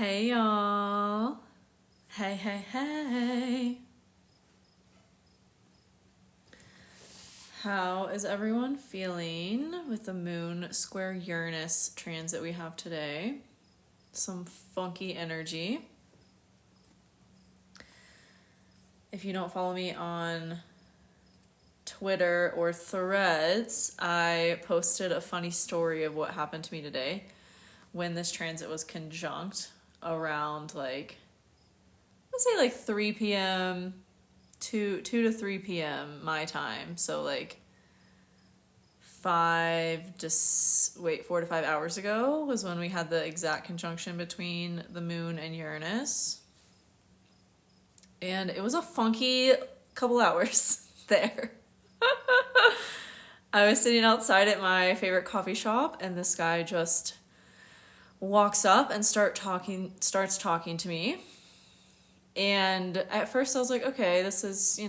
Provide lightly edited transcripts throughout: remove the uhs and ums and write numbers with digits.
Hey y'all. Hey, hey, hey. How is everyone feeling with the moon square Uranus transit we have today? Some funky energy. If you don't follow me on Twitter or Threads, I posted a funny story of what happened to me today when this transit was conjunct around let's say 3 p.m. 2 to 3 p.m. my time. So 4 to 5 hours ago was when we had the exact conjunction between the moon and Uranus. And it was a funky couple hours there. I was sitting outside at my favorite coffee shop, and this guy just walks up and starts talking to me. And at first I was like, okay, this is,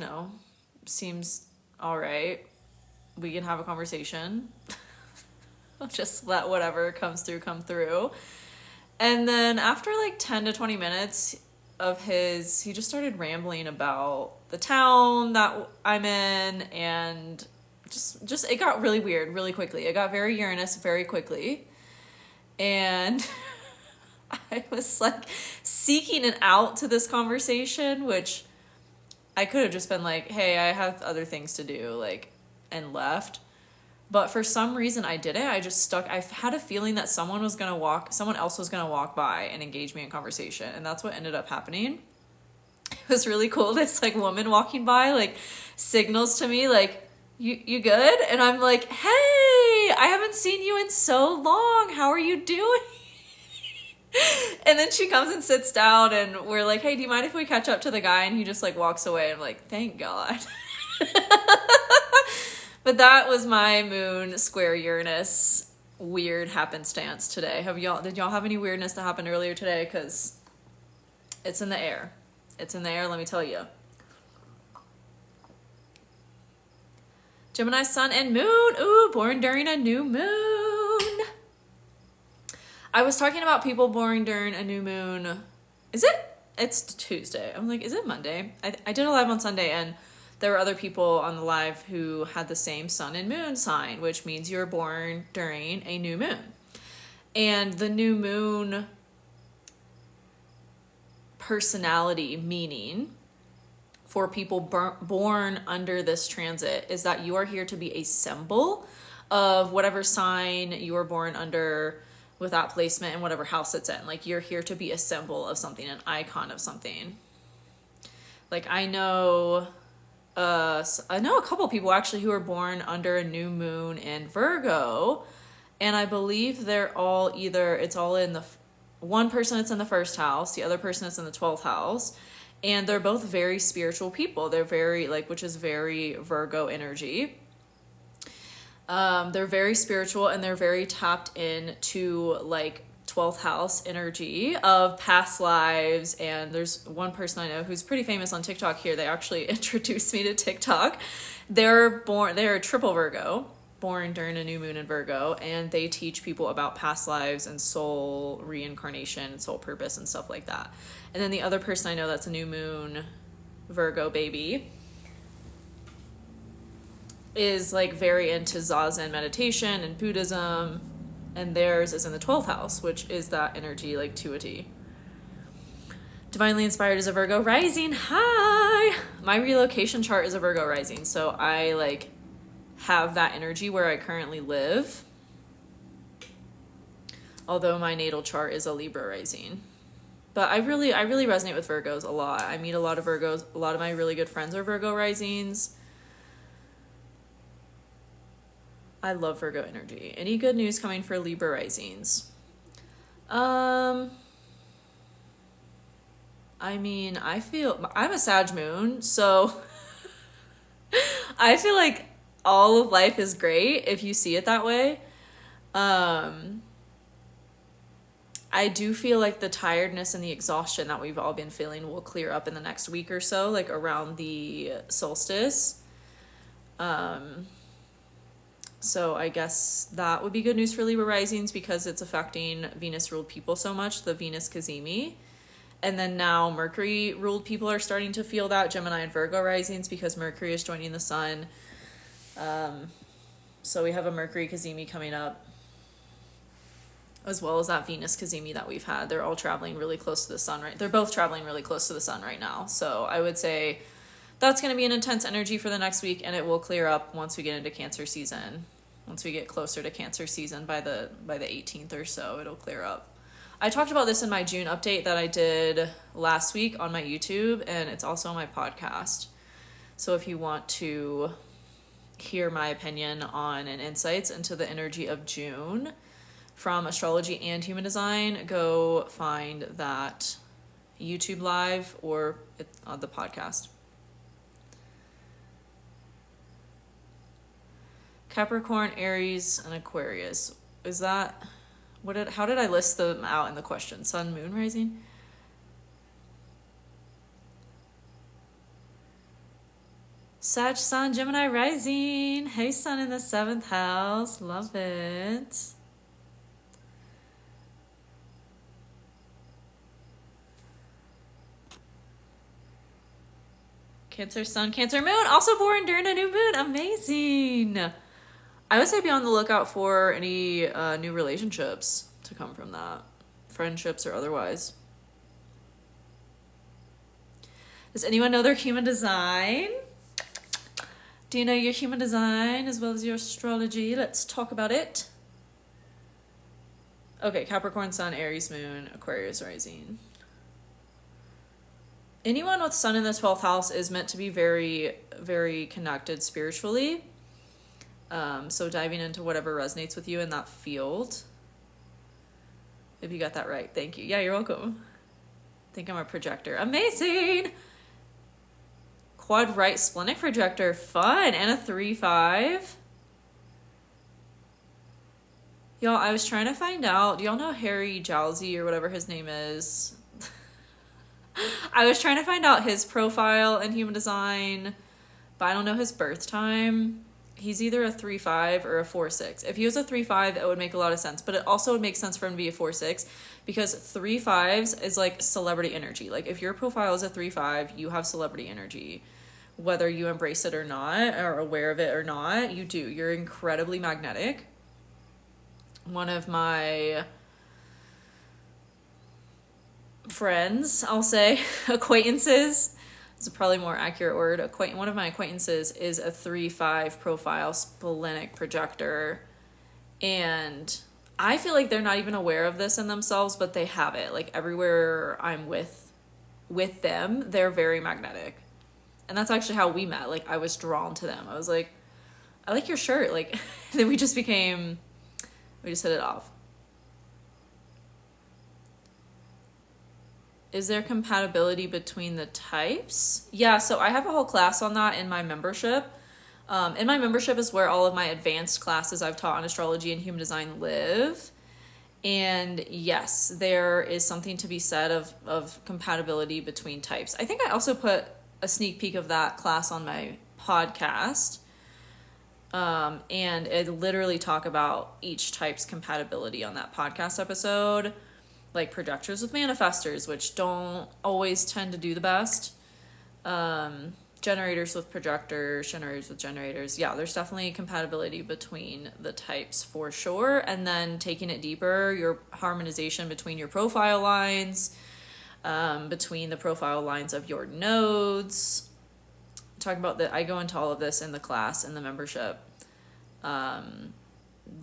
seems all right. We can have a conversation. I'll just let whatever comes through come through. And then after 10 to 20 minutes of he just started rambling about the town that I'm in, and just it got really weird really quickly. It got very Uranus very quickly. And I was seeking an out to this conversation, which I could have just been like, hey, I have other things to do, and left. But for some reason I didn't. I just stuck. I had a feeling that someone else was gonna walk by and engage me in conversation. And that's what ended up happening. It was really cool. This woman walking by signals to me you good? And I'm like, hey, I haven't seen you in so long. How are you doing? And then she comes and sits down, and we're like, hey, do you mind if we catch up to the guy? And he just walks away. I'm like, thank God. But that was my moon square Uranus weird happenstance today. Did y'all have any weirdness that happened earlier today? Because it's in the air. It's in the air, let me tell you. Gemini sun and moon. Ooh, born during a new moon. I was talking about people born during a new moon. It's Tuesday. I'm like, is it Monday? I did a live on Sunday, and there were other people on the live who had the same sun and moon sign, which means you're born during a new moon. And the new moon personality meaning for people born under this transit is that you are here to be a symbol of whatever sign you were born under, with that placement and whatever house it's in. You're here to be a symbol of something, an icon of something. I know a couple people actually who are born under a new moon in Virgo, and I believe they're all one person it's in the first house, the other person it's in the 12th house, and they're both very spiritual people. They're very which is very Virgo energy. They're very spiritual, and they're very tapped into 12th house energy of past lives. And there's one person I know who's pretty famous on TikTok here. They actually introduced me to TikTok. They're a triple Virgo, born during a new moon in Virgo, and they teach people about past lives and soul reincarnation and soul purpose and stuff like that. And then the other person I know that's a new moon Virgo baby is very into Zazen meditation and Buddhism, and theirs is in the 12th house, which is that energy to a T. Divinely inspired is a Virgo rising. Hi! My relocation chart is a Virgo rising, so I have that energy where I currently live. Although my natal chart is a Libra rising. But I really resonate with Virgos a lot. I meet a lot of Virgos. A lot of my really good friends are Virgo risings. I love Virgo energy. Any good news coming for Libra risings? I mean, I'm a Sag moon, so I feel all of life is great if you see it that way. I do feel the tiredness and the exhaustion that we've all been feeling will clear up in the next week or so, around the solstice. So I guess that would be good news for Libra risings because it's affecting Venus ruled people so much, the Venus Cazimi. And then now Mercury ruled people are starting to feel that, Gemini and Virgo risings, because Mercury is joining the sun. So we have a Mercury Cazimi coming up, as well as that Venus Cazimi that we've had. They're all traveling really close to the sun, right? They're both traveling really close to the sun right now. So I would say that's going to be an intense energy for the next week, and it will clear up once we get into Cancer season. Once we get closer to Cancer season by the 18th or so, it'll clear up. I talked about this in my June update that I did last week on my YouTube, and it's also on my podcast. So if you want to hear my opinion on and insights into the energy of June from astrology and human design, go find that YouTube live or on the podcast. Capricorn, Aries, and Aquarius. Is that... how did I list them out in the question? Sun, moon, rising? Sag, Sun, Gemini, rising. Hey, Sun in the 7th house. Love it. Cancer, Sun, Cancer, moon. Also born during a new moon. Amazing. I would say be on the lookout for any new relationships to come from that, friendships or otherwise. Does anyone know their human design? Do you know your human design as well as your astrology? Let's talk about it. Okay, Capricorn, Sun, Aries, Moon, Aquarius, rising. Anyone with Sun in the 12th house is meant to be very, very connected spiritually. So diving into whatever resonates with you in that field. If you got that right. Thank you. Yeah, you're welcome. I think I'm a projector. Amazing! Quad right splenic projector. Fun. And a 3-5. Y'all, I was trying to find out. Do y'all know Harry Jalsey or whatever his name is? I was trying to find out his profile in human design, but I don't know his birth time. He's either a 3-5 or a 4-6. If he was a 3-5, it would make a lot of sense. But it also would make sense for him to be a 4-6 because 3-5s is like celebrity energy. Like if your profile is a 3-5, you have celebrity energy. Whether you embrace it or not, or aware of it or not, you do. You're incredibly magnetic. One of my friends, I'll say, acquaintances, it's a probably more accurate word. One of my acquaintances is a 3-5 profile splenic projector. And I feel like they're not even aware of this in themselves, but they have it. Like everywhere I'm with them, they're very magnetic. And that's actually how we met. Like I was drawn to them. I was like, I like your shirt. Like, then we just hit it off. Is there compatibility between the types? Yeah, so I have a whole class on that in my membership. In my membership is where all of my advanced classes I've taught on astrology and human design live. And yes, there is something to be said of compatibility between types. I think I also put a sneak peek of that class on my podcast. And it literally talk about each type's compatibility on that podcast episode. Like projectors with manifestors, which don't always tend to do the best. Generators with projectors, generators with generators. Yeah, there's definitely compatibility between the types for sure. And then taking it deeper, your harmonization between your profile lines, between the profile lines of your nodes. Talk about that. I go into all of this in the class, in the membership.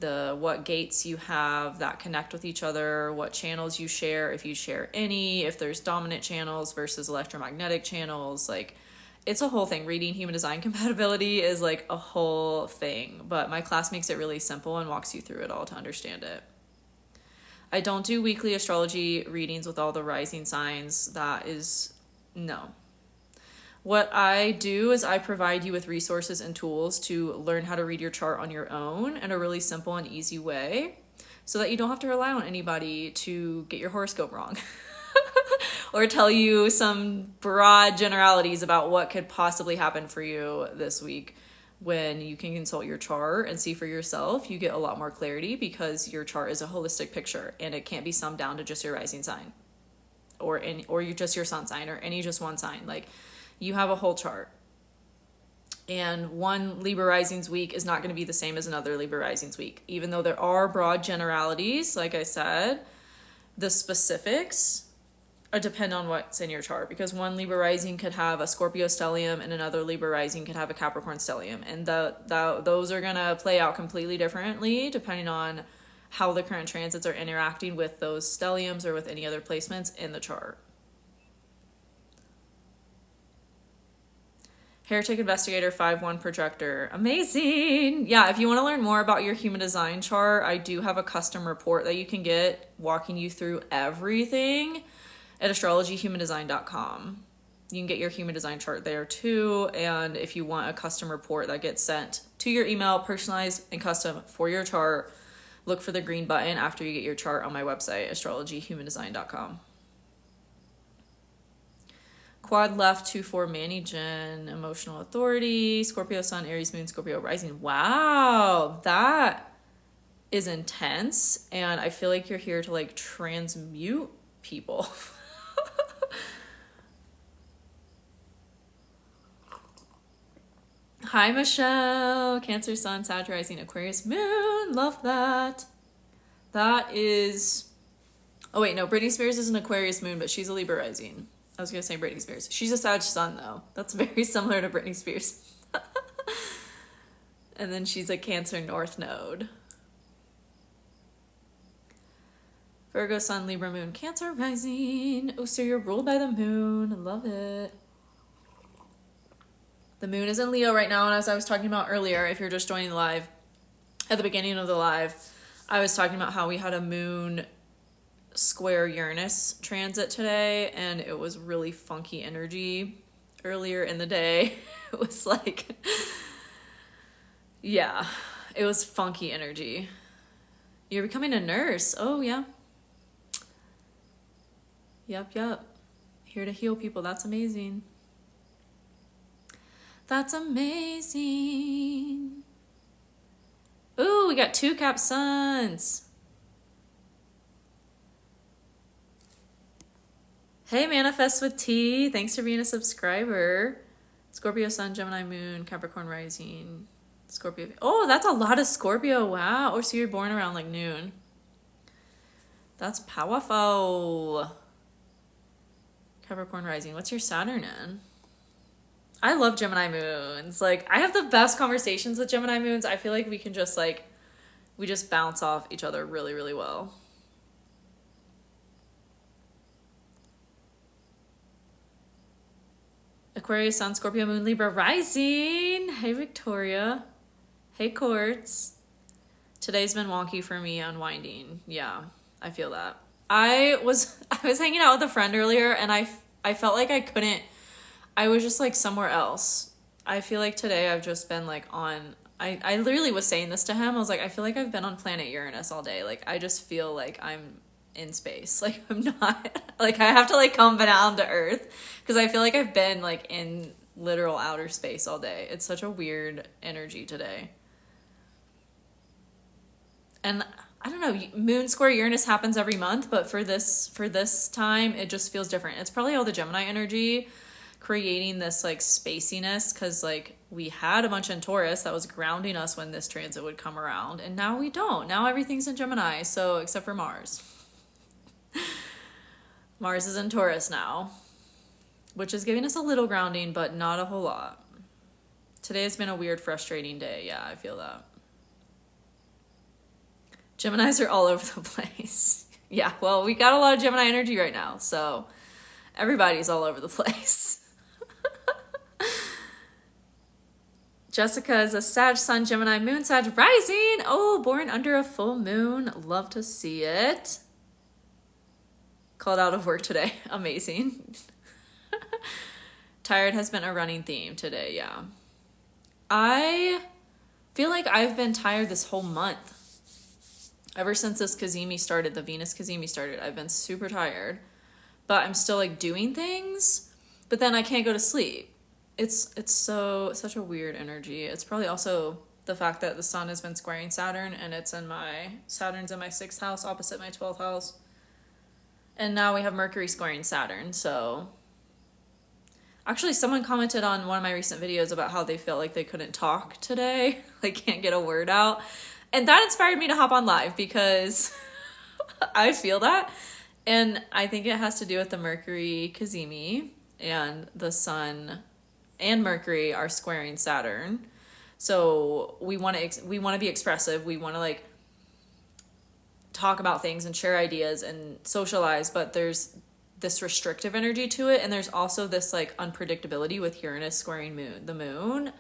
What gates you have that connect with each other, what channels you share, if you share any, if there's dominant channels versus electromagnetic channels. Like it's a whole thing. Reading human design compatibility is like a whole thing, but my class makes it really simple and walks you through it all to understand it. I don't do weekly astrology readings with all the rising signs. No. What I do is I provide you with resources and tools to learn how to read your chart on your own in a really simple and easy way so that you don't have to rely on anybody to get your horoscope wrong or tell you some broad generalities about what could possibly happen for you this week. when you can consult your chart and see for yourself, you get a lot more clarity because your chart is a holistic picture and it can't be summed down to just your rising sign or you just your sun sign or any just one sign. Like, you have a whole chart. And one Libra rising's week is not going to be the same as another Libra rising's week. Even though there are broad generalities, like I said, the specifics depend on what's in your chart, because one Libra rising could have a Scorpio stellium and another Libra rising could have a Capricorn stellium, and those are going to play out completely differently depending on how the current transits are interacting with those stelliums or with any other placements in the chart. Heretic Investigator 5-1 projector. Amazing. Yeah, if you want to learn more about your human design chart, I do have a custom report that you can get walking you through everything at astrologyhumandesign.com. You can get your human design chart there too. And if you want a custom report that gets sent to your email, personalized and custom for your chart, look for the green button after you get your chart on my website, astrologyhumandesign.com. Quad left 2-4 Manigen, emotional authority, Scorpio sun, Aries moon, Scorpio rising. Wow, that is intense. And I feel like you're here to like transmute people. Hi, Michelle. Cancer sun, Sag rising, Aquarius moon. Love that. That is... Oh, wait, no. Britney Spears is an Aquarius moon, but she's a Libra rising. I was going to say Britney Spears. She's a Sag sun, though. That's very similar to Britney Spears. And then she's a Cancer North node. Virgo sun, Libra moon, Cancer rising. Oh, so you're ruled by the moon. I love it. The moon is in Leo right now, and as I was talking about earlier, if you're just joining the live, at the beginning of the live, I was talking about how we had a moon square Uranus transit today, and it was really funky energy earlier in the day. It was like, yeah, it was funky energy. You're becoming a nurse. Oh, yeah. Yep. Here to heal people. That's amazing. That's amazing. Ooh, we got 2 Cap Suns. Hey, Manifest with T. Thanks for being a subscriber. Scorpio sun, Gemini moon, Capricorn rising, Scorpio. Oh, that's a lot of Scorpio. Wow. Oh, so you're born around like noon. That's powerful. Capricorn rising. What's your Saturn in? I love Gemini moons. Like, I have the best conversations with Gemini moons. I feel like we can just like, we just bounce off each other really, really well. Aquarius sun, Scorpio moon, Libra rising. Hey, Victoria. Hey, Quartz. Today's been wonky for me unwinding. Yeah, I feel that. I was hanging out with a friend earlier, and I felt like I couldn't. I was just like somewhere else. I feel like today I've just been like on, I literally was saying this to him. I was like, I feel like I've been on planet Uranus all day. Like, I just feel like I'm in space. Like, I'm not, like, I have to like come down to Earth because I feel like I've been like in literal outer space all day. It's such a weird energy today. And I don't know, moon square Uranus happens every month, but for this time, it just feels different. It's probably all the Gemini energy creating this like spaciness, because like we had a bunch in Taurus that was grounding us when this transit would come around, and now we don't. Now everything's in Gemini, so except for Mars. Mars is in Taurus now, which is giving us a little grounding, but not a whole lot. Today has been a weird, frustrating day. Yeah, I feel that. Geminis are all over the place. Yeah, well, we got a lot of Gemini energy right now, so everybody's all over the place. Jessica is a Sag sun, Gemini moon, Sag rising. Oh, born under a full moon. Love to see it. Called out of work today. Amazing. Tired has been a running theme today, yeah. I feel like I've been tired this whole month. Ever since this Kazemi started, the Venus Kazemi started, I've been super tired. But I'm still like doing things, but then I can't go to sleep. it's so such a weird energy. It's probably also the fact that the sun has been squaring Saturn, and Saturn's in my 6th house opposite my 12th house. And now we have Mercury squaring Saturn. So actually someone commented on one of my recent videos about how they felt like they couldn't talk today. They can't get a word out. And that inspired me to hop on live because I feel that. And I think it has to do with the Mercury Cazimi, and the sun and Mercury are squaring Saturn. So we want to be expressive. We want to like talk about things and share ideas and socialize, but there's this restrictive energy to it, and there's also this like unpredictability with Uranus squaring the moon,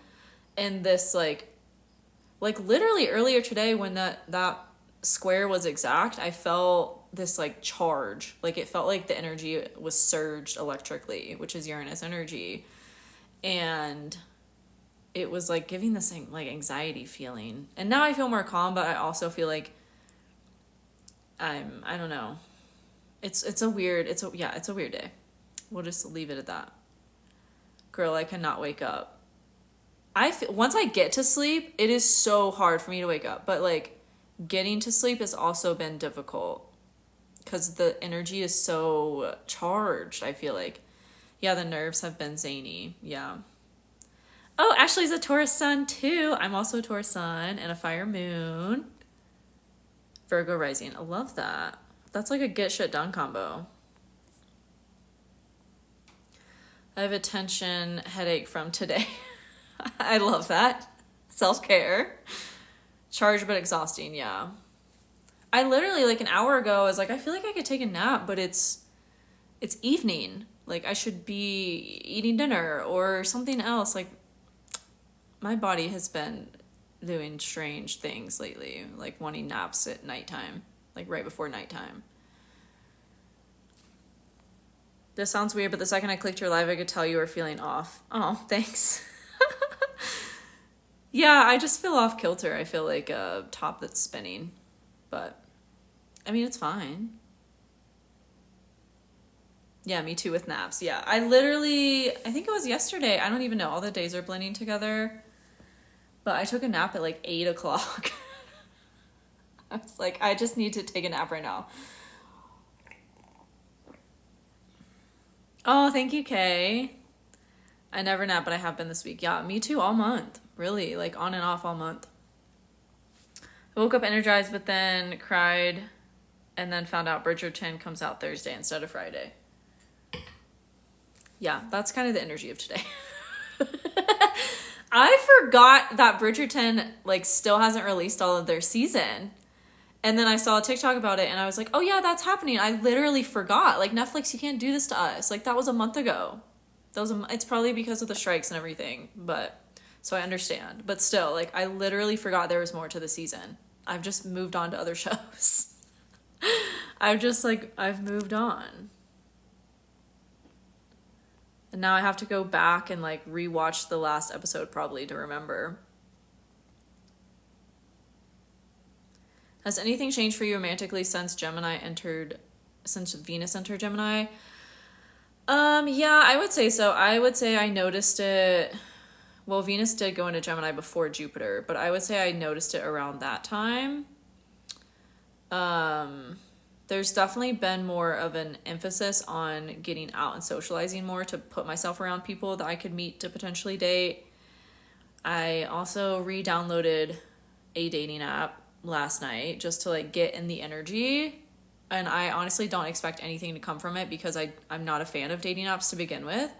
and this like literally earlier today when that square was exact, I felt this like charge, like it felt like the energy was surged electrically, which is Uranus energy, and it was like giving this like anxiety feeling. And now I feel more calm, but I also feel like I don't know. It's a weird day. We'll just leave it at that. Girl, I cannot wake up. Once I get to sleep, it is so hard for me to wake up. But like getting to sleep has also been difficult because the energy is so charged, I feel like. Yeah, the nerves have been zany. Yeah. Oh, Ashley's a Taurus sun too. I'm also a Taurus sun and a fire moon. Virgo rising. I love that. That's like a get shit done combo. I have a tension headache from today. I love that. Self-care. Charged but exhausting, yeah. I literally like an hour ago was like, I feel like I could take a nap, but it's evening. Like I should be eating dinner or something else. Like my body has been doing strange things lately, like wanting naps at nighttime, like right before nighttime. This sounds weird, but the second I clicked your live, I could tell you were feeling off. Oh, thanks. Yeah, I just feel off kilter. I feel like a top that's spinning, but I mean, it's fine. Yeah, me too with naps. Yeah, I think it was yesterday. I don't even know. All the days are blending together. But I took a nap at like 8 o'clock. I was like, I just need to take a nap right now. Oh, thank you, Kay. I never nap, but I have been this week. Yeah, me too, all month. Really, like on and off all month. I woke up energized, but then cried, and then found out Bridgerton comes out Thursday instead of Friday. Yeah, that's kind of the energy of today. I forgot that Bridgerton like still hasn't released all of their season. And then I saw a TikTok about it and I was like, oh yeah, that's happening. I literally forgot. Like Netflix, you can't do this to us. Like that was a month ago. It's probably because of the strikes and everything, but so I understand. But still, like I literally forgot there was more to the season. I've just moved on to other shows. I've moved on. And now I have to go back and like rewatch the last episode probably to remember. Has anything changed for you romantically since Venus entered Gemini? Yeah, I would say so. I would say I noticed it. Well, Venus did go into Gemini before Jupiter, but I would say I noticed it around that time. There's definitely been more of an emphasis on getting out and socializing more to put myself around people that I could meet to potentially date. I also re-downloaded a dating app last night just to like get in the energy. And I honestly don't expect anything to come from it because I'm not a fan of dating apps to begin with.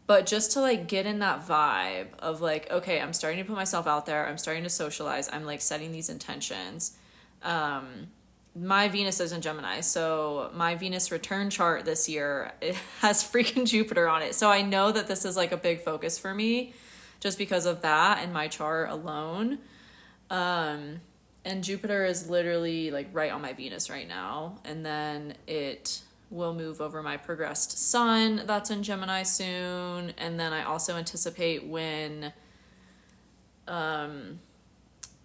But just to like get in that vibe of like, okay, I'm starting to put myself out there. I'm starting to socialize. I'm like setting these intentions. My Venus is in Gemini, so my Venus return chart this year, it has freaking Jupiter on it. So I know that this is like a big focus for me just because of that and my chart alone. And Jupiter is literally like right on my Venus right now. And then it will move over my progressed sun that's in Gemini soon. And then I also anticipate when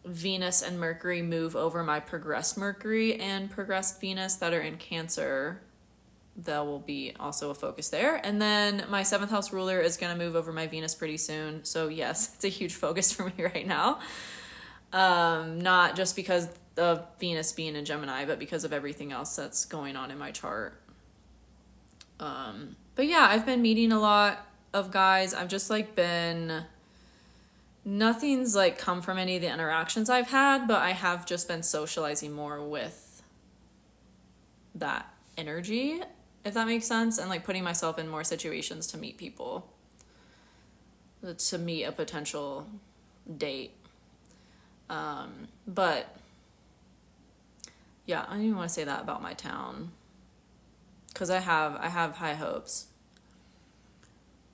Venus and Mercury move over my progressed Mercury and progressed Venus that are in Cancer that will be also a focus there. And then my 7th house ruler is going to move over my Venus pretty soon. So yes, it's a huge focus for me right now. Not just because of Venus being in Gemini, but because of everything else that's going on in my chart. But yeah, I've been meeting a lot of guys. I've just like been, nothing's like come from any of the interactions I've had, but I have just been socializing more with that energy, if that makes sense, and like putting myself in more situations to meet people, to meet a potential date. But yeah, I don't even want to say that about my town, because I have high hopes.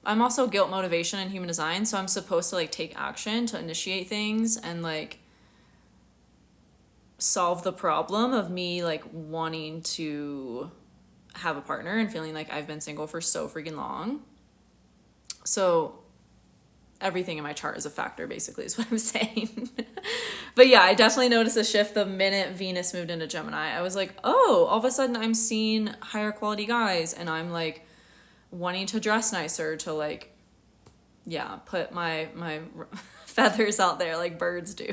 I'm also guilt, motivation, and human design, so I'm supposed to like take action to initiate things and like solve the problem of me like wanting to have a partner and feeling like I've been single for so freaking long. So everything in my chart is a factor, basically, is what I'm saying. But yeah, I definitely noticed a shift the minute Venus moved into Gemini. I was like, oh, all of a sudden I'm seeing higher quality guys, and I'm like wanting to dress nicer, to like, yeah, put my feathers out there like birds do.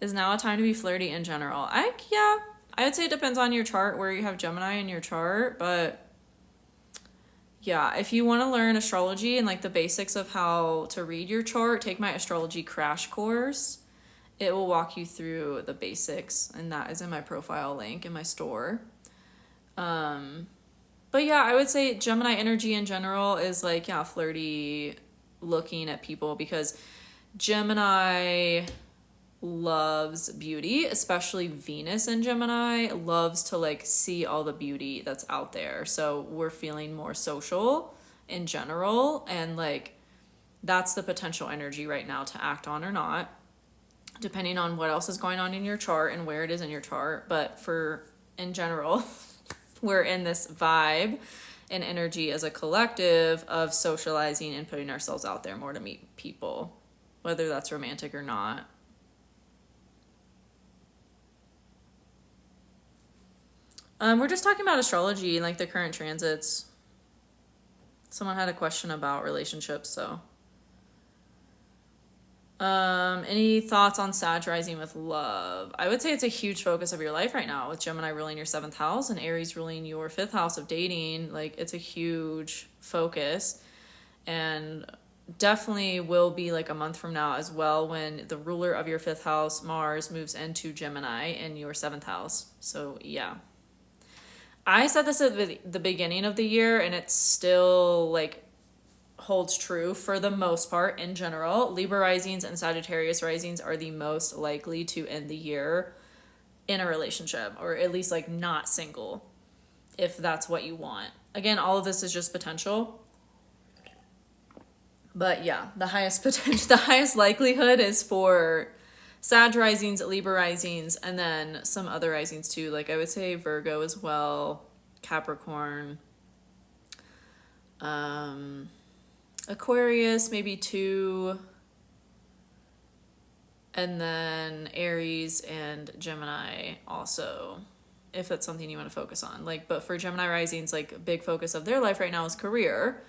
Is now a time to be flirty in general? Yeah, I would say it depends on your chart, where you have Gemini in your chart, but yeah, if you want to learn astrology and like the basics of how to read your chart, take my astrology crash course. It will walk you through the basics, and that is in my profile link in my store. But yeah, I would say Gemini energy in general is like, yeah, flirty, looking at people, because Gemini loves beauty, especially Venus in Gemini loves to like see all the beauty that's out there. So we're feeling more social in general, and like that's the potential energy right now to act on or not, depending on what else is going on in your chart and where it is in your chart. But for in general, we're in this vibe and energy as a collective of socializing and putting ourselves out there more to meet people, whether that's romantic or not. We're just talking about astrology and like the current transits. Someone had a question about relationships, so. Any thoughts on Sag rising with love? I would say it's a huge focus of your life right now, with Gemini ruling your 7th house and Aries ruling your 5th house of dating. Like, it's a huge focus, and definitely will be like a month from now as well, when the ruler of your 5th house, Mars, moves into Gemini in your 7th house. So yeah. I said this at the beginning of the year, and it's still like holds true for the most part in general. Libra risings and Sagittarius risings are the most likely to end the year in a relationship, or at least like not single, if that's what you want. Again, all of this is just potential. But yeah, the highest likelihood is for Sag risings, Libra risings, and then some other risings too. Like I would say Virgo as well, Capricorn, Aquarius, maybe 2, and then Aries and Gemini also, if that's something you want to focus on. Like, but for Gemini risings, like a big focus of their life right now is career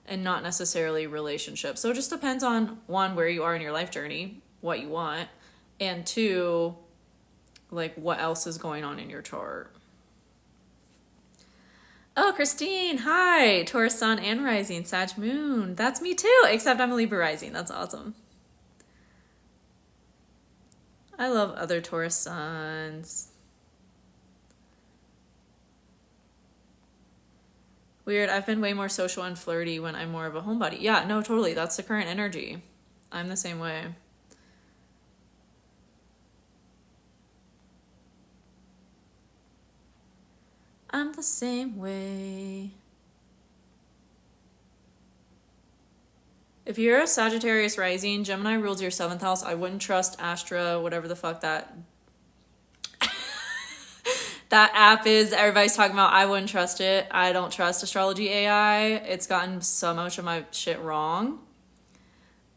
and not necessarily relationships. So it just depends on, 1, where you are in your life journey, what you want, and 2, like what else is going on in your chart. Oh, Christine, hi. Taurus sun and rising, Sag moon. That's me too, except I'm a Libra rising. That's awesome. I love other Taurus suns. Weird, I've been way more social and flirty when I'm more of a homebody. Yeah, no, totally. That's the current energy. I'm the same way. I'm the same way. If you're a Sagittarius rising, Gemini rules your 7th house. I wouldn't trust Astra, whatever the fuck that that app is everybody's talking about. I wouldn't trust it. I don't trust astrology AI. It's gotten so much of my shit wrong.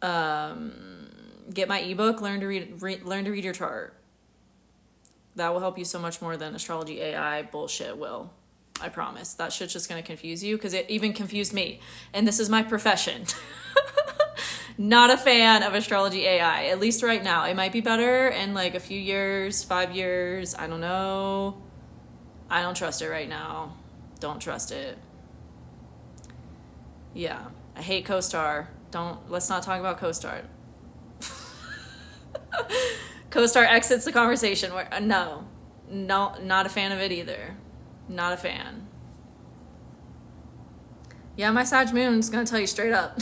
Get my ebook, learn to read your chart. That will help you so much more than astrology AI bullshit will. I promise. That shit's just going to confuse you, because it even confused me. And this is my profession. Not a fan of astrology AI, at least right now. It might be better in like a few years, 5 years. I don't know. I don't trust it right now. Don't trust it. Yeah. I hate CoStar. Let's not talk about CoStar. CoStar exits the conversation. No, not a fan of it either. Not a fan. Yeah, my Sag Moon's gonna tell you straight up.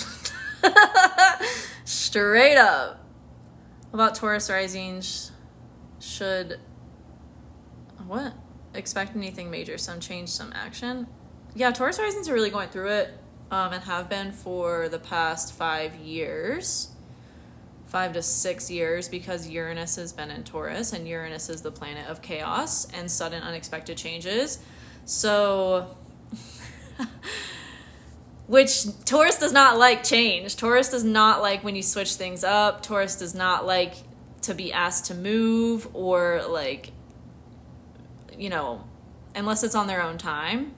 Straight up. About Taurus risings, should what? Expect anything major, some change, some action? Yeah, Taurus risings are really going through it, and have been for the past 5 years. 5 to 6 years, because Uranus has been in Taurus, and Uranus is the planet of chaos and sudden unexpected changes. So, which Taurus does not like change. Taurus does not like when you switch things up. Taurus does not like to be asked to move, or like, unless it's on their own time,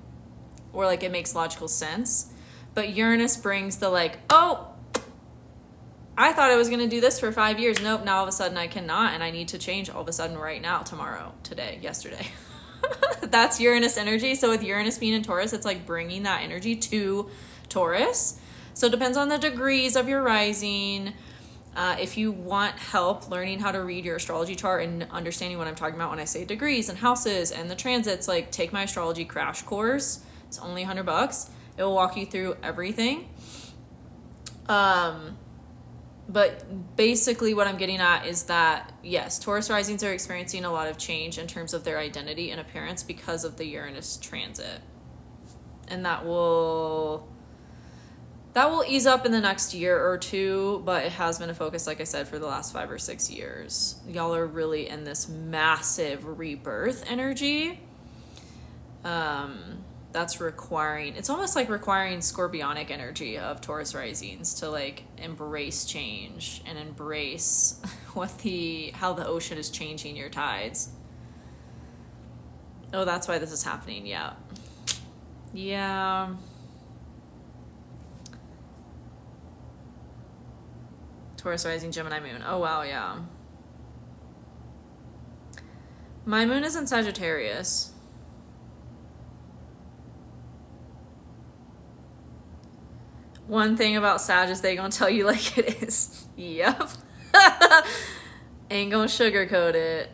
or like it makes logical sense. But Uranus brings the like, oh, I thought I was going to do this for 5 years. Nope, now all of a sudden I cannot, and I need to change all of a sudden right now, tomorrow, today, yesterday. That's Uranus energy. So with Uranus being in Taurus, it's like bringing that energy to Taurus. So it depends on the degrees of your rising. If you want help learning how to read your astrology chart and understanding what I'm talking about when I say degrees and houses and the transits, like take my astrology crash course. It's only $100. It will walk you through everything. But basically what I'm getting at is that, yes, Taurus risings are experiencing a lot of change in terms of their identity and appearance because of the Uranus transit. And that will ease up in the next year or two, but it has been a focus, like I said, for the last 5 or 6 years. Y'all are really in this massive rebirth energy. That's requiring, it's almost like requiring scorpionic energy of Taurus risings to like embrace change and embrace how the ocean is changing your tides. Oh, that's why this is happening. Yeah. Taurus rising, Gemini moon. Oh wow, yeah. My moon is in Sagittarius. One thing about Sag is they gonna tell you like it is. Yep. Ain't gonna sugarcoat it.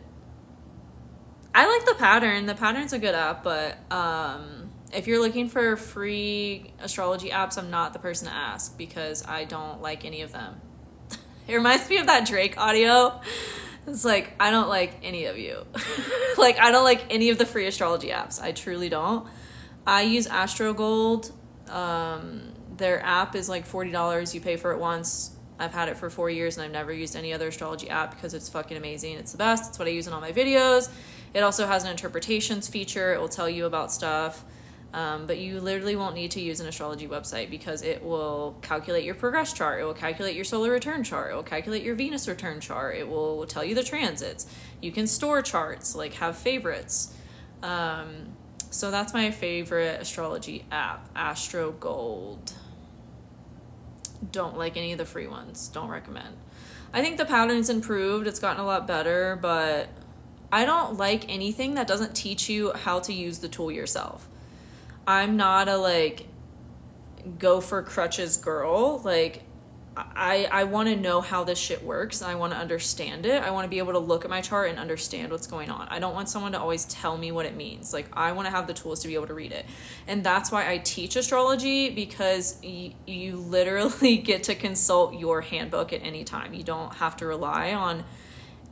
I like the pattern. The pattern's a good app, but if you're looking for free astrology apps, I'm not the person to ask, because I don't like any of them. It reminds me of that Drake audio. It's like, I don't like any of you. Like, I don't like any of the free astrology apps. I truly don't. I use AstroGold. Their app is like $40. You pay for it once. I've had it for 4 years and I've never used any other astrology app because it's fucking amazing. It's the best. It's what I use in all my videos. It also has an interpretations feature. It will tell you about stuff. But you literally won't need to use an astrology website, because it will calculate your progress chart. It will calculate your solar return chart. It will calculate your Venus return chart. It will tell you the transits. You can store charts, like have favorites. So that's my favorite astrology app, AstroGold. Don't like any of the free ones. Don't recommend. I think the pattern's improved. It's gotten a lot better, but I don't like anything that doesn't teach you how to use the tool yourself. I'm not a like go for crutches girl. Like I want to know how this shit works, and I want to understand it. I want to be able to look at my chart and understand what's going on. I don't want someone to always tell me what it means. Like, I want to have the tools to be able to read it. And that's why I teach astrology, because you literally get to consult your handbook at any time. You don't have to rely on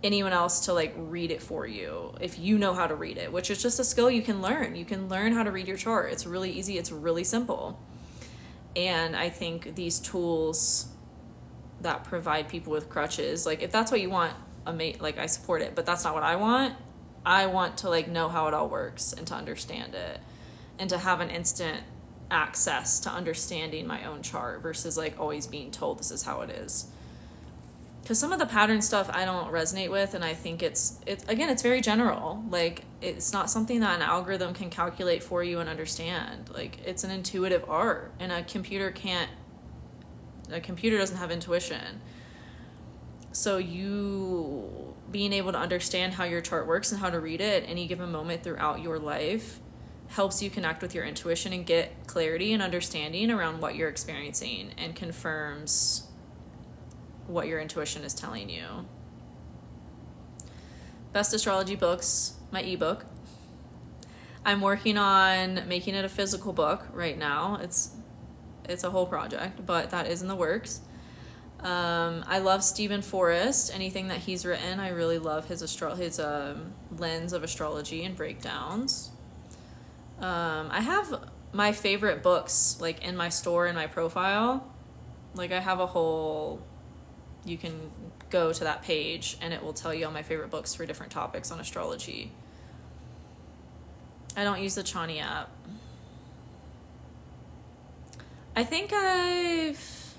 anyone else to like read it for you if you know how to read it, which is just a skill you can learn. You can learn how to read your chart. It's really easy. It's really simple. And I think these tools that provide people with crutches, like if that's what you want, like I support it, but that's not what I want. I want to like know how it all works and to understand it and to have an instant access to understanding my own chart versus like always being told this is how it is. because some of the pattern stuff I don't resonate with, and I think it's again, it's very general. Like, it's not something that an algorithm can calculate for you and understand. Like, it's an intuitive art, and a computer doesn't have intuition. So you being able to understand how your chart works and how to read it at any given moment throughout your life helps you connect with your intuition and get clarity and understanding around what you're experiencing, and confirms what your intuition is telling you. Best astrology books, my ebook. I'm working on making it a physical book right now. It's a whole project, but that is in the works. I love Stephen Forrest. Anything that he's written, I really love his lens of astrology and breakdowns. I have my favorite books like in my store in my profile. Like, I have a whole, you can go to that page and it will tell you all my favorite books for different topics on astrology. I don't use the Chani app. I think I've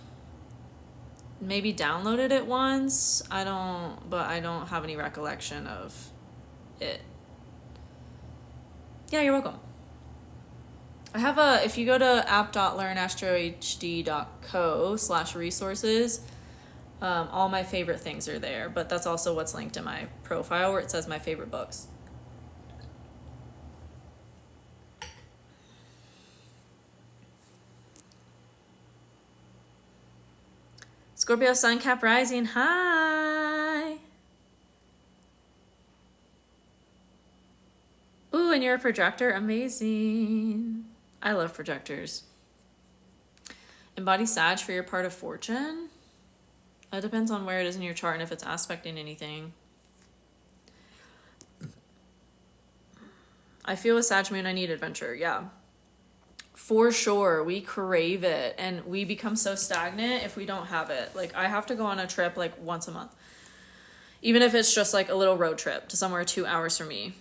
maybe downloaded it once. But I don't have any recollection of it. Yeah, you're welcome. I have if you go to app.learnastrohd.co/resources, all my favorite things are there, but that's also what's linked in my profile where it says my favorite books. Scorpio Sun, Cap Rising, hi! Ooh, and you're a projector, amazing. I love projectors. Embody Sag for your part of fortune. It depends on where it is in your chart and if it's aspecting anything. I feel with Sag Moon I need adventure, yeah. For sure, we crave it, and we become so stagnant if we don't have it. Like, I have to go on a trip like once a month. Even if it's just like a little road trip to somewhere 2 hours from me.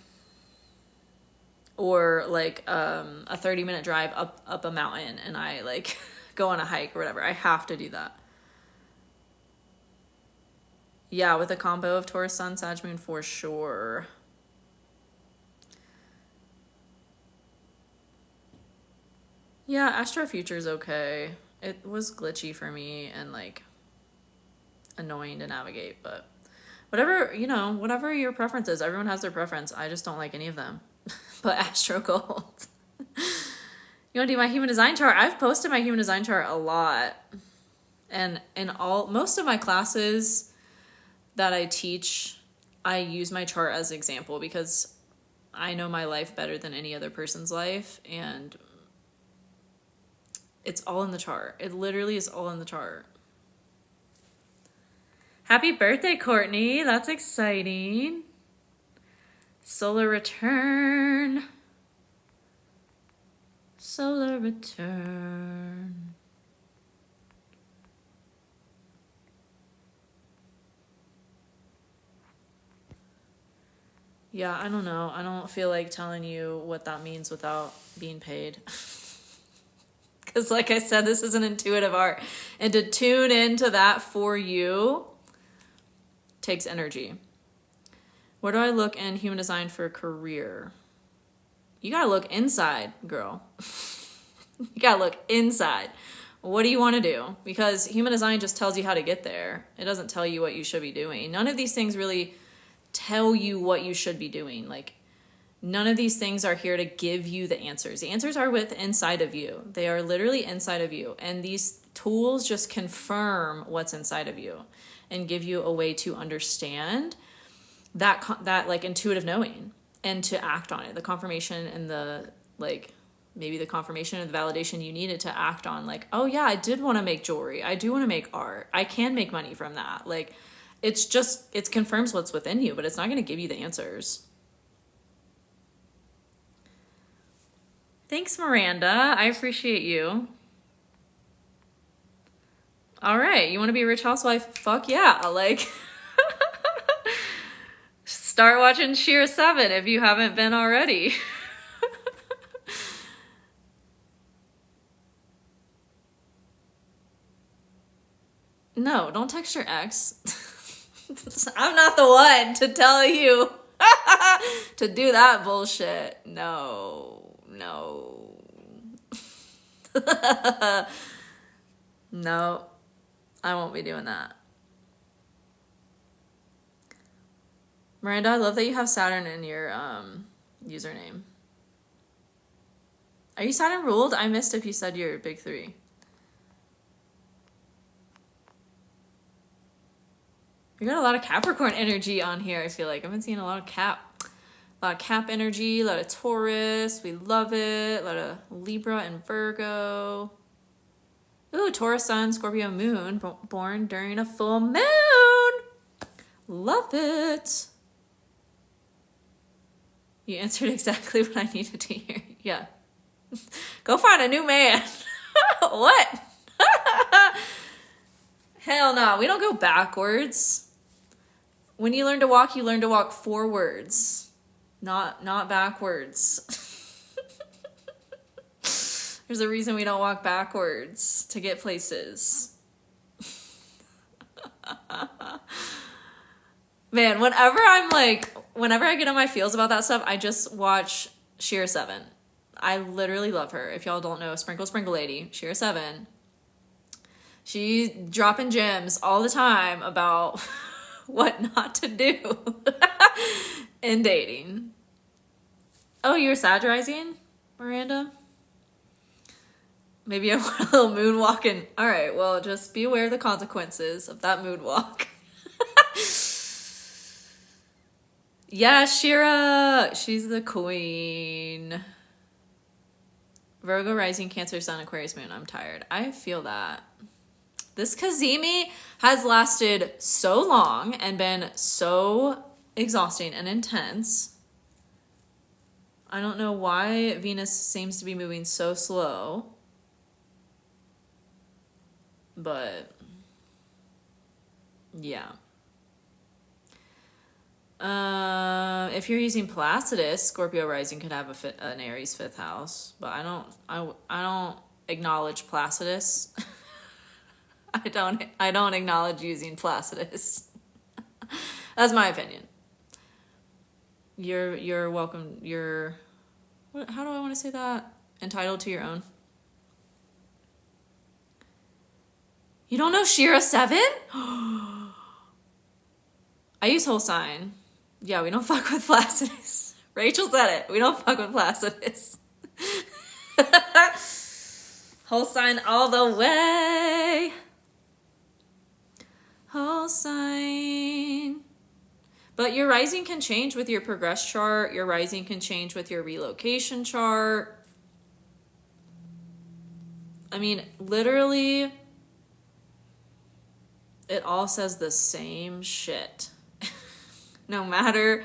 Or like a 30-minute drive up a mountain, and I like go on a hike or whatever. I have to do that. Yeah, with a combo of Taurus Sun, Sag Moon, for sure. Yeah, Astro Future's okay. It was glitchy for me and like annoying to navigate, but whatever, whatever your preference is. Everyone has their preference. I just don't like any of them. But Astro Gold. You want to do my human design chart? I've posted my human design chart a lot. And in most of my classes that I teach, I use my chart as an example because I know my life better than any other person's life, and it's all in the chart. It literally is all in the chart. Happy birthday, Courtney. That's exciting. Solar return. Solar return. Yeah, I don't know. I don't feel like telling you what that means without being paid. Because like I said, this is an intuitive art. And to tune into that for you takes energy. Where do I look in human design for a career? You gotta look inside, girl. You gotta look inside. What do you want to do? Because human design just tells you how to get there. It doesn't tell you what you should be doing. None of these things really tell you what you should be doing. Like, none of these things are here to give you the answers. The answers are inside of you. They are literally inside of you. And these tools just confirm what's inside of you and give you a way to understand that like intuitive knowing and to act on it. The confirmation and the like, maybe the confirmation and the validation you needed to act on. Like, oh yeah, I did want to make jewelry. I do want to make art. I can make money from that. Like, it confirms what's within you, but it's not going to give you the answers. Thanks, Miranda. I appreciate you. All right. You want to be a rich housewife? Fuck yeah. Like, start watching Sheer 7 if you haven't been already. No, don't text your ex. I'm not the one to tell you to do that bullshit. No. No, I won't be doing that. Miranda, I love that you have Saturn in your username. Are you Saturn ruled? I missed if you said your big three. You got a lot of Capricorn energy on here, I feel like. I've been seeing a lot of Cap energy, a lot of Taurus. We love it. A lot of Libra and Virgo. Ooh, Taurus sun, Scorpio moon, born during a full moon. Love it. You answered exactly what I needed to hear. Yeah. Go find a new man. What? Hell no. We don't go backwards. When you learn to walk forwards, not backwards. There's a reason we don't walk backwards, to get places. Man, whenever I get on my feels about that stuff, I just watch Sheer 7. I literally love her. If y'all don't know, Sprinkle Lady, Sheer 7. She's dropping gems all the time about what not to do in dating. Oh, you're Sag rising, Miranda? Maybe I want a little moonwalking. All right, well, just be aware of the consequences of that moonwalk. Yeah, Shira, she's the queen. Virgo rising, Cancer sun, Aquarius moon. I'm tired. I feel that. This Kazemi has lasted so long and been so exhausting and intense. I don't know why Venus seems to be moving so slow. But, yeah. If you're using Placidus, Scorpio rising could have an Aries 5th house, but I don't acknowledge Placidus. I don't acknowledge using Placidus. That's my opinion. You're welcome. How do I want to say that? Entitled to your own. You don't know Shira 7? I use whole sign. Yeah, we don't fuck with Placidus. Rachel said it. We don't fuck with Placidus. Whole sign all the way. Whole sign. But your rising can change with your progress chart. Your rising can change with your relocation chart. I mean, literally, it all says the same shit. No matter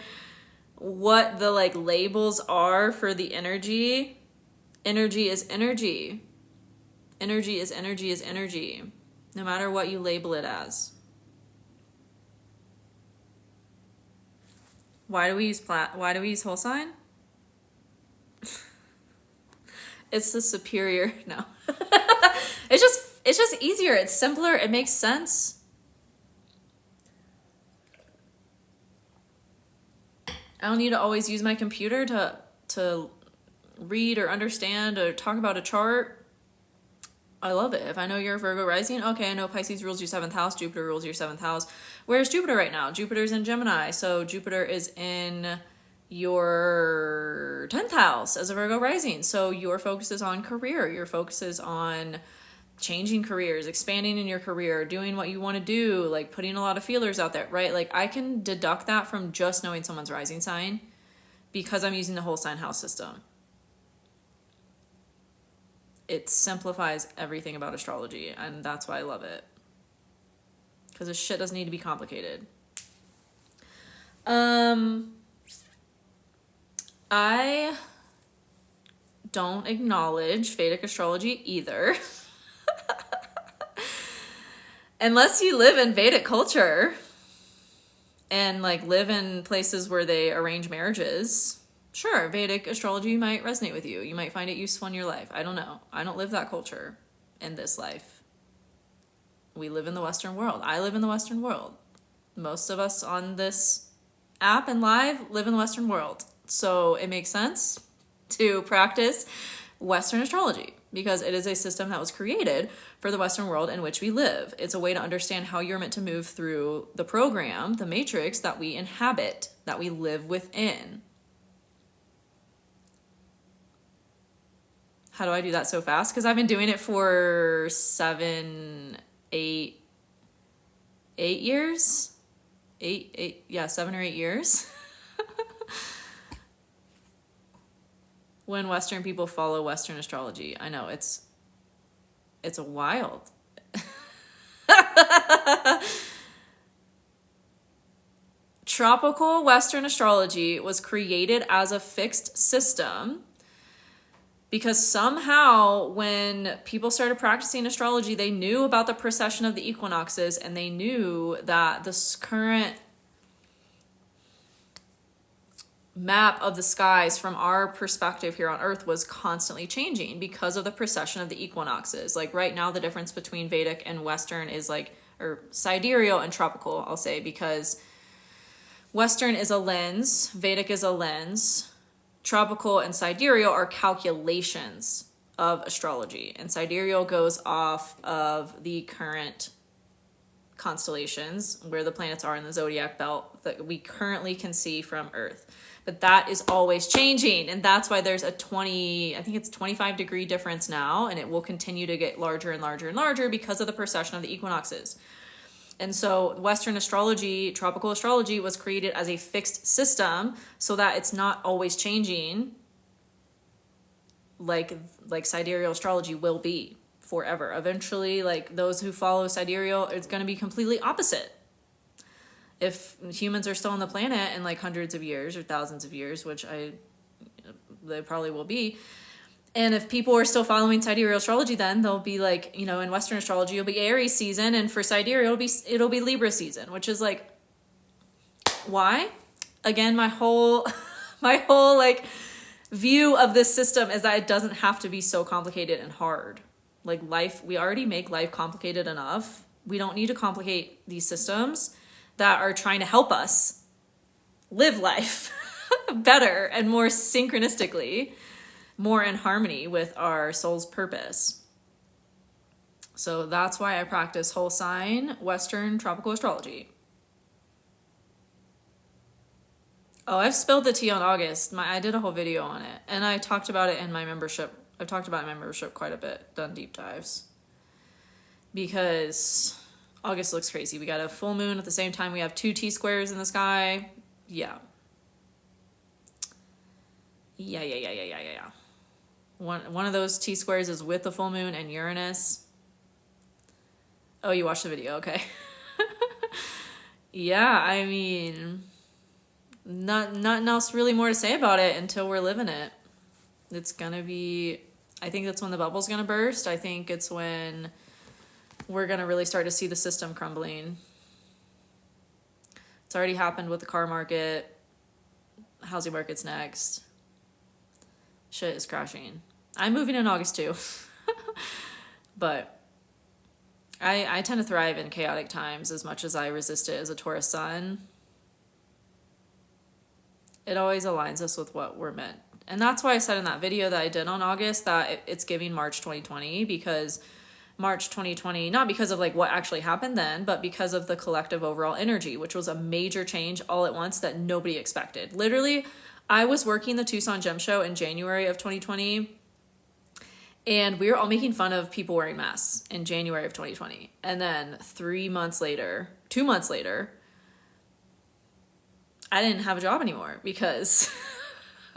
what the labels are for the energy, energy is energy. Energy is energy is energy. No matter what you label it as. Why do we use whole sign? It's the superior. No. It's just easier. It's simpler. It makes sense. I don't need to always use my computer to read or understand or talk about a chart. I love it. If I know you're a Virgo rising, okay, I know Pisces rules your 7th house, Jupiter rules your 7th house. Where's Jupiter right now? Jupiter's in Gemini, so Jupiter is in your 10th house as a Virgo rising. So your focus is on career. Your focus is on changing careers, expanding in your career, doing what you want to do, putting a lot of feelers out there, right? I can deduct that from just knowing someone's rising sign because I'm using the whole sign house system. It simplifies everything about astrology, and that's why I love it. Because this shit doesn't need to be complicated. I don't acknowledge Vedic astrology either. Unless you live in Vedic culture and live in places where they arrange marriages, sure, Vedic astrology might resonate with you. You might find it useful in your life. I don't know. I don't live that culture in this life. We live in the Western world. I live in the Western world. Most of us on this app and live live in the Western world. So it makes sense to practice Western astrology because it is a system that was created for the Western world in which we live. It's a way to understand how you're meant to move through the program, the matrix that we inhabit, that we live within. How do I do that so fast? Because I've been doing it for 7 or 8 years. 7 or 8 years. When Western people follow Western astrology. I know, it's a wild. Tropical Western astrology was created as a fixed system because somehow when people started practicing astrology, they knew about the precession of the equinoxes and they knew that this current map of the skies from our perspective here on Earth was constantly changing because of the precession of the equinoxes. Like right now, the difference between Vedic and Western is or sidereal and tropical, I'll say, because Western is a lens, Vedic is a lens, tropical and sidereal are calculations of astrology, and sidereal goes off of the current constellations where the planets are in the zodiac belt that we currently can see from Earth. But that is always changing, and that's why there's a 25-degree difference now, and it will continue to get larger and larger and larger because of the precession of the equinoxes. And so Western astrology, tropical astrology, was created as a fixed system so that it's not always changing like sidereal astrology will be forever. Eventually, like those who follow sidereal, it's going to be completely opposite. If humans are still on the planet in like hundreds of years or thousands of years, which they probably will be, and if people are still following sidereal astrology, then they'll be like, you know, in Western astrology, it'll be Aries season, and for sidereal, it'll be Libra season, which is like, why? Again, my whole like view of this system is that it doesn't have to be so complicated and hard. Like life, we already make life complicated enough. We don't need to complicate these systems that are trying to help us live life better and more synchronistically, more in harmony with our soul's purpose. So that's why I practice whole sign Western tropical astrology. Oh, I've spilled the tea on August. I did a whole video on it, and I talked about it in my membership. I've talked about my membership quite a bit, done deep dives. Because August looks crazy. We got a full moon at the same time. We have 2 T-squares in the sky. Yeah. Yeah. One of those T-squares is with the full moon and Uranus. Oh, you watched the video. Okay. Yeah, I mean, nothing else really more to say about it until we're living it. It's going to be, I think that's when the bubble's going to burst. I think it's when we're going to really start to see the system crumbling. It's already happened with the car market. Housing market's next. Shit is crashing. I'm moving in August too. But I tend to thrive in chaotic times as much as I resist it as a Taurus sun. It always aligns us with what we're meant. And that's why I said in that video that I did on August that it's giving March 2020, because March 2020, not because of like what actually happened then, but because of the collective overall energy, which was a major change all at once that nobody expected. Literally, I was working the Tucson Gem Show in January of 2020, and we were all making fun of people wearing masks in January of 2020. And then 2 months later, I didn't have a job anymore because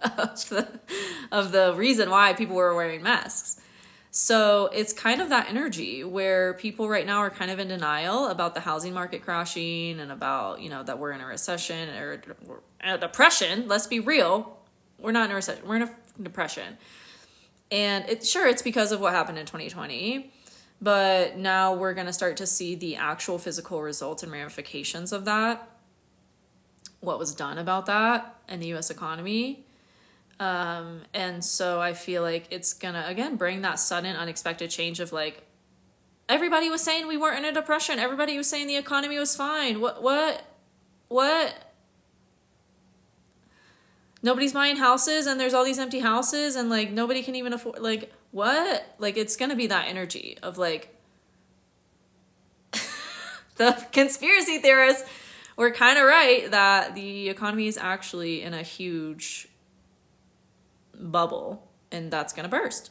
of the reason why people were wearing masks. So it's kind of that energy where people right now are kind of in denial about the housing market crashing and about, you know, that we're in a recession or a depression. Let's be real. We're not in a recession. We're in a depression. And it's because of what happened in 2020. But now we're going to start to see the actual physical results and ramifications of that. What was done about that in the U.S. economy. And so I feel like it's gonna, again, bring that sudden unexpected change of like, everybody was saying we weren't in a depression. Everybody was saying the economy was fine. What? Nobody's buying houses and there's all these empty houses and like nobody can even afford, like, what? Like, it's gonna be that energy of like the conspiracy theorists were kind of right that the economy is actually in a huge bubble and that's gonna burst.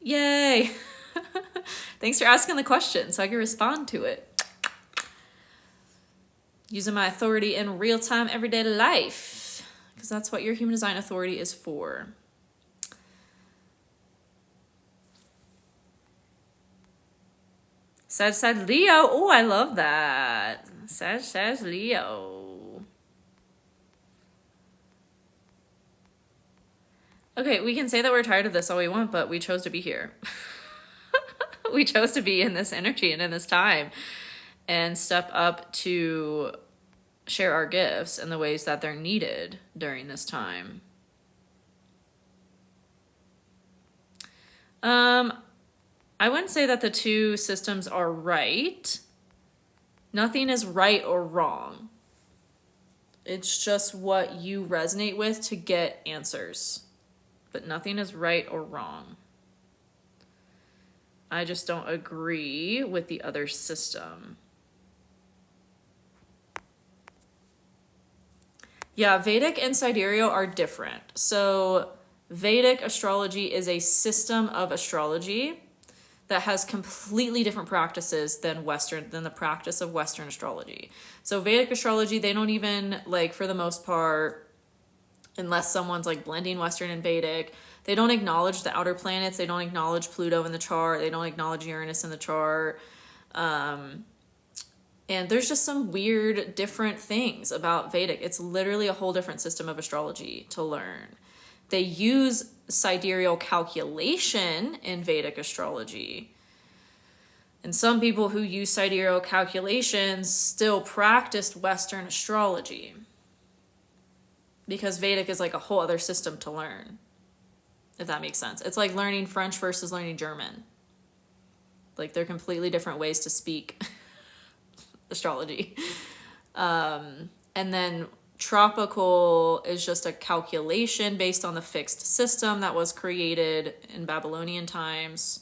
Yay. Thanks for asking the question so I can respond to it. Using my authority in real-time everyday life, because that's what your human design authority is for. Sag Leo. Oh, I love that. Sag Leo. Okay, we can say that we're tired of this all we want, but we chose to be here. We chose to be in this energy and in this time and step up to share our gifts in the ways that they're needed during this time. I wouldn't say that the two systems are right. Nothing is right or wrong. It's just what you resonate with to get answers. But nothing is right or wrong. I just don't agree with the other system. Yeah, Vedic and Sidereal are different. So Vedic astrology is a system of astrology that has completely different practices than the practice of Western astrology. So Vedic astrology, they don't even, like, for the most part, unless someone's like blending Western and Vedic, they don't acknowledge the outer planets. They don't acknowledge Pluto in the chart. They don't acknowledge Uranus in the chart. And there's just some weird different things about Vedic. It's literally a whole different system of astrology to learn. They use sidereal calculation in Vedic astrology. And some people who use sidereal calculations still practiced Western astrology. Because Vedic is like a whole other system to learn. If that makes sense. It's like learning French versus learning German. Like, they're completely different ways to speak astrology. And then tropical is just a calculation based on the fixed system that was created in Babylonian times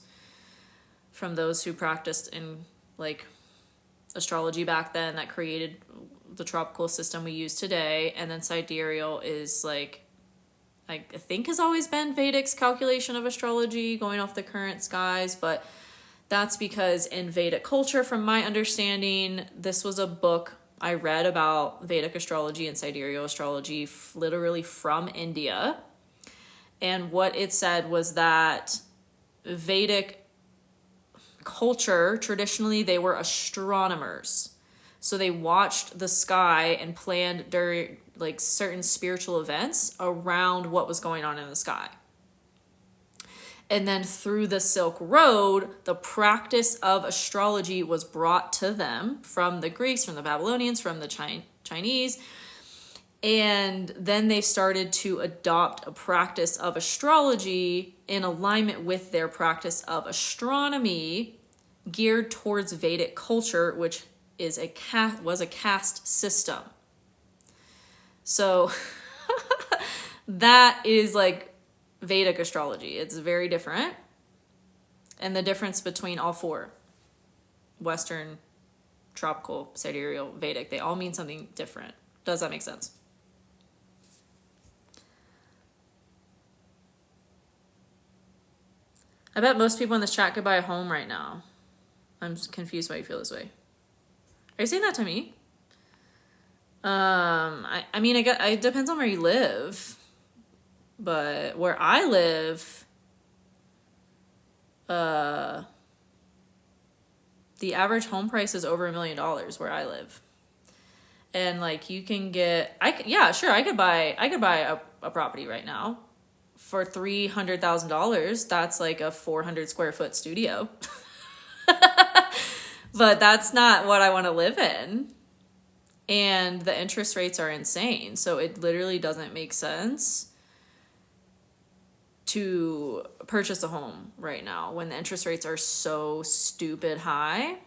from those who practiced in like astrology back then that created the tropical system we use today. And then sidereal is like, I think has always been Vedic's calculation of astrology going off the current skies, but that's because in Vedic culture, from my understanding, this was a book I read about Vedic astrology and sidereal astrology literally from India. And what it said was that Vedic culture, traditionally, they were astronomers. So they watched the sky and planned during like certain spiritual events around what was going on in the sky. And then through the Silk Road, the practice of astrology was brought to them from the Greeks, from the Babylonians, from the Chinese. And then they started to adopt a practice of astrology in alignment with their practice of astronomy geared towards Vedic culture, which is was a caste system. So that is like Vedic astrology. It's very different. And the difference between all four, Western, tropical, sidereal, Vedic, they all mean something different. Does that make sense? I bet most people in this chat could buy a home right now. I'm just confused why you feel this way. Are you saying that to me? I mean, it depends on where you live. But where I live, the average home price is over $1 million where I live. And like you can get, yeah, sure, I could buy a property right now for $300,000. That's like a 400 square foot studio. But that's not what I want to live in. And the interest rates are insane. So it literally doesn't make sense to purchase a home right now when the interest rates are so stupid high.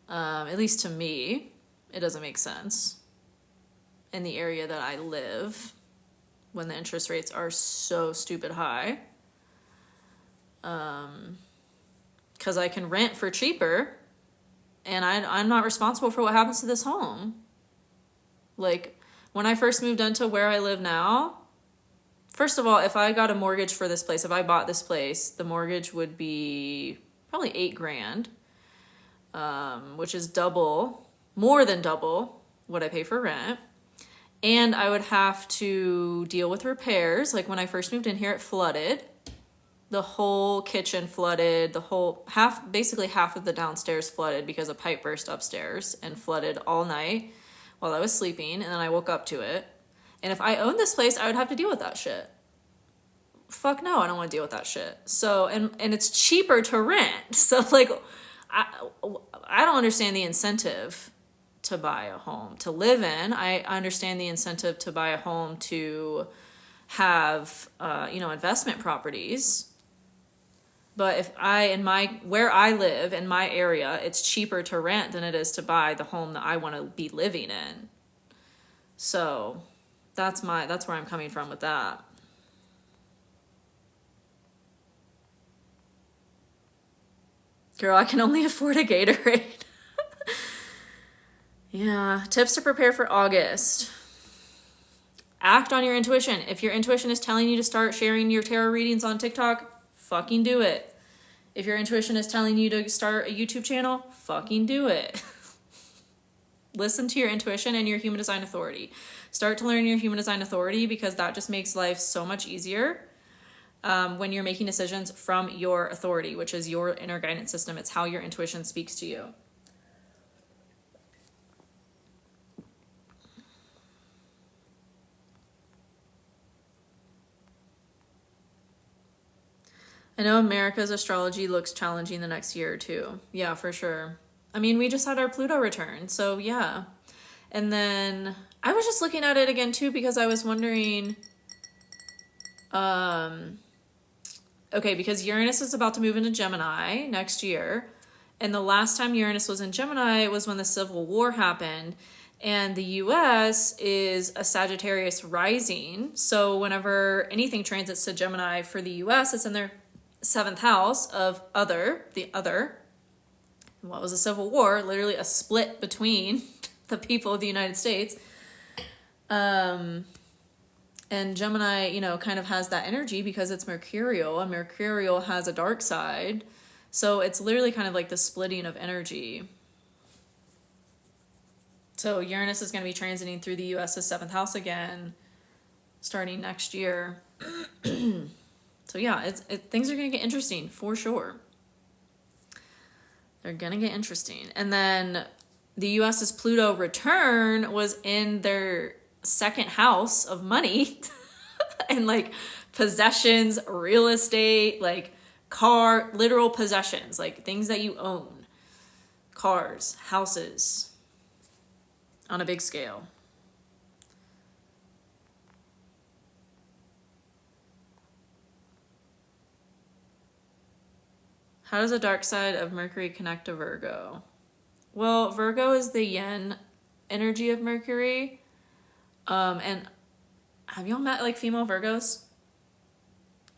At least to me, it doesn't make sense in the area that I live when the interest rates are so stupid high. Because I can rent for cheaper, and I'm not responsible for what happens to this home. Like, when I first moved into where I live now, first of all, if I got a mortgage for this place, if I bought this place, the mortgage would be probably $8,000, which is more than double what I pay for rent. And I would have to deal with repairs. Like when I first moved in here, it flooded. The whole kitchen flooded, basically half of the downstairs flooded because a pipe burst upstairs and flooded all night while I was sleeping, and then I woke up to it. And if I owned this place, I would have to deal with that shit. Fuck no, I don't want to deal with that shit. So, and it's cheaper to rent. So like, I don't understand the incentive to buy a home to live in. I understand the incentive to buy a home to have, investment properties. But if where I live in my area, it's cheaper to rent than it is to buy the home that I want to be living in. So that's where I'm coming from with that. Girl, I can only afford a Gatorade. Yeah, tips to prepare for August. Act on your intuition. If your intuition is telling you to start sharing your tarot readings on TikTok, fucking do it. If your intuition is telling you to start a YouTube channel, fucking do it. Listen to your intuition and your human design authority. Start to learn your human design authority, because that just makes life so much easier when you're making decisions from your authority, which is your inner guidance system. It's how your intuition speaks to you. I know America's astrology looks challenging the next year or two. Yeah, for sure. I mean, we just had our Pluto return, so yeah. And then I was just looking at it again too, because I was wondering, because Uranus is about to move into Gemini next year. And the last time Uranus was in Gemini was when the Civil War happened. And the US is a Sagittarius rising. So whenever anything transits to Gemini for the US, it's in their 7th house of the other. What was a civil war? Literally a split between the people of the United States. And Gemini, kind of has that energy because it's Mercurial, and Mercurial has a dark side. So it's literally kind of like the splitting of energy. So Uranus is going to be transiting through the US's 7th house again, starting next year. So yeah, things are going to get interesting for sure. They're going to get interesting. And then the US's Pluto return was in their 2nd house of money and like possessions, real estate, like literal possessions, like things that you own, cars, houses on a big scale. How does the dark side of Mercury connect to Virgo? Well, Virgo is the yin energy of Mercury. And have y'all met like female Virgos?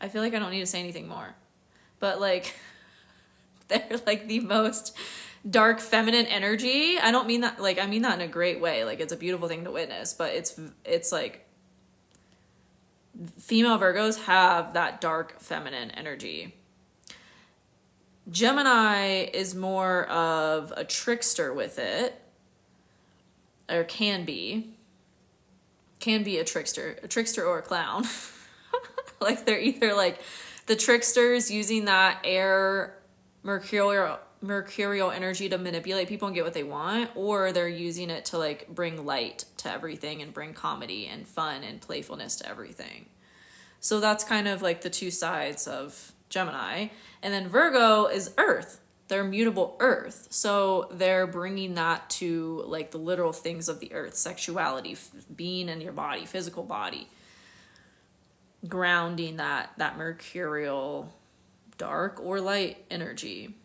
I feel like I don't need to say anything more. But like, they're like the most dark feminine energy. I don't mean that, like, I mean that in a great way. Like, it's a beautiful thing to witness, but it's like, female Virgos have that dark feminine energy. Gemini is more of a trickster with it, or can be a trickster or a clown. Like they're either like the tricksters using that air mercurial energy to manipulate people and get what they want, or they're using it to like bring light to everything and bring comedy and fun and playfulness to everything. So that's kind of like the two sides of Gemini. And then Virgo is earth. They're mutable earth. So they're bringing that to like the literal things of the earth, sexuality, being in your body, physical body. grounding that mercurial dark or light energy.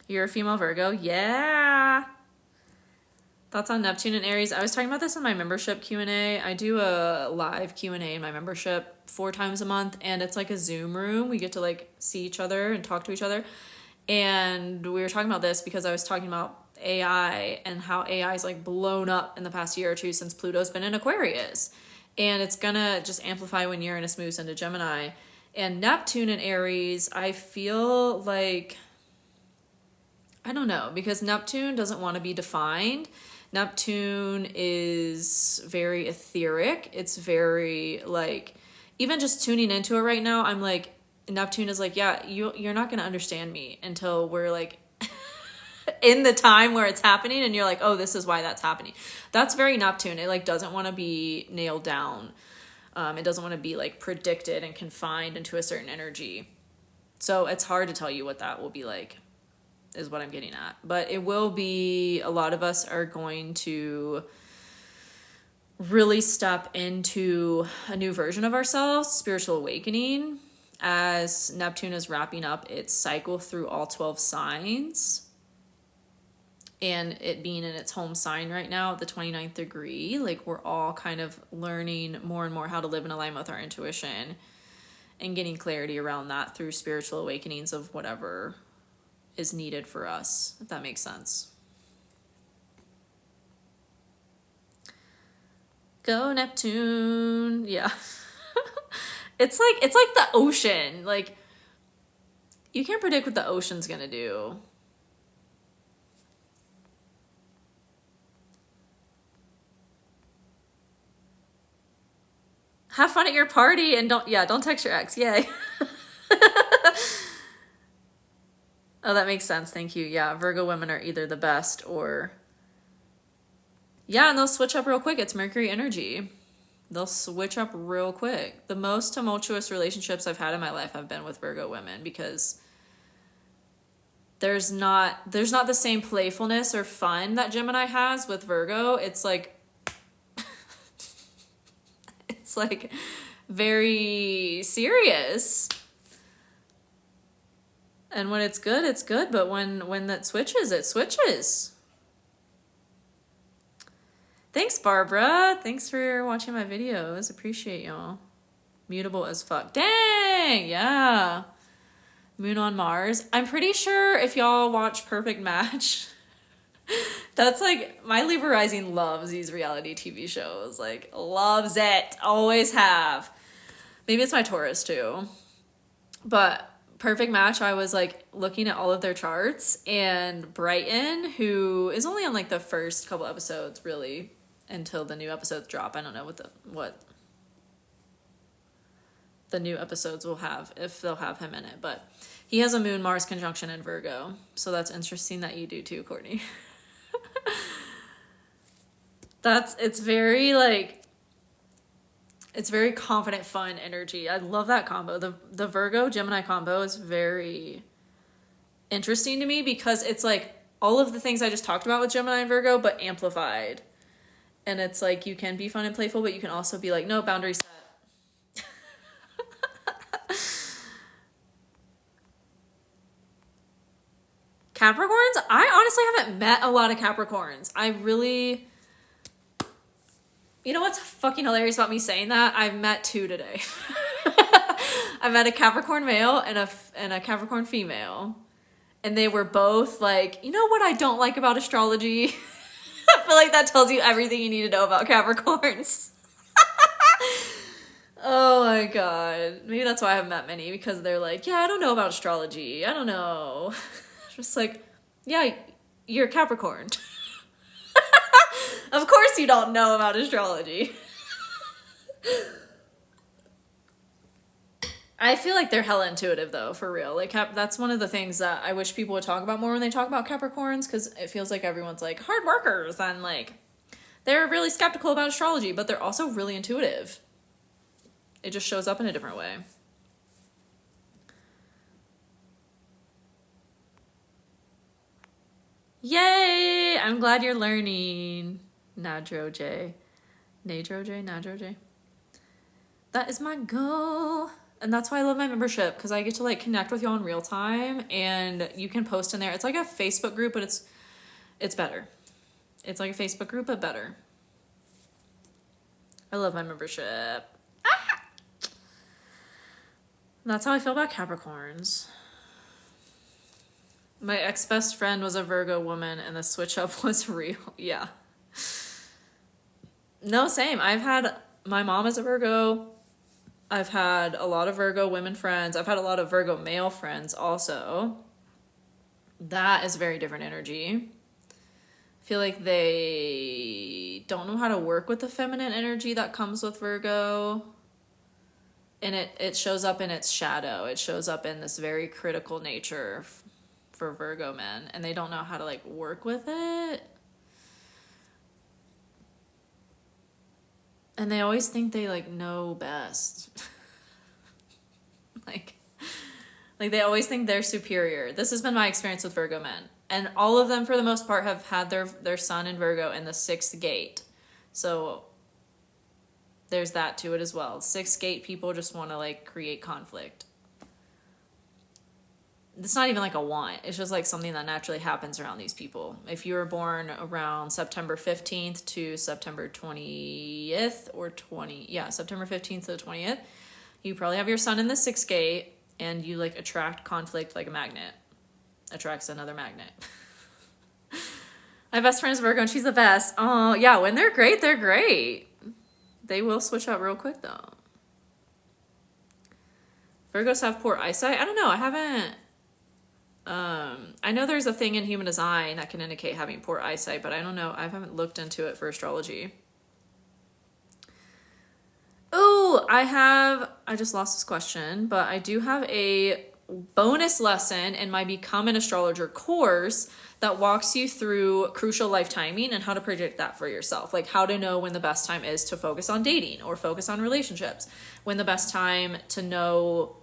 You're a female Virgo? Yeah. Thoughts on Neptune and Aries? I was talking about this in my membership Q&A. I do a live Q&A in my membership 4 times a month, and it's like a Zoom room. We get to like see each other and talk to each other. And we were talking about this because I was talking about AI and how AI is like blown up in the past year or two since Pluto's been in Aquarius. And it's gonna just amplify when Uranus moves into Gemini. And Neptune and Aries, I feel like, I don't know, because Neptune doesn't want to be defined. Neptune is very etheric. It's very like, even just tuning into it right now, I'm like, Neptune is like, yeah, you're not going to understand me until we're like in the time where it's happening and you're like, oh, this is why that's happening. That's very Neptune. It like doesn't want to be nailed down. It doesn't want to be like predicted and confined into a certain energy. So it's hard to tell you what that will be like, is what I'm getting at. But it will be, a lot of us are going to really step into a new version of ourselves, spiritual awakening, as Neptune is wrapping up its cycle through all 12 signs. And it being in its home sign right now at the 29th degree, like we're all kind of learning more and more how to live in alignment with our intuition and getting clarity around that through spiritual awakenings of whatever is needed for us, if that makes sense. Go Neptune. Yeah. It's like the ocean. Like, you can't predict what the ocean's gonna do. Have fun at your party and don't text your ex. Yay. Oh, that makes sense. Thank you. Yeah, Virgo women are either the best or... Yeah, and they'll switch up real quick. It's Mercury energy. They'll switch up real quick. The most tumultuous relationships I've had in my life have been with Virgo women because there's not the same playfulness or fun that Gemini has with Virgo. It's like it's like very serious. And when it's good, it's good. But when that switches, it switches. Thanks, Barbara. Thanks for watching my videos. Appreciate y'all. Mutable as fuck. Dang, yeah. Moon on Mars. I'm pretty sure if y'all watch Perfect Match, that's like, my Libra rising loves these reality TV shows. Like, loves it. Always have. Maybe it's my Taurus too. But Perfect Match, I was like looking at all of their charts, and Brighton, who is only on like the first couple episodes really until the new episodes drop. I don't know what the new episodes will have, if they'll have him in it, but he has a Moon Mars conjunction in Virgo, so that's interesting that you do too, Courtney. It's very like, it's very confident, fun energy. I love that combo. The Virgo Gemini combo is very interesting to me because it's like all of the things I just talked about with Gemini and Virgo, but amplified. And it's like, you can be fun and playful, but you can also be like, no, boundary set. Capricorns? I honestly haven't met a lot of Capricorns. You know what's fucking hilarious about me saying that? I've met 2 today. I met a Capricorn male and a Capricorn female. And they were both like, you know what I don't like about astrology? I feel like that tells you everything you need to know about Capricorns. Oh my god. Maybe that's why I haven't met many, because they're like, yeah, I don't know about astrology. I don't know. Just like, yeah, you're a Capricorn. Of course you don't know about astrology. I feel like they're hella intuitive though, for real. Like that's one of the things that I wish people would talk about more when they talk about Capricorns, because it feels like everyone's like hard workers and like they're really skeptical about astrology, but they're also really intuitive. It just shows up in a different way. Yay! I'm glad you're learning. Nadro J. Nadro J? Nadro J? That is my goal. And that's why I love my membership, because I get to like connect with y'all in real time, and you can post in there. It's like a Facebook group, but it's better. It's like a Facebook group, but better. I love my membership. Ah! That's how I feel about Capricorns. My ex-best friend was a Virgo woman, and the switch up was real. Yeah. No, same. My mom is a Virgo. I've had a lot of Virgo women friends. I've had a lot of Virgo male friends also. That is very different energy. I feel like they don't know how to work with the feminine energy that comes with Virgo. And it shows up in its shadow. It shows up in this very critical nature for Virgo men. And they don't know how to like work with it. And they always think they like know best. like they always think they're superior. This has been my experience with Virgo men. And all of them, for the most part, have had their sun in Virgo in the 6th gate. So there's that to it as well. 6th gate people just want to like create conflict. It's not even like a want. It's just like something that naturally happens around these people. If you were born around September 15th to September 20th or September 15th to the 20th, you probably have your sun in the 6th gate, and you like attract conflict like a magnet attracts another magnet. My best friend is Virgo, and she's the best. Oh, yeah, when they're great, they're great. They will switch up real quick, though. Virgos have poor eyesight. I don't know. I haven't... I know there's a thing in human design that can indicate having poor eyesight, but I don't know. I haven't looked into it for astrology. Oh, I just lost this question, but I do have a bonus lesson in my Become an Astrologer course that walks you through crucial life timing and how to predict that for yourself. Like how to know when the best time is to focus on dating or focus on relationships. When the best time to know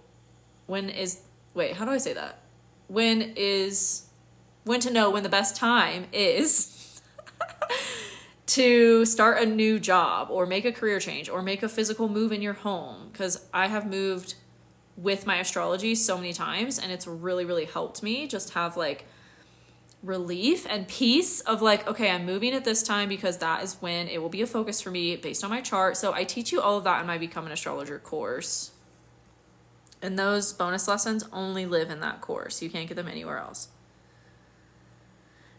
when how do I say that? When to know when the best time is to start a new job or make a career change or make a physical move in your home. Because I have moved with my astrology so many times, and it's really, really helped me just have like relief and peace of like, okay, I'm moving at this time because that is when it will be a focus for me based on my chart. So I teach you all of that in my Become an Astrologer course. And those bonus lessons only live in that course. You can't get them anywhere else.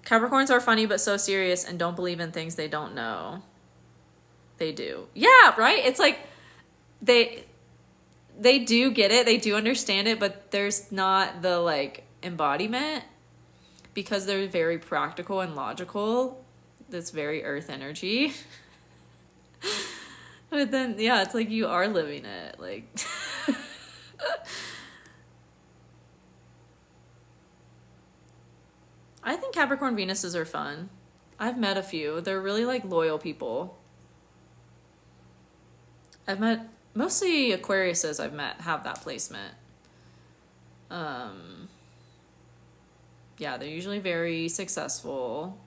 Capricorns are funny but so serious and don't believe in things they don't know. They do. Yeah, right? It's like they do get it. They do understand it, but there's not the like embodiment because they're very practical and logical. That's very earth energy. But then, yeah, it's like you are living it. Like... I think Capricorn Venuses are fun. I've met a few. They're really like loyal people. I've met mostly Aquariuses have that placement. Yeah, they're usually very successful.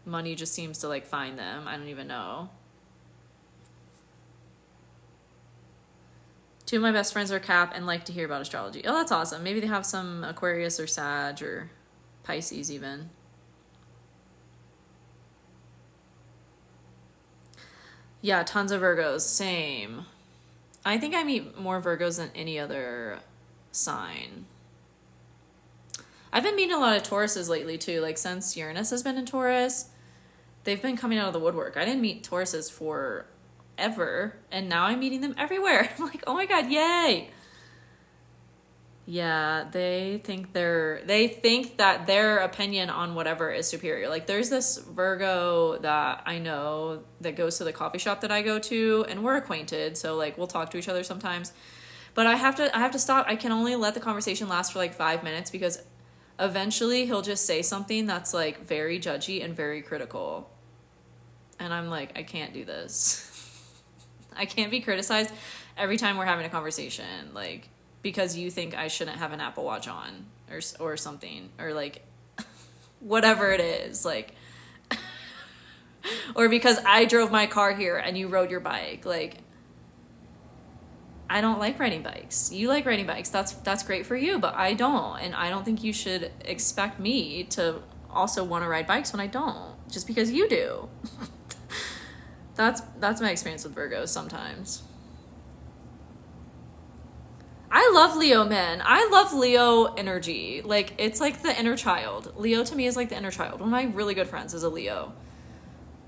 Money just seems to like find them. I don't even know. 2 of my best friends are Cap and like to hear about astrology. Oh, that's awesome. Maybe they have some Aquarius or Sag or Pisces even. Yeah, tons of Virgos. Same. I think I meet more Virgos than any other sign. I've been meeting a lot of Tauruses lately too. Like since Uranus has been in Taurus, they've been coming out of the woodwork. I didn't meet Tauruses for ever, and now I'm meeting them everywhere. I'm like, oh my god, yay. Yeah, they think that their opinion on whatever is superior. Like there's this Virgo that I know that goes to the coffee shop that I go to, and we're acquainted, so like we'll talk to each other sometimes. But I have to stop. I can only let the conversation last for like 5 minutes because eventually he'll just say something that's like very judgy and very critical. And I'm like, I can't do this. I can't be criticized every time we're having a conversation, like because you think I shouldn't have an Apple Watch on or something, or like whatever it is, like, or because I drove my car here and you rode your bike. Like, I don't like riding bikes. You like riding bikes. That's great for you, but I don't. And I don't think you should expect me to also want to ride bikes when I don't, just because you do. That's my experience with Virgos sometimes. I love Leo men. I love Leo energy. Like, it's like the inner child. Leo to me is like the inner child. One of my really good friends is a Leo.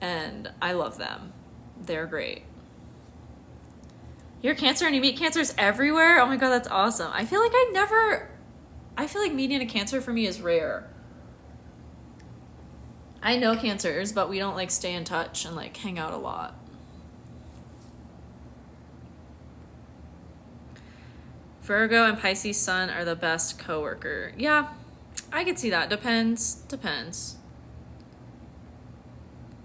And I love them. They're great. You're Cancer and you meet Cancers everywhere? Oh my god, that's awesome. I feel like meeting a Cancer for me is rare. I know Cancers, but we don't like stay in touch and like hang out a lot. Virgo and Pisces sun are the best coworker. Yeah, I could see that. Depends.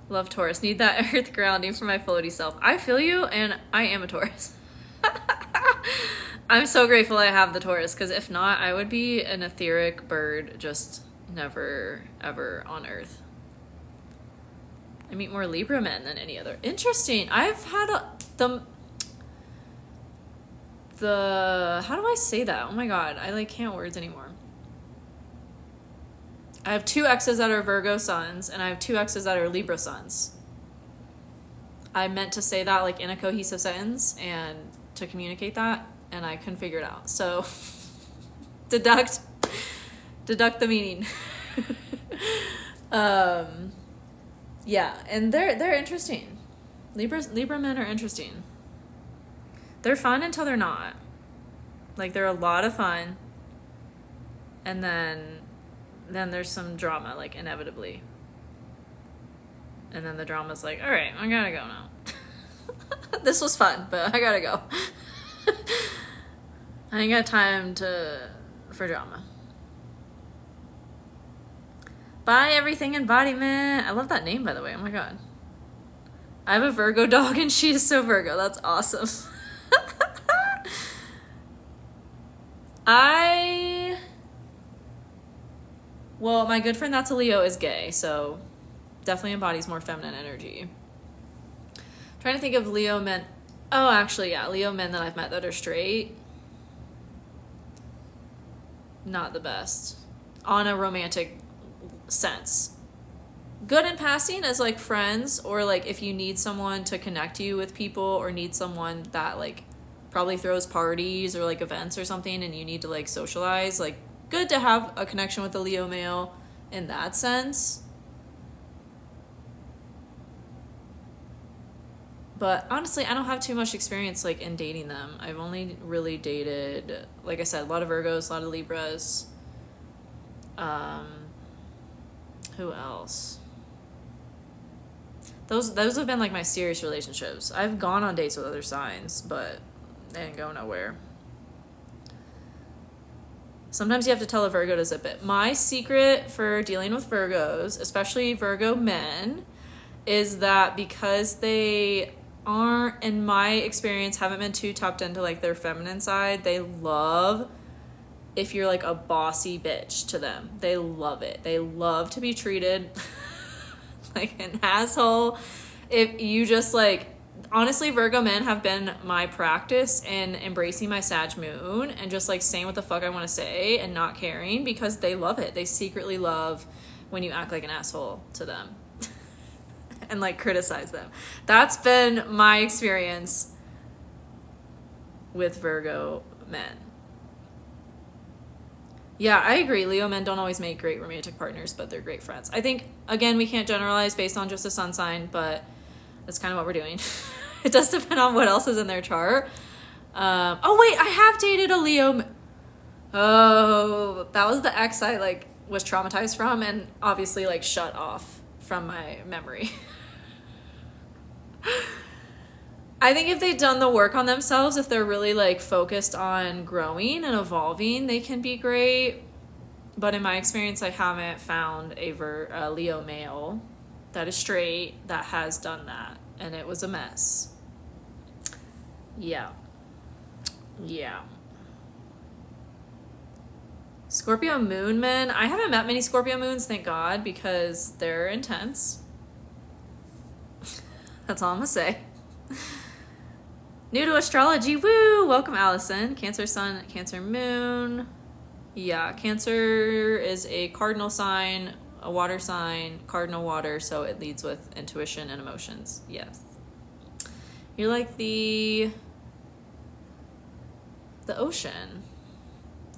Love Taurus. Need that earth grounding for my floaty self. I feel you, and I am a Taurus. I'm so grateful I have the Taurus, because if not, I would be an etheric bird, just never, ever on earth. I meet more Libra men than any other. Interesting. I've had how do I say that? Oh my god, I like can't words anymore. I have 2 exes that are Virgo suns, and I have 2 exes that are Libra suns. I meant to say that like in a cohesive sentence and to communicate that, and I couldn't figure it out. So deduct the meaning. Yeah, and they're interesting. Libra men are interesting. They're fun until they're not. Like, they're a lot of fun, and then there's some drama, like, inevitably. And then the drama's like, all right, I gotta go now. This was fun, but I gotta go. I ain't got time for drama. Bye, everything embodiment. I love that name, by the way. Oh my god. I have a Virgo dog, and she is so Virgo. That's awesome. Well, my good friend that's a Leo is gay, so definitely embodies more feminine energy. Trying to think of Leo men. Oh, actually, yeah, Leo men that I've met that are straight. Not the best. On a romantic sense. Good in passing as like friends, or like if you need someone to connect you with people, or need someone that like probably throws parties or like events or something and you need to like socialize, like good to have a connection with a Leo male in that sense. But honestly, I don't have too much experience like in dating them. I've only really dated, like I said, a lot of Virgos, a lot of Libras. Who else? Those have been like my serious relationships. I've gone on dates with other signs, but they didn't go nowhere. Sometimes you have to tell a Virgo to zip it. My secret for dealing with Virgos, especially Virgo men, is that because they aren't, in my experience, haven't been too tapped into like their feminine side, they love if you're like a bossy bitch to them. They love it. They love to be treated like an asshole. If you just like, honestly, Virgo men have been my practice in embracing my Sag moon and just like saying what the fuck I want to say and not caring, because they love it. They secretly love when you act like an asshole to them and like criticize them. That's been my experience with Virgo men. Yeah, I agree. Leo men don't always make great romantic partners, but they're great friends. I think, again, we can't generalize based on just a sun sign, but that's kind of what we're doing. It does depend on what else is in their chart. Oh, wait, I have dated a Leo. Oh, that was the ex I, like, was traumatized from and obviously, like, shut off from my memory. I think if they've done the work on themselves, if they're really like focused on growing and evolving, they can be great. But in my experience, I haven't found a Leo male that is straight that has done that, and it was a mess. Yeah. Scorpio moon men. I haven't met many Scorpio moons, thank God, because they're intense. That's all I'm gonna say. New to astrology, woo! Welcome, Allison. Cancer sun, Cancer moon. Yeah, Cancer is a cardinal sign, a water sign, cardinal water, so it leads with intuition and emotions. Yes. You're like the ocean.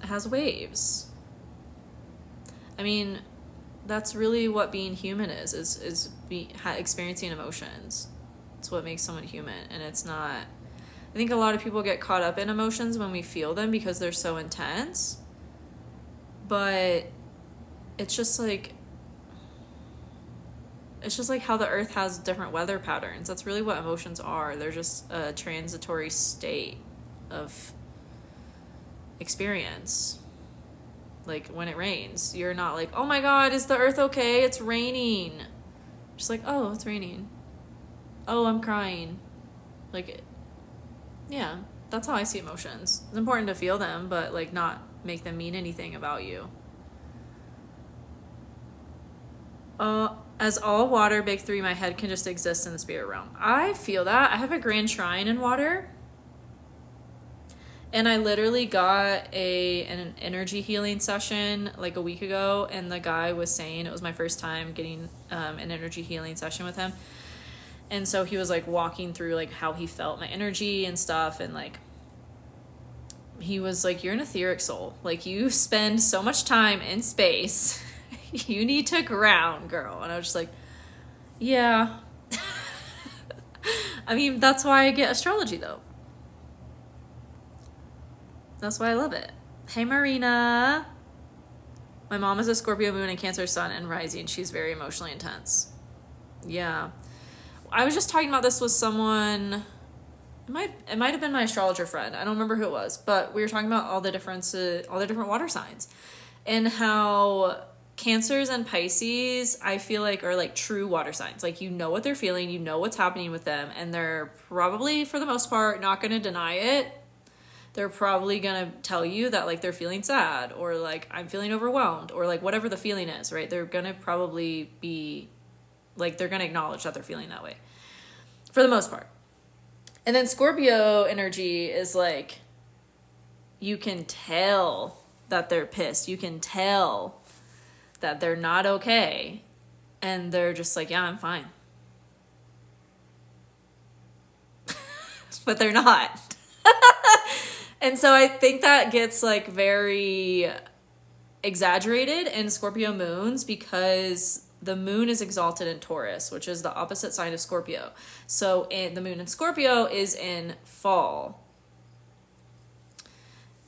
It has waves. I mean, that's really what being human is experiencing emotions. It's what makes someone human, and it's not. I think a lot of people get caught up in emotions when we feel them because they're so intense. But it's just like how the earth has different weather patterns. That's really what emotions are. They're just a transitory state of experience. Like when it rains, you're not like, oh my God, is the earth okay? It's raining. Just like, oh, it's raining. Oh, I'm crying. Like, yeah, that's how I see emotions. It's important to feel them, but like not make them mean anything about you. As all water, big three, my head can just exist in the spirit realm. I feel that. I have a grand shrine in water. And I literally got an energy healing session like a week ago, and the guy was saying it was my first time getting an energy healing session with him. And so he was like walking through like how he felt my energy and stuff, and like he was like, you're an etheric soul. Like, you spend so much time in space. You need to ground, girl. And I was just like, yeah. I mean, that's why I get astrology, though. That's why I love it. Hey, Marina. My mom is a Scorpio moon and Cancer sun and rising. She's very emotionally intense. Yeah. I was just talking about this with someone. It might have been my astrologer friend. I don't remember who it was, but we were talking about all the different water signs, and how Cancers and Pisces, I feel like, are like true water signs. Like, you know what they're feeling, you know what's happening with them, and they're probably, for the most part, not going to deny it. They're probably going to tell you that like they're feeling sad, or like I'm feeling overwhelmed, or like whatever the feeling is, right? They're going to probably be like, they're going to acknowledge that they're feeling that way for the most part. And then Scorpio energy is like, you can tell that they're pissed. You can tell that they're not okay. And they're just like, yeah, I'm fine. But they're not. And so I think that gets like very exaggerated in Scorpio moons, because the moon is exalted in Taurus, which is the opposite sign of Scorpio. So the moon in Scorpio is in fall.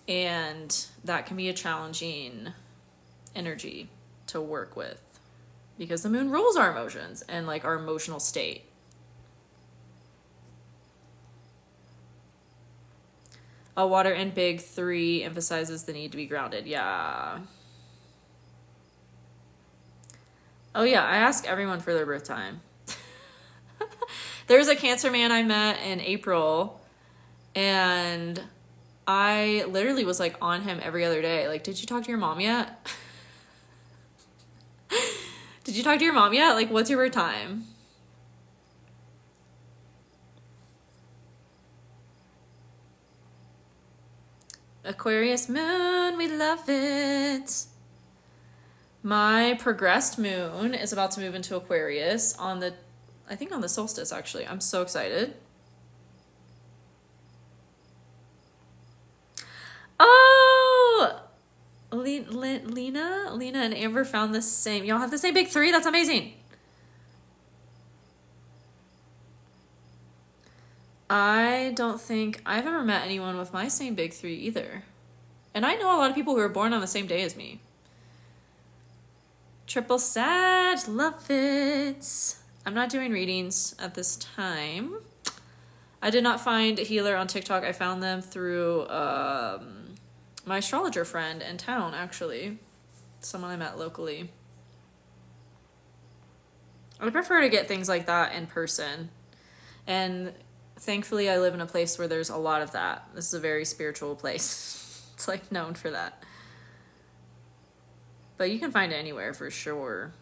And that can be a challenging energy to work with, because the moon rules our emotions and like our emotional state. A water in big three emphasizes the need to be grounded. Yeah. Oh yeah, I ask everyone for their birth time. There's a Cancer man I met in April, and I literally was like on him every other day. Like, did you talk to your mom yet? Did you talk to your mom yet? Like, what's your birth time? Aquarius moon, we love it. My progressed moon is about to move into Aquarius on the solstice, actually. I'm so excited. Oh! Lena and Amber found the same. Y'all have the same big three? That's amazing. I don't think I've ever met anyone with my same big three either. And I know a lot of people who are born on the same day as me. Triple Sag, love it. I'm not doing readings at this time. I did not find a healer on TikTok. I found them through my astrologer friend in town, actually. Someone I met locally. I prefer to get things like that in person. And thankfully, I live in a place where there's a lot of that. This is a very spiritual place. It's like known for that. but you can find it anywhere for sure.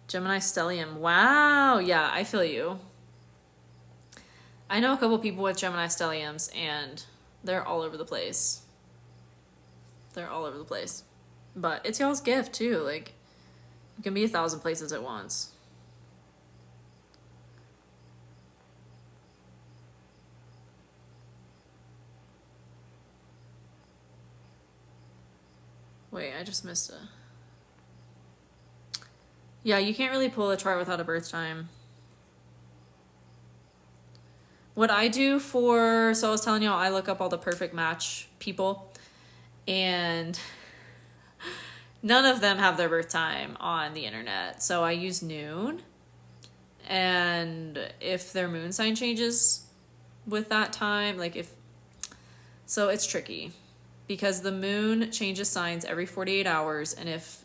Gemini stellium. Wow. Yeah, I feel you. I know a couple people with Gemini stelliums, and they're all over the place. They're all over the place. But it's y'all's gift, too. Like, you can be 1,000 places at once. Wait, I just missed a... Yeah, you can't really pull a chart without a birth time. What I do for... So I was telling y'all, I look up all the perfect match people. And none of them have their birth time on the internet. So I use noon. And if their moon sign changes with that time, like if... So it's tricky. Because the moon changes signs every 48 hours. And if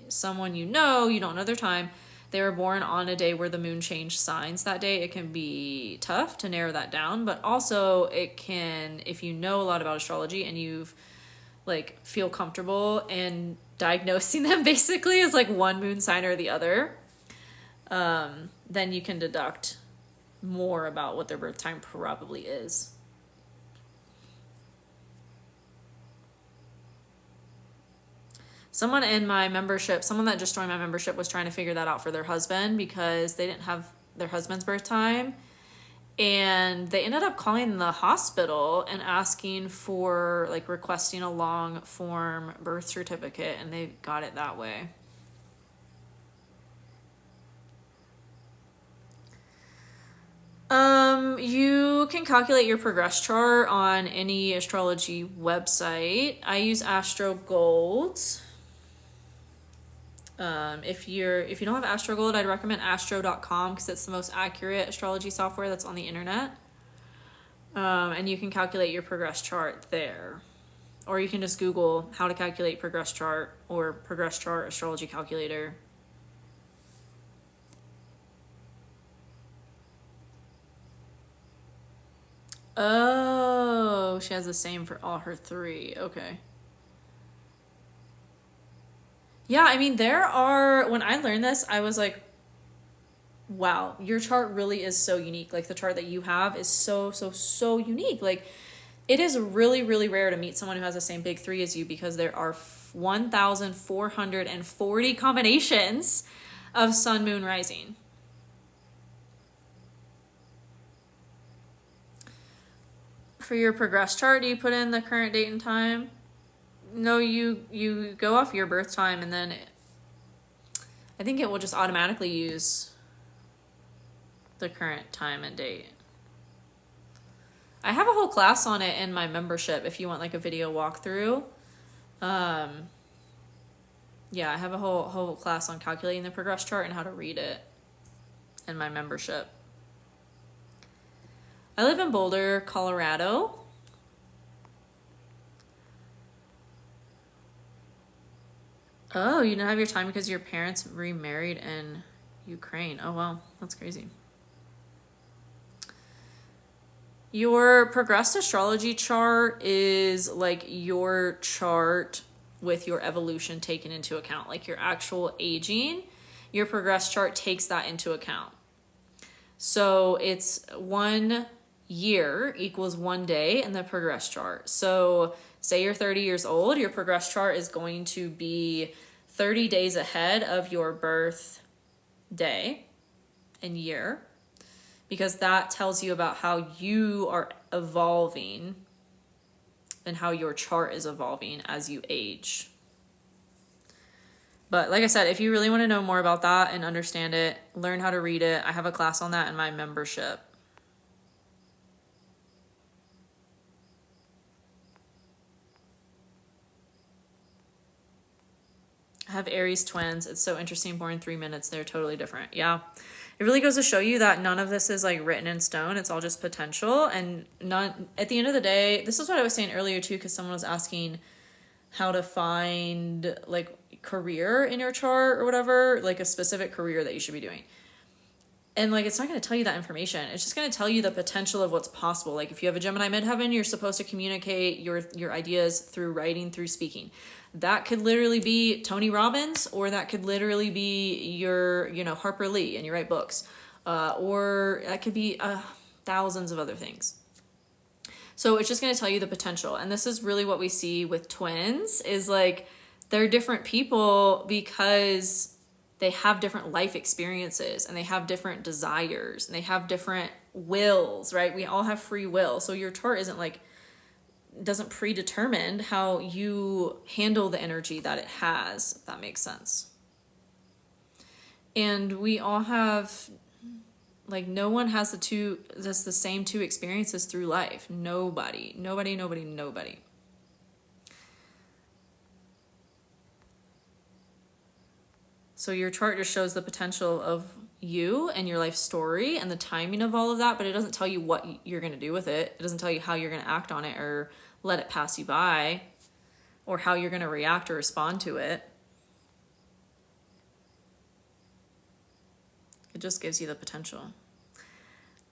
someone you don't know their time, they were born on a day where the moon changed signs that day, it can be tough to narrow that down. But also it can, if you know a lot about astrology and you've like feel comfortable in diagnosing them basically as like one moon sign or the other, then you can deduct more about what their birth time probably is. Someone in my membership, someone that just joined my membership was trying to figure that out for their husband because they didn't have their husband's birth time. And they ended up calling the hospital and asking for, like, requesting a long form birth certificate, and they got it that way. You can calculate your progress chart on any astrology website. I use Astro Gold. If you don't have Astro Gold, I'd recommend astro.com because it's the most accurate astrology software that's on the internet. And you can calculate your progress chart there. Or you can just Google how to calculate progress chart or progress chart astrology calculator. Oh, she has the same for all her three. Okay. Yeah, I mean, when I learned this, I was like, wow, your chart really is so unique. Like, the chart that you have is so, so, so unique. Like, it is really, really rare to meet someone who has the same big three as you because there are 1,440 combinations of sun, moon, rising. For your progress chart, do you put in the current date and time? No, you go off your birth time, and then I think it will just automatically use the current time and date. I have a whole class on it in my membership if you want like a video walkthrough. Yeah, I have a whole class on calculating the progress chart and how to read it in my membership. I live in Boulder, Colorado. Oh, you don't have your time because your parents remarried in Ukraine. Oh, wow. That's crazy. Your progressed astrology chart is like your chart with your evolution taken into account, like your actual aging. Your progressed chart takes that into account. So it's 1 year equals 1 day in the progress chart. So say you're 30 years old, your progress chart is going to be 30 days ahead of your birth day and year, because that tells you about how you are evolving and how your chart is evolving as you age. But like I said, if you really want to know more about that and understand it, learn how to read it, I have a class on that in my membership. I have Aries twins. It's so interesting. Born in 3 minutes. They're totally different. Yeah. It really goes to show you that none of this is like written in stone. It's all just potential. And not at the end of the day, this is what I was saying earlier too, because someone was asking how to find like career in your chart or whatever, like a specific career that you should be doing. And like, it's not going to tell you that information. It's just going to tell you the potential of what's possible. Like if you have a Gemini midheaven, you're supposed to communicate your ideas through writing, through speaking. That could literally be Tony Robbins, or that could literally be your, Harper Lee, and you write books. Or that could be thousands of other things. So it's just going to tell you the potential. And this is really what we see with twins, is like they're different people because they have different life experiences, and they have different desires, and they have different wills, right? We all have free will. So your chart doesn't predetermine how you handle the energy that it has, if that makes sense. And we all have, like, no one has the same two experiences through life. Nobody. So your chart just shows the potential of you and your life story and the timing of all of that, but it doesn't tell you what you're going to do with it. It doesn't tell you how you're going to act on it or let it pass you by, or how you're going to react or respond to it. It just gives you the potential.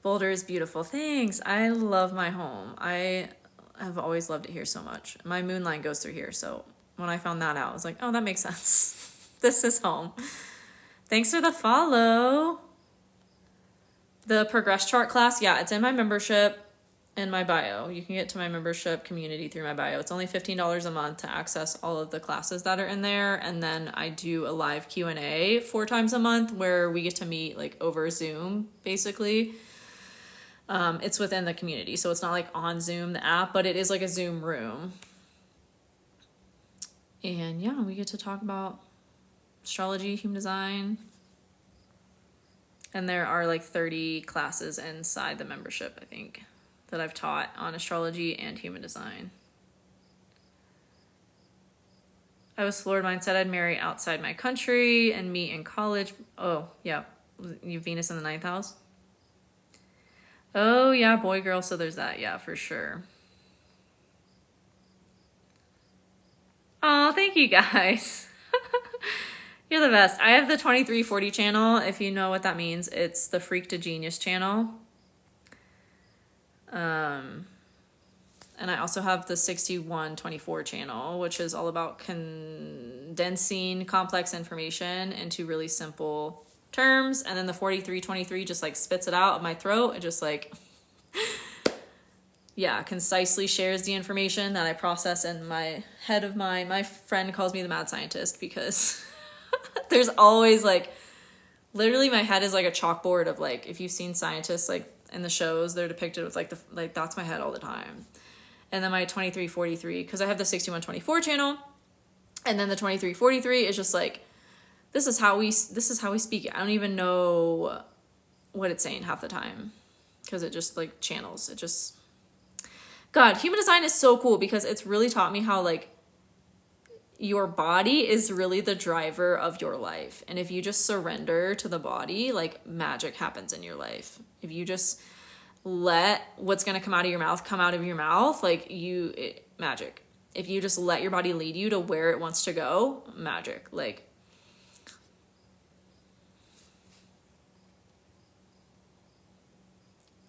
Boulder is beautiful. Thanks. I love my home. I have always loved it here so much. My moon line goes through here, so when I found that out, I was like, oh, that makes sense. This is home. Thanks for the follow. The Progress Chart class, yeah, it's in my membership and my bio. You can get to my membership community through my bio. It's only $15 a month to access all of the classes that are in there. And then I do a live Q&A 4 times a month where we get to meet like over Zoom, basically. It's within the community, so it's not like on Zoom, the app, but it is like a Zoom room. And yeah, we get to talk about astrology, human design. And there are like 30 classes inside the membership, I think, that I've taught on astrology and human design. I was floored. Mine said I'd marry outside my country and meet in college. Oh, yeah. You Venus in the 9th house? Oh, yeah, boy, girl. So there's that. Yeah, for sure. Oh, thank you guys. You're the best. I have the 2340 channel. If you know what that means, it's the Freak to Genius channel. And I also have the 6124 channel, which is all about condensing complex information into really simple terms. And then the 4323 just like spits it out of my throat. It just like, yeah, concisely shares the information that I process in my head of my friend calls me the mad scientist because there's always like, literally my head is like a chalkboard of like, if you've seen scientists like in the shows, they're depicted with like that's my head all the time. And then my 2343, because I have the 6124 channel, and then the 2343 is just like, this is how we speak it. I don't even know what it's saying half the time because it just like channels. It just, God, human design is so cool because it's really taught me how like your body is really the driver of your life. And if you just surrender to the body, like magic happens in your life. If you just let what's going to come out of your mouth come out of your mouth, like magic. If you just let your body lead you to where it wants to go, magic. Like,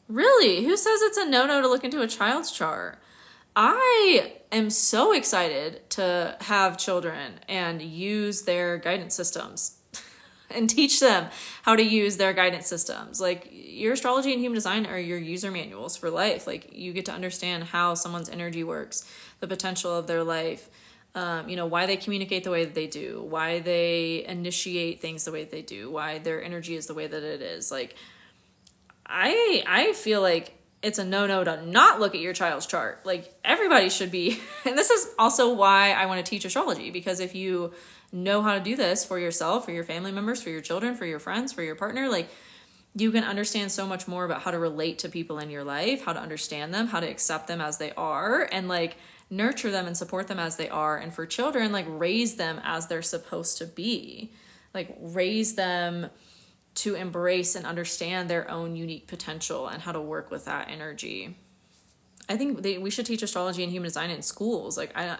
really? Who says it's a no-no to look into a child's chart? I am so excited to have children and use their guidance systems and teach them how to use their guidance systems. Like, your astrology and human design are your user manuals for life. Like, you get to understand how someone's energy works, the potential of their life, why they communicate the way that they do, why they initiate things the way that they do, why their energy is the way that it is. Like, I feel like it's a no-no to not look at your child's chart. Like, everybody should be. And this is also why I want to teach astrology, because if you know how to do this for yourself, for your family members, for your children, for your friends, for your partner, like, you can understand so much more about how to relate to people in your life, how to understand them, how to accept them as they are, and like nurture them and support them as they are. And for children, like, raise them as they're supposed to be. Like, raise them to embrace and understand their own unique potential and how to work with that energy. I think we should teach astrology and human design in schools. Like, I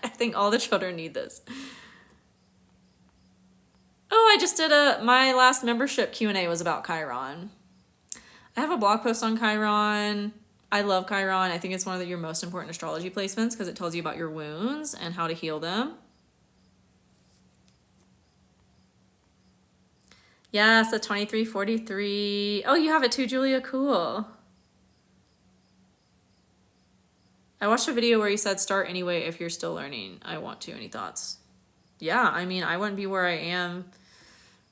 think all the children need this. Oh, I just did my last membership Q&A was about Chiron. I have a blog post on Chiron. I love Chiron. I think it's one of your most important astrology placements because it tells you about your wounds and how to heal them. Yes, the 2343. Oh, you have it too, Julia. Cool. I watched a video where you said start anyway if you're still learning. I want to. Any thoughts? Yeah, I mean, I wouldn't be where I am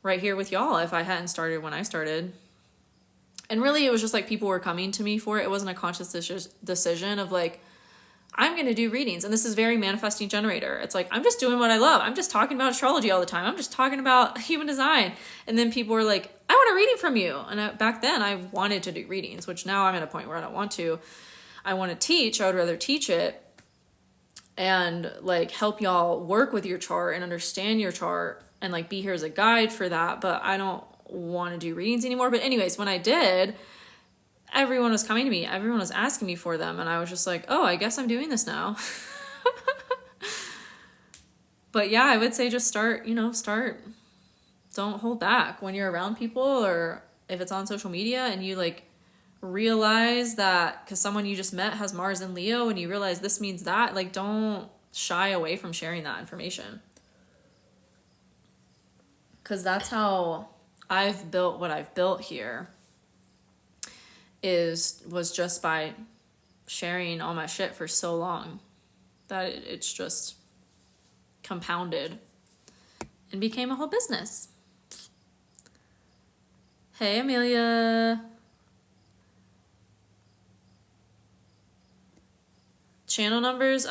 right here with y'all if I hadn't started when I started. And really, it was just like people were coming to me for it. It wasn't a conscious decision of like, I'm going to do readings. And this is very manifesting generator. It's like, I'm just doing what I love. I'm just talking about astrology all the time. I'm just talking about human design. And then people were like, I want a reading from you. And back then I wanted to do readings, which now I'm at a point where I don't want to. I want to teach. I would rather teach it and like help y'all work with your chart and understand your chart and like be here as a guide for that. But I don't want to do readings anymore. But anyways, when I did, everyone was coming to me. Everyone was asking me for them. And I was just like, oh, I guess I'm doing this now. But yeah, I would say just start. Don't hold back when you're around people or if it's on social media and you like realize that because someone you just met has Mars and Leo and you realize this means that, like, don't shy away from sharing that information. Because that's how I've built what I've built here was just by sharing all my shit for so long that it's just compounded and became a whole business. Hey, Amelia. Channel numbers,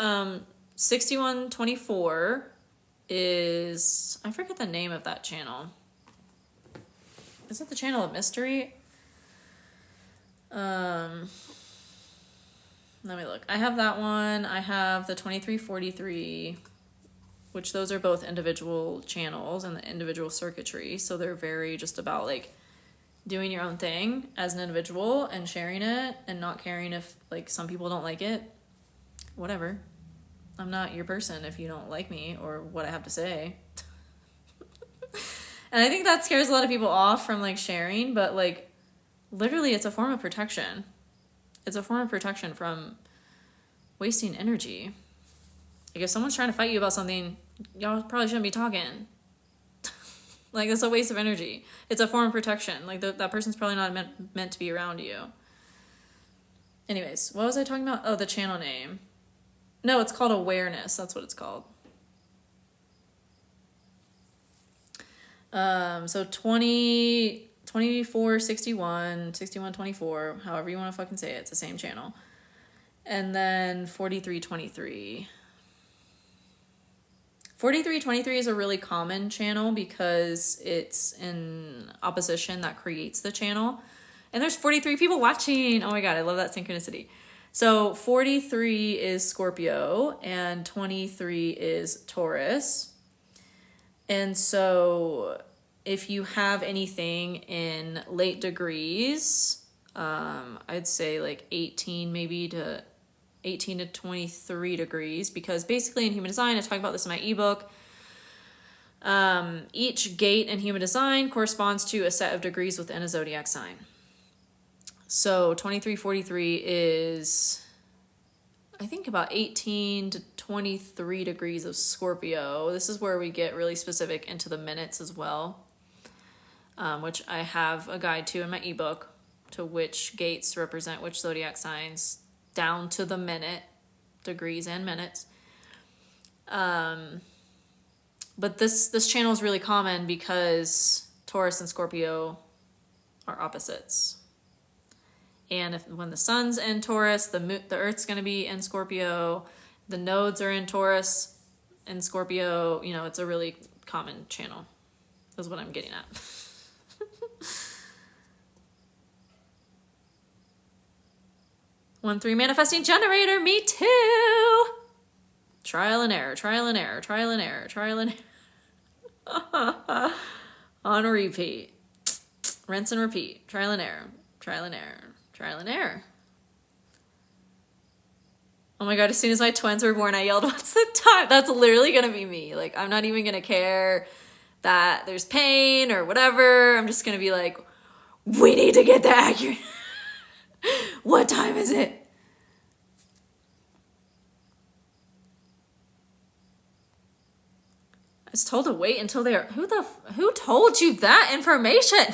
6124 is, I forget the name of that channel. Is it the channel of mystery? Let me look. I have that one. I have the 2343, which those are both individual channels and the individual circuitry. So they're very just about like doing your own thing as an individual and sharing it and not caring if like some people don't like it. Whatever. I'm not your person if you don't like me or what I have to say. And I think that scares a lot of people off from like sharing, but like literally it's a form of protection. It's a form of protection from wasting energy. Like if someone's trying to fight you about something, y'all probably shouldn't be talking. Like it's a waste of energy. It's a form of protection. Like that person's probably not meant to be around you. Anyways, what was I talking about? Oh, the channel name. No, it's called Awareness. That's what it's called. So 24, 61, 61, 24, however you want to fucking say it. It's the same channel. And then 4323. 4323 is a really common channel because it's in opposition that creates the channel. And there's 43 people watching. Oh my God, I love that synchronicity. So 43 is Scorpio and 23 is Taurus. And so if you have anything in late degrees, I'd say like 18 to 23 degrees, because basically in human design, I talk about this in my ebook. Each gate in human design corresponds to a set of degrees within a zodiac sign. So 2343 is, I think, about 18 to 23 degrees of Scorpio. This is where we get really specific into the minutes as well, which I have a guide to in my ebook to which gates represent which zodiac signs down to the minute, degrees and minutes. But this channel is really common because Taurus and Scorpio are opposites. And when the sun's in Taurus, the Earth's going to be in Scorpio. The nodes are in Taurus and Scorpio. You know, it's a really common channel. Is what I'm getting at. 1-3 manifesting generator. Me too. Trial and error. Trial and error. Trial and error. Trial and error. On a repeat. Rinse and repeat. Trial and error. Trial and error. Trial and error. Oh my God, as soon as my twins were born, I yelled, "What's the time?" That's literally going to be me. Like, I'm not even going to care that there's pain or whatever, I'm just going to be like, we need to get that accurate. What time is it? I was told to wait until they're, who told you that information?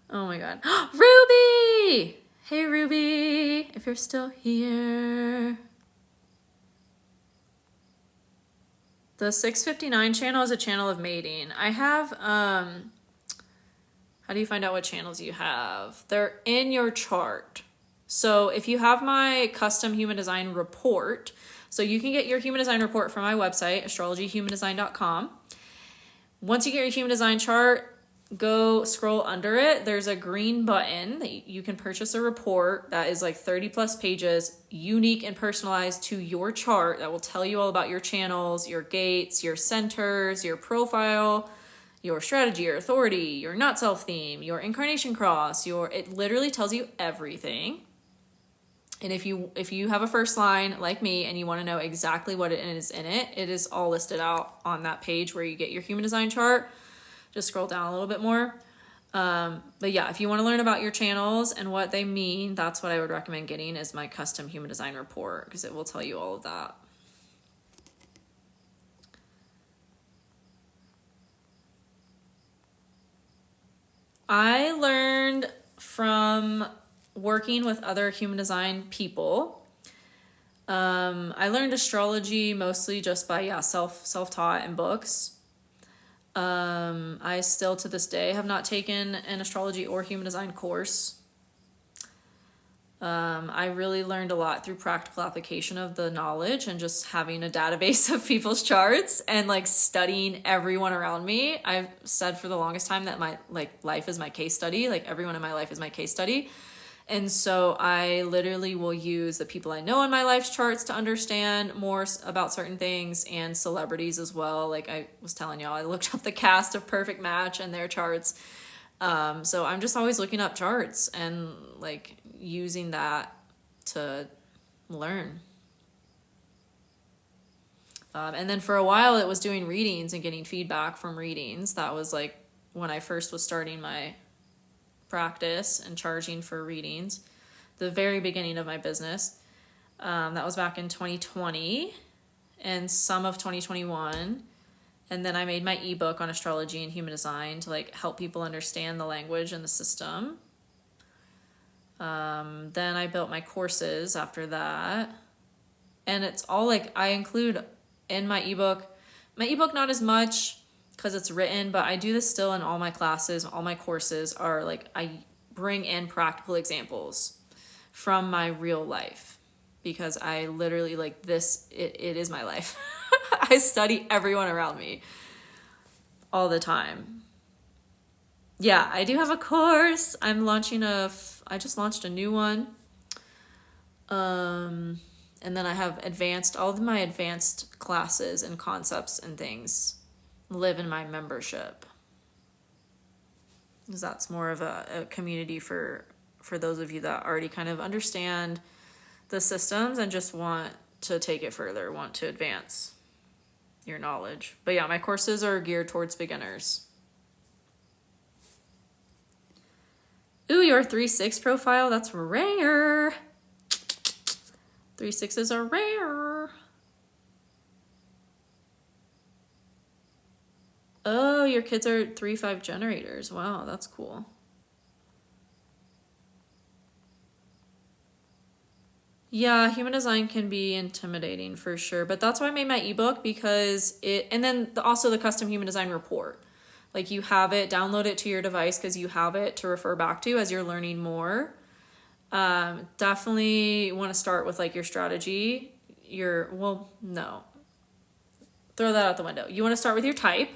Oh my God. Ruby! Hey Ruby, if you're still here. The 659 channel is a channel of mating. I have, how do you find out what channels you have? They're in your chart. So if you have my custom human design report, so you can get your human design report from my website, astrologyhumandesign.com. Once you get your human design chart, go scroll under it. There's a green button that you can purchase a report that is like 30 plus pages, unique and personalized to your chart, that will tell you all about your channels, your gates, your centers, your profile, your strategy, your authority, your not self theme, your incarnation cross, it literally tells you everything. And if you have a first line like me and you want to know exactly what it is in it, it is all listed out on that page where you get your human design chart. Just scroll down a little bit more. But yeah, if you want to learn about your channels and what they mean, that's what I would recommend getting, is my custom human design report, because it will tell you all of that. I learned from working with other human design people. I learned astrology mostly just by self-taught and books. I still to this day have not taken an astrology or human design course. I really learned a lot through practical application of the knowledge and just having a database of people's charts and like studying everyone around me. I've said for the longest time that my life is my case study. Like everyone in my life is my case study. And so I literally will use the people I know in my life's charts to understand more about certain things, and celebrities as well. Like I was telling y'all, I looked up the cast of Perfect Match and their charts. So I'm just always looking up charts and like using that to learn. And then for a while it was doing readings and getting feedback from readings. That was like when I first was starting my practice and charging for readings, the very beginning of my business. That was back in 2020 and some of 2021. And then I made my ebook on astrology and human design to like help people understand the language and the system. Then I built my courses after that. And it's all like I include in my ebook not as much because it's written, but I do this still in all my classes. All my courses are like, I bring in practical examples from my real life, because I literally like this, it is my life. I study everyone around me all the time. Yeah, I do have a course. I just launched a new one. And then I have all of my advanced classes and concepts and things live in my membership, because that's more of a community for those of you that already kind of understand the systems and just want to take it further, want to advance your knowledge. But yeah, my courses are geared towards beginners. Ooh, your 3/6 profile, that's rare. 3/6s are rare. Oh, your kids are 3/5 generators. Wow, that's cool. Yeah, human design can be intimidating for sure, but that's why I made my ebook, because and then also the custom human design report. Like you have it, download it to your device because you have it to refer back to as you're learning more. Definitely want to start with like your strategy, no, throw that out the window. You want to start with your type.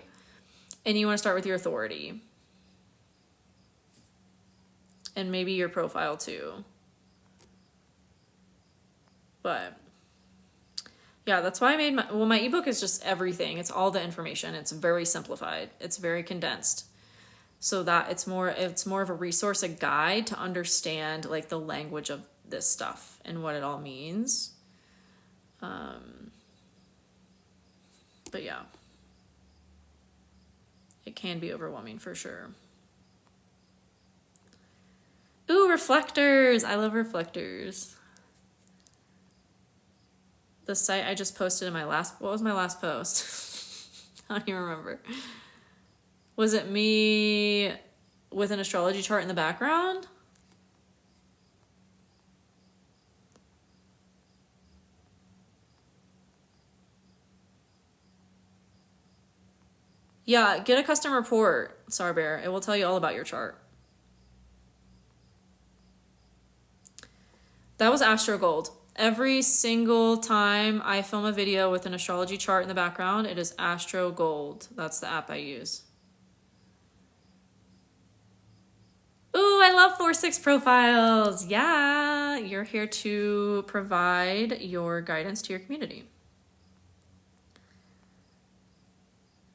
And you want to start with your authority. And maybe your profile too. But yeah, that's why I made my ebook is just everything. It's all the information. It's very simplified. It's very condensed. So that it's more of a resource, a guide to understand like the language of this stuff and what it all means. But yeah. It can be overwhelming for sure. Ooh, reflectors. I love reflectors. The site I just posted in my last, what was my last post? I don't even remember. Was it me with an astrology chart in the background? Yeah, get a custom report, Sarbear. It will tell you all about your chart. That was Astro Gold. Every single time I film a video with an astrology chart in the background, it is Astro Gold. That's the app I use. Ooh, I love 4/6 profiles. Yeah, you're here to provide your guidance to your community.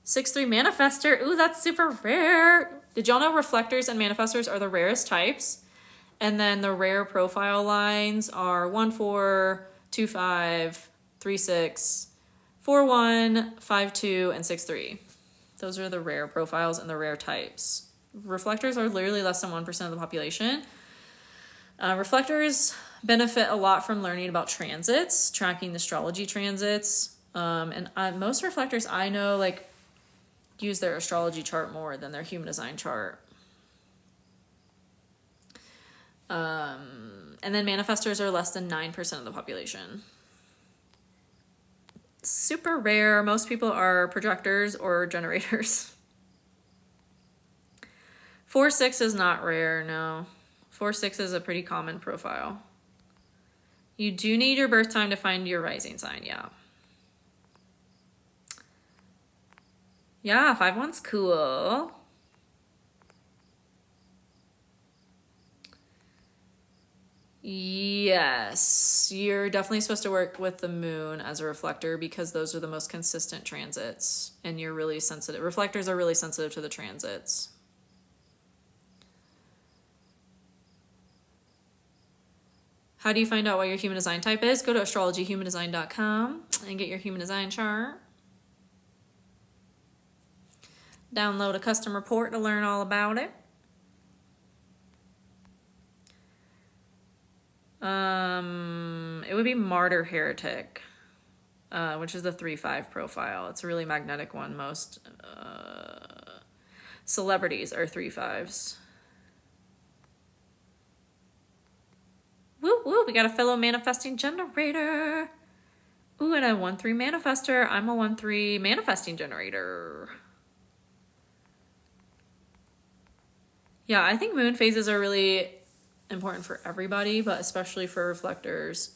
6/3 manifester. Ooh, that's super rare. Did y'all know reflectors and manifestors are the rarest types? And then the rare profile lines are 1/4, 2/5, 3/6, 4/1, 5/2, and 6/3. Those are the rare profiles and the rare types. Reflectors are literally less than 1% of the population. Reflectors benefit a lot from learning about transits, tracking the astrology transits. And most reflectors I know like use their astrology chart more than their human design chart. And then manifestors are less than 9% of the population. Super rare. Most people are projectors or generators. 4/6 is not rare, no. 4/6 is a pretty common profile. You do need your birth time to find your rising sign, yeah. Yeah, 5/1's cool. Yes, you're definitely supposed to work with the moon as a reflector because those are the most consistent transits and you're really sensitive. Reflectors are really sensitive to the transits. How do you find out what your human design type is? Go to astrologyhumandesign.com and get your human design chart. Download a custom report to learn all about it. It would be Martyr Heretic, which is the 3/5 profile. It's a really magnetic one. Most celebrities are 3/5s. Woo woo, we got a fellow manifesting generator. Ooh, and a 1/3 manifester. I'm a 1/3 manifesting generator. Yeah, I think moon phases are really important for everybody, but especially for reflectors.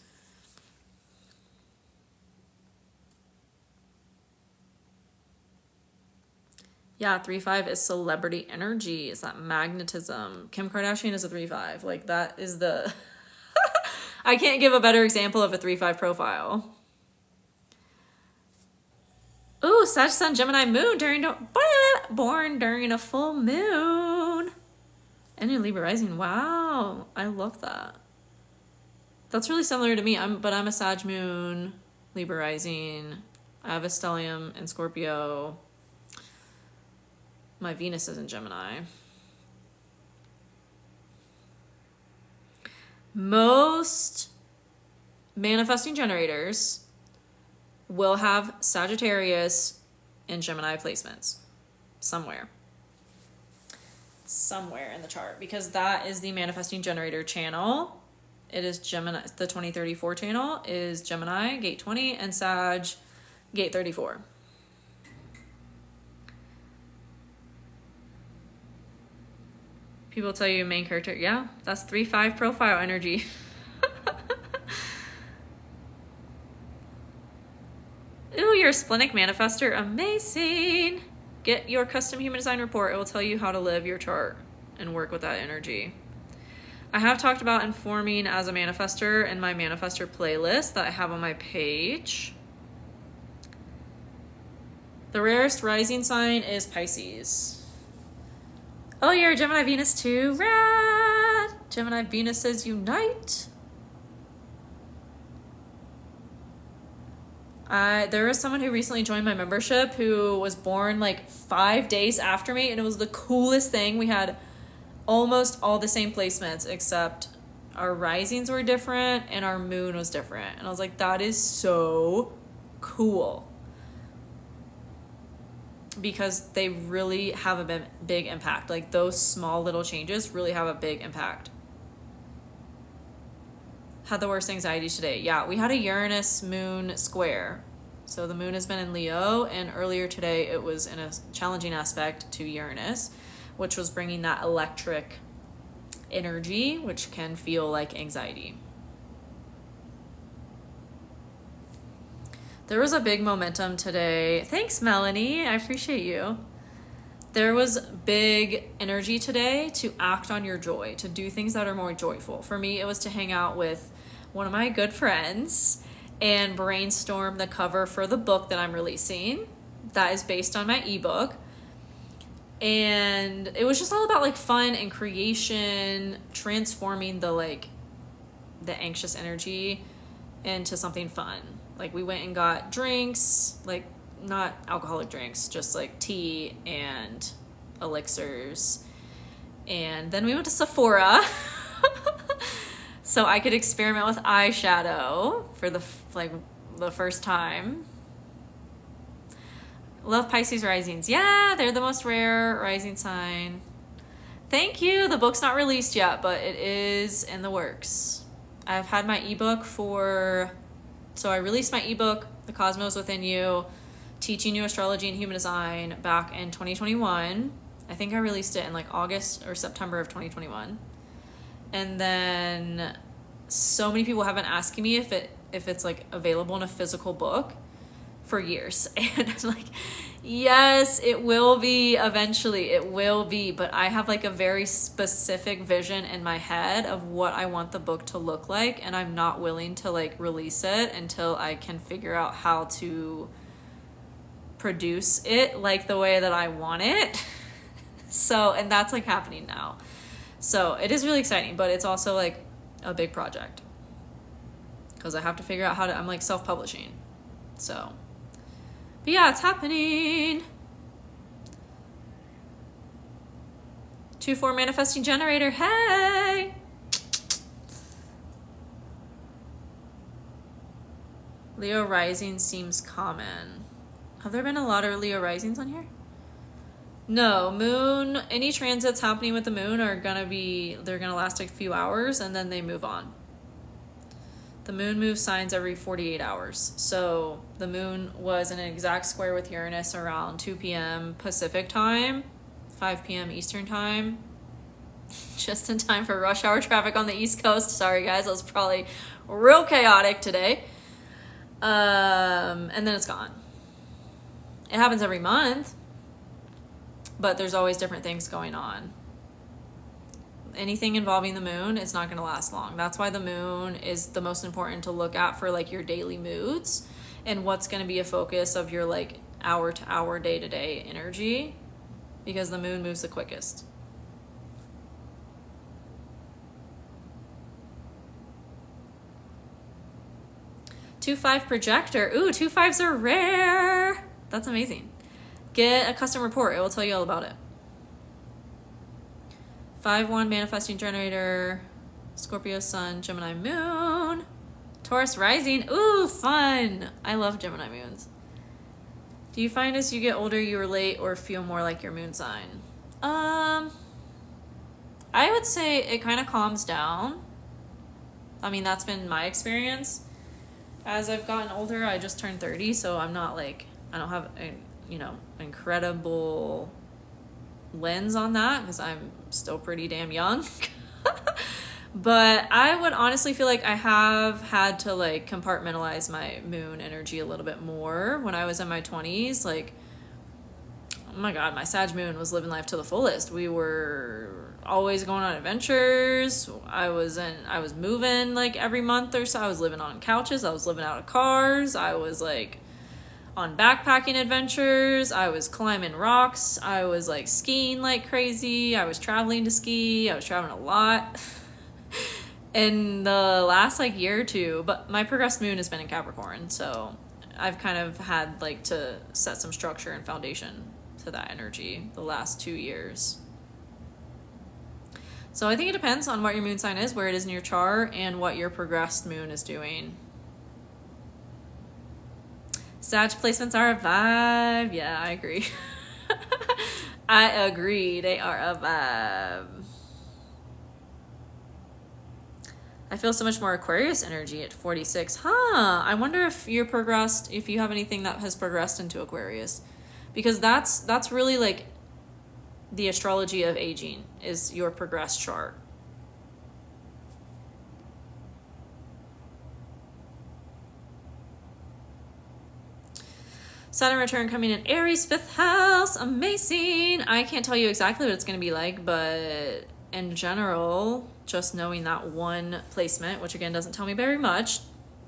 Yeah, 3/5 is celebrity energy. It's that magnetism. Kim Kardashian is a 3/5. Like that is the... I can't give a better example of a 3/5 profile. Ooh, Sag, Sun, Gemini, Moon born during a full moon. And your Libra rising. Wow, I love that. That's really similar to me. But I'm a Sag Moon, Libra rising. I have a stellium in Scorpio. My Venus is in Gemini. Most manifesting generators will have Sagittarius and Gemini placements somewhere in the chart because that is the manifesting generator channel. It is Gemini. The 2034 channel is Gemini, gate 20, and Sag, gate 34. People tell you main character. Yeah, that's 3/5 profile energy. Ooh, you're a splenic manifester. Amazing. Get your custom human design report. It will tell you how to live your chart and work with that energy. I have talked about informing as a manifester in my manifester playlist that I have on my page. The rarest rising sign is Pisces. Oh, you're a Gemini Venus too? Rad! Gemini Venuses unite. There was someone who recently joined my membership who was born like 5 days after me, and it was the coolest thing. We had almost all the same placements, except our risings were different and our moon was different. And I was like, that is so cool. Because they really have a big impact. Like those small little changes really have a big impact. Had the worst anxiety today. Yeah, we had a Uranus moon square. So the moon has been in Leo, and earlier today it was in a challenging aspect to Uranus, which was bringing that electric energy, which can feel like anxiety. There was a big momentum today. Thanks, Melanie. I appreciate you. There was big energy today to act on your joy, to do things that are more joyful. For me, it was to hang out with one of my good friends and brainstorm the cover for the book that I'm releasing that is based on my ebook. And it was just all about like fun and creation, transforming the anxious energy into something fun. Like we went and got drinks, like not alcoholic drinks, just like tea and elixirs. And then we went to Sephora so I could experiment with eyeshadow for the first time. Love Pisces risings. Yeah, they're the most rare rising sign. Thank you. The book's not released yet, but it is in the works. I've had my ebook so I released my ebook, The Cosmos Within You, Teaching You Astrology and Human Design, back in 2021. I think I released it in like August or September of 2021. And then so many people have been asking me if it's like available in a physical book for years. And I'm like, yes, it will be eventually. It will be. But I have like a very specific vision in my head of what I want the book to look like. And I'm not willing to like release it until I can figure out how to produce it like the way that I want it. So, and that's like happening now. So it is really exciting, but it's also like a big project because I have to figure out I'm like self-publishing. So, but yeah, it's happening. 2-4 manifesting generator. Hey. Leo rising seems common. Have there been a lot of Leo risings on here? No, moon, any transits happening with the moon they're gonna last a few hours and then they move on. The moon moves signs every 48 hours. So the moon was in an exact square with Uranus around 2 p.m. Pacific time, 5 p.m. Eastern time. Just in time for rush hour traffic on the East Coast. Sorry guys, that was probably real chaotic today. And then it's gone. It happens every month, but there's always different things going on. Anything involving the moon, it's not going to last long. That's why the moon is the most important to look at for like your daily moods and what's going to be a focus of your like hour to hour, day to day energy, because the moon moves the quickest. Two 5 projector. Ooh, 2 5s are rare. That's amazing. Get a custom report. It will tell you all about it. 5-1 manifesting generator. Scorpio sun, Gemini moon. Taurus rising. Ooh, fun. I love Gemini moons. Do you find as you get older you relate or feel more like your moon sign? I would say it kind of calms down. I mean, that's been my experience. As I've gotten older, I just turned 30, so I'm not like, I don't have a, incredible lens on that because I'm still pretty damn young. But I would honestly feel like I have had to like compartmentalize my moon energy a little bit more when I was in my 20s. Like, oh my God, my Sag moon was living life to the fullest. We were always going on adventures. I was moving like every month or so. I was living on couches. I was living out of cars. I was like on backpacking adventures. I was climbing rocks. I was like skiing like crazy. I was traveling to ski. I was traveling a lot in the last like year or two. But my progressed moon has been in Capricorn, so I've kind of had like to set some structure and foundation to that energy the last 2 years. So I think it depends on what your moon sign is, where it is in your chart, and what your progressed moon is doing. Sag placements are a vibe. Yeah, I agree. I agree. They are a vibe. I feel so much more Aquarius energy at 46. I wonder if you're progressed, if you have anything that has progressed into Aquarius. Because that's really like the astrology of aging, is your progressed chart. Saturn return coming in Aries 5th house. Amazing. I can't tell you exactly what it's going to be like, but in general, just knowing that one placement, which again doesn't tell me very much,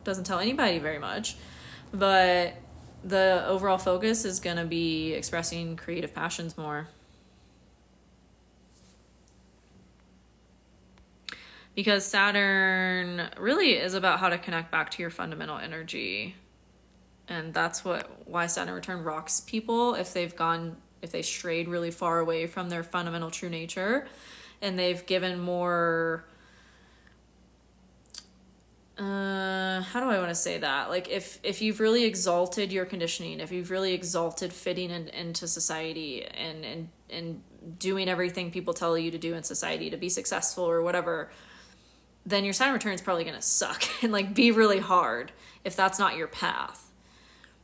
doesn't tell anybody very much, but the overall focus is going to be expressing creative passions more. Because Saturn really is about how to connect back to your fundamental energy. And that's why Saturn return rocks people if they strayed really far away from their fundamental true nature, and they've given more, how do I want to say that? Like if you've really exalted your conditioning, if you've really exalted fitting into society and doing everything people tell you to do in society to be successful or whatever, then your Saturn return is probably going to suck and like be really hard if that's not your path.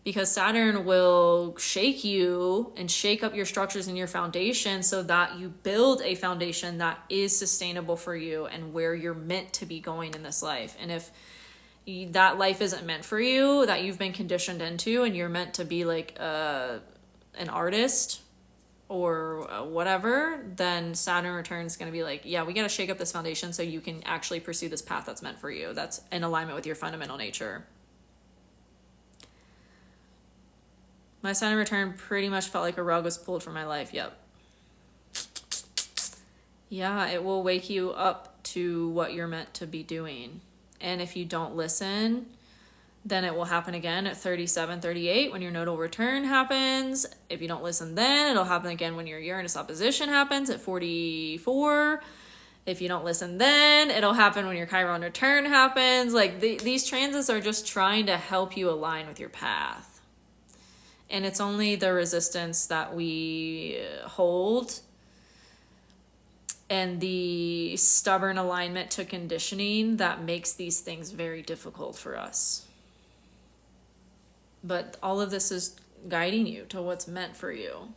Because Saturn will shake you and shake up your structures and your foundation so that you build a foundation that is sustainable for you and where you're meant to be going in this life. And if that life isn't meant for you, that you've been conditioned into, and you're meant to be like an artist or whatever, then Saturn return is going to be like, yeah, we got to shake up this foundation so you can actually pursue this path that's meant for you. That's in alignment with your fundamental nature. My Saturn return pretty much felt like a rug was pulled from my life. Yep. Yeah, it will wake you up to what you're meant to be doing. And if you don't listen, then it will happen again at 37, 38 when your nodal return happens. If you don't listen then, it'll happen again when your Uranus opposition happens at 44. If you don't listen then, it'll happen when your Chiron return happens. Like these transits are just trying to help you align with your path. And it's only the resistance that we hold and the stubborn alignment to conditioning that makes these things very difficult for us. But all of this is guiding you to what's meant for you.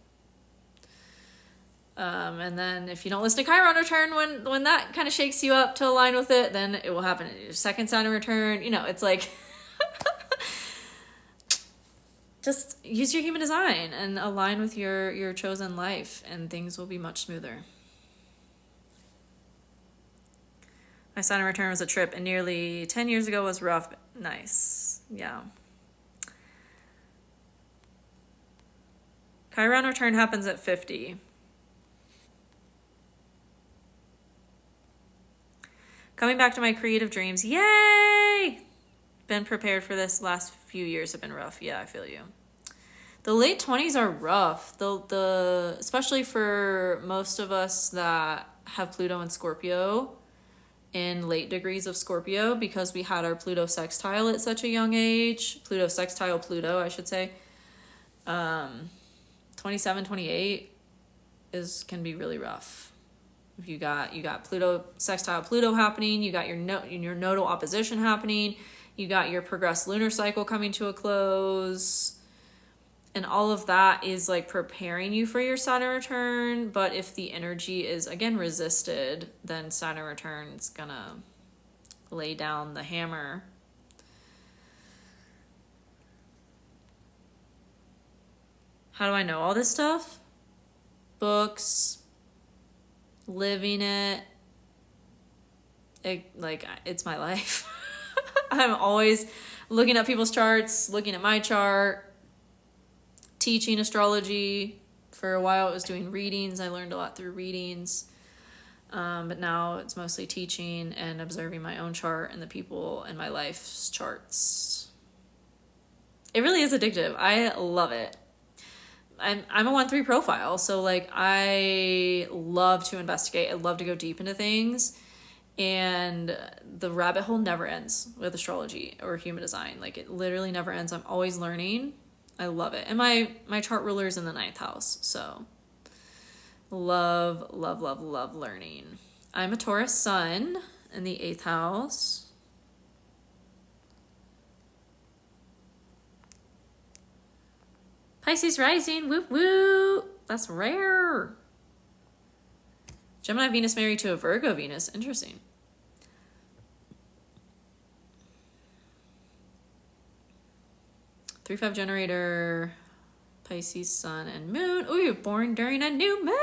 And then if you don't listen to Chiron return when that kind of shakes you up to align with it, then it will happen in your second Saturn return. You know, it's like... Just use your human design and align with your chosen life, and things will be much smoother. My Saturn return was a trip, and nearly 10 years ago was rough. Nice. Yeah. Chiron return happens at 50. Coming back to my creative dreams. Yay! Been prepared for this. Last few years have been rough. Yeah, I feel you. The late 20s are rough. The especially for most of us that have Pluto and Scorpio in late degrees of Scorpio, because we had our Pluto sextile at such a young age. Pluto sextile Pluto, I should say. 27, 28 can be really rough. If you got Pluto sextile Pluto happening, you got your nodal opposition happening. You got your progressed lunar cycle coming to a close. And all of that is like preparing you for your Saturn return. But if the energy is, again, resisted, then Saturn return's gonna lay down the hammer. How do I know all this stuff? Books, living it. It's my life. I'm always looking at people's charts, looking at my chart, teaching astrology. For a while, I was doing readings. I learned a lot through readings. But now it's mostly teaching and observing my own chart and the people in my life's charts. It really is addictive. I love it. I'm a 1-3 profile, so like I love to investigate. I love to go deep into things, and the rabbit hole never ends with astrology or human design. Like it literally never ends. I'm always learning. I love it. And my chart ruler is in the 9th house, so love, love, love, love learning. I'm a Taurus sun in the 8th house. Pisces rising, whoop whoop. That's rare. Gemini Venus married to a Virgo Venus. Interesting. Three, 5 generator, Pisces sun and moon. Oh, you're born during a new moon.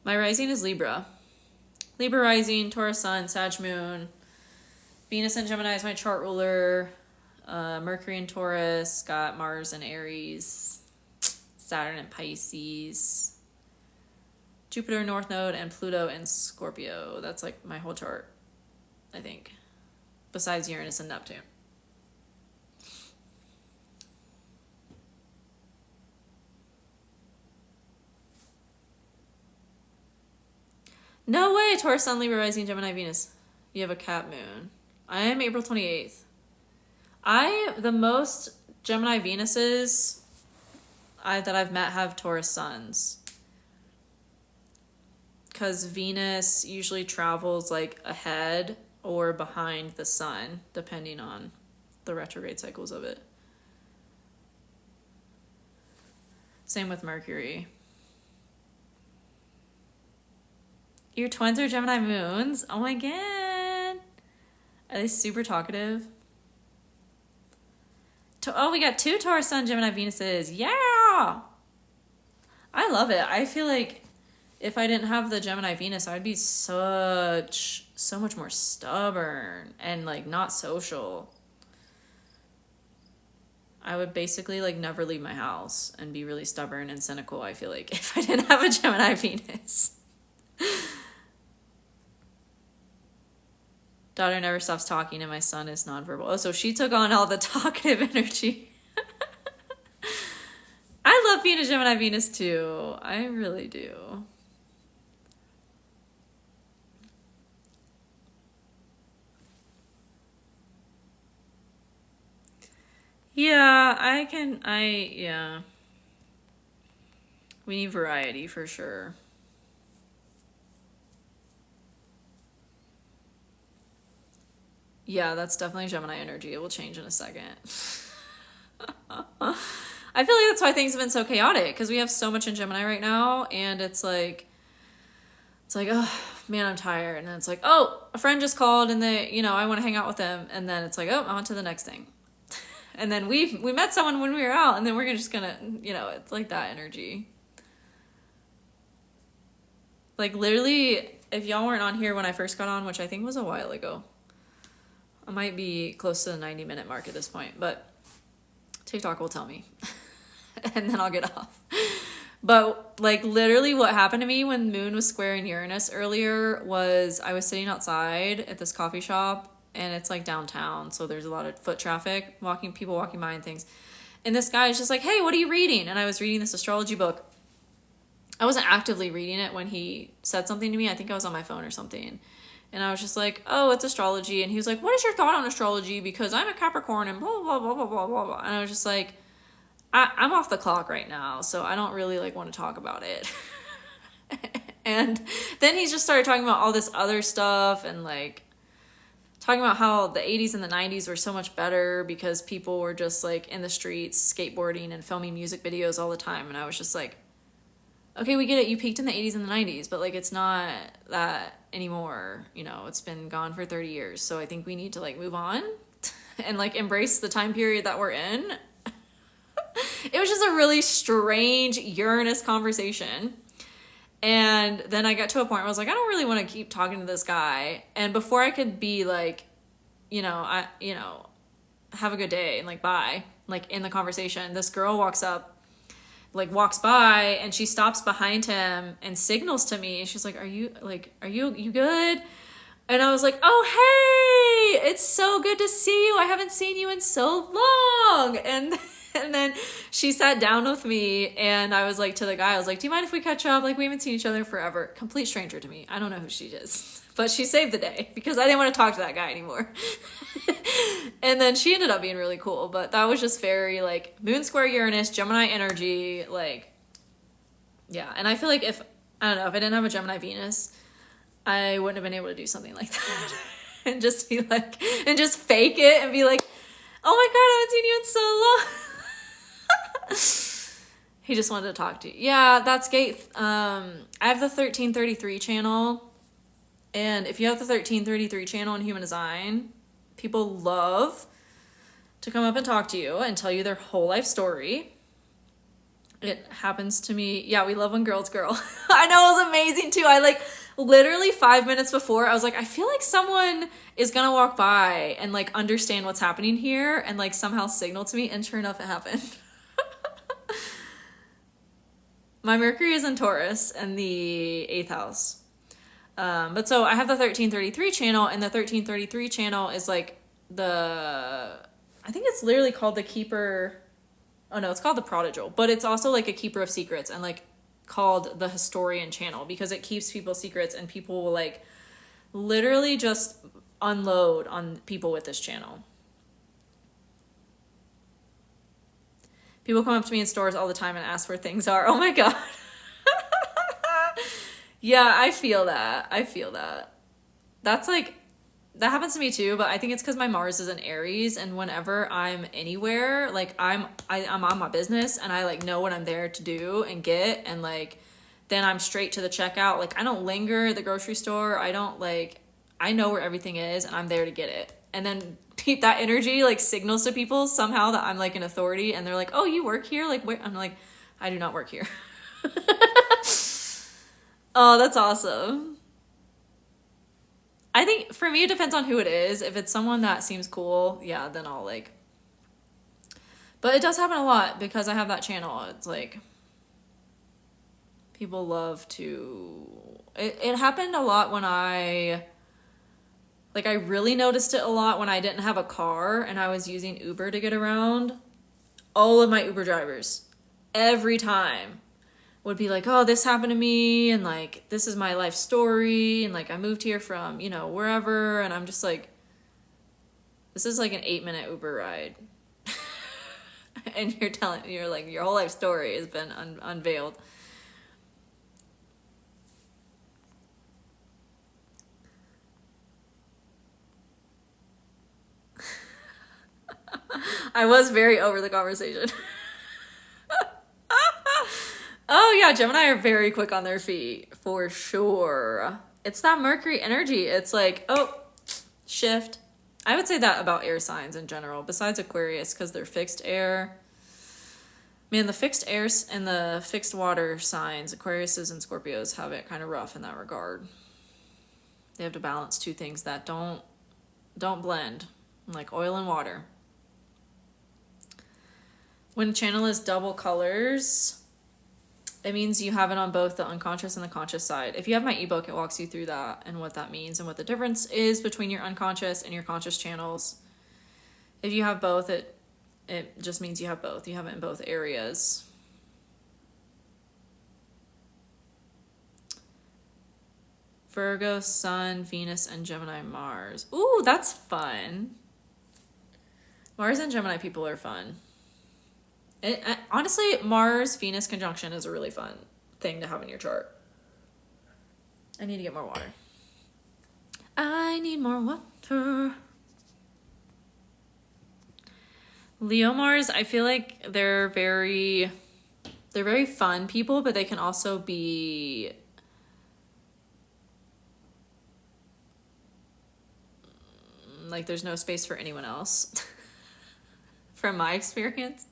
My rising is Libra. Libra rising, Taurus sun, Sag moon. Venus and Gemini is my chart ruler. Mercury in Taurus, got Mars in Aries, Saturn in Pisces, Jupiter North Node, and Pluto in Scorpio. That's like my whole chart, I think, besides Uranus and Neptune. No way! Taurus Sun, Libra rising, Gemini Venus. You have a Cat moon. I am April 28th. The most Gemini Venuses that I've met have Taurus suns. Because Venus usually travels like ahead or behind the sun, depending on the retrograde cycles of it. Same with Mercury. Your twins are Gemini moons? Oh my god. Are they super talkative? Oh, we got 2 Taurus Sun Gemini Venuses. Yeah! I love it. I feel like if I didn't have the Gemini Venus, I'd be so much more stubborn and like not social. I would basically like never leave my house and be really stubborn and cynical, I feel like, if I didn't have a Gemini Venus. Daughter never stops talking and my son is nonverbal. Oh, so she took on all the talkative energy. I love being a Gemini Venus too. I really do. Yeah, yeah. We need variety for sure. Yeah, that's definitely Gemini energy. It will change in a second. I feel like that's why things have been so chaotic, because we have so much in Gemini right now, and it's like, oh man, I'm tired. And then it's like, oh, a friend just called and I want to hang out with them. And then it's like, oh, on to the next thing. And then we met someone when we were out, and then we're just gonna, it's like that energy. Like literally, if y'all weren't on here when I first got on, which I think was a while ago, I might be close to the 90-minute mark at this point, but TikTok will tell me. And then I'll get off. But like literally what happened to me when Moon was squaring Uranus earlier was I was sitting outside at this coffee shop, and it's like downtown, so there's a lot of foot traffic, people walking by and things. And this guy is just like, hey, what are you reading? And I was reading this astrology book. I wasn't actively reading it when he said something to me. I think I was on my phone or something. And I was just like, oh, it's astrology. And he was like, what is your thought on astrology? Because I'm a Capricorn and blah, blah, blah, blah, blah, blah, blah. And I was just like, I'm off the clock right now, so I don't really like want to talk about it. And then he just started talking about all this other stuff and like talking about how the 80s and the 90s were so much better because people were just like in the streets skateboarding and filming music videos all the time. And I was just like, okay, we get it. You peaked in the 80s and the 90s, but like it's not that anymore. It's been gone for 30 years. So I think we need to like move on and like embrace the time period that we're in. It was just a really strange Uranus conversation. And then I got to a point where I was like, I don't really want to keep talking to this guy. And before I could be like, have a good day and like bye, like in the conversation, this girl walks by and she stops behind him and signals to me. She's like, are you good? And I was like, oh, hey, it's so good to see you. I haven't seen you in so long. And then she sat down with me, and I was like, to the guy, I was like, do you mind if we catch up? Like, we haven't seen each other forever. Complete stranger to me. I don't know who she is, but she saved the day because I didn't want to talk to that guy anymore. And then she ended up being really cool, but that was just very like moon square Uranus, Gemini energy. Like, yeah. And I feel like if I didn't have a Gemini Venus, I wouldn't have been able to do something like that. And just be like, and just fake it and be like, oh my God, I haven't seen you in so long. He just wanted to talk to you. Yeah, that's Gate. I have the 1333 channel. And if you have the 1333 channel in Human Design, people love to come up and talk to you and tell you their whole life story. It happens to me. Yeah, we love when girls girl. I know, it was amazing too. I like literally 5 minutes before, I was like, I feel like someone is gonna walk by and like understand what's happening here and like somehow signal to me, and sure enough, it happened. My Mercury is in Taurus in the 8th house. But so I have the 1333 channel, and the 1333 channel is like I think it's literally called the Keeper. Oh no, it's called the Prodigal, but it's also like a keeper of secrets, and like called the Historian channel because it keeps people's secrets, and people will like literally just unload on people with this channel. People come up to me in stores all the time and ask where things are. Oh my God. Yeah, I feel that. That's like, that happens to me too, but I think it's because my Mars is in Aries, and whenever I'm anywhere, like I'm on my business, and I like know what I'm there to do and get, and like then I'm straight to the checkout. Like I don't linger at the grocery store. I know where everything is, and I'm there to get it. And then that energy like signals to people somehow that I'm like an authority, and they're like, oh, you work here? Like, where? I'm like, I do not work here. Oh, that's awesome. I think for me, it depends on who it is. If it's someone that seems cool, yeah, then I'll like, but it does happen a lot because I have that channel. It's like, people love to, it happened a lot when I really noticed it a lot when I didn't have a car and I was using Uber to get around. All of my Uber drivers, every time, would be like, oh, this happened to me, and like, this is my life story, and like, I moved here from, wherever, and I'm just like, this is like an 8-minute Uber ride. And you're like, your whole life story has been unveiled. I was very over the conversation. Oh yeah, Gemini are very quick on their feet, for sure. It's that Mercury energy. It's like, oh, shift. I would say that about air signs in general, besides Aquarius, because they're fixed air. Man, the fixed air and the fixed water signs, Aquariuses and Scorpios, have it kind of rough in that regard. They have to balance two things that don't blend, like oil and water. When a channel is double colors, it means you have it on both the unconscious and the conscious side. If you have my ebook, it walks you through that and what that means and what the difference is between your unconscious and your conscious channels. If you have both, it just means you have both. You have it in both areas. Virgo, Sun, Venus, and Gemini, Mars. Ooh, that's fun. Mars and Gemini people are fun. Honestly, Mars-Venus conjunction is a really fun thing to have in your chart. I need to get more water. I need more water. Leo Mars, I feel like they're very fun people, but they can also be like there's no space for anyone else. From my experience.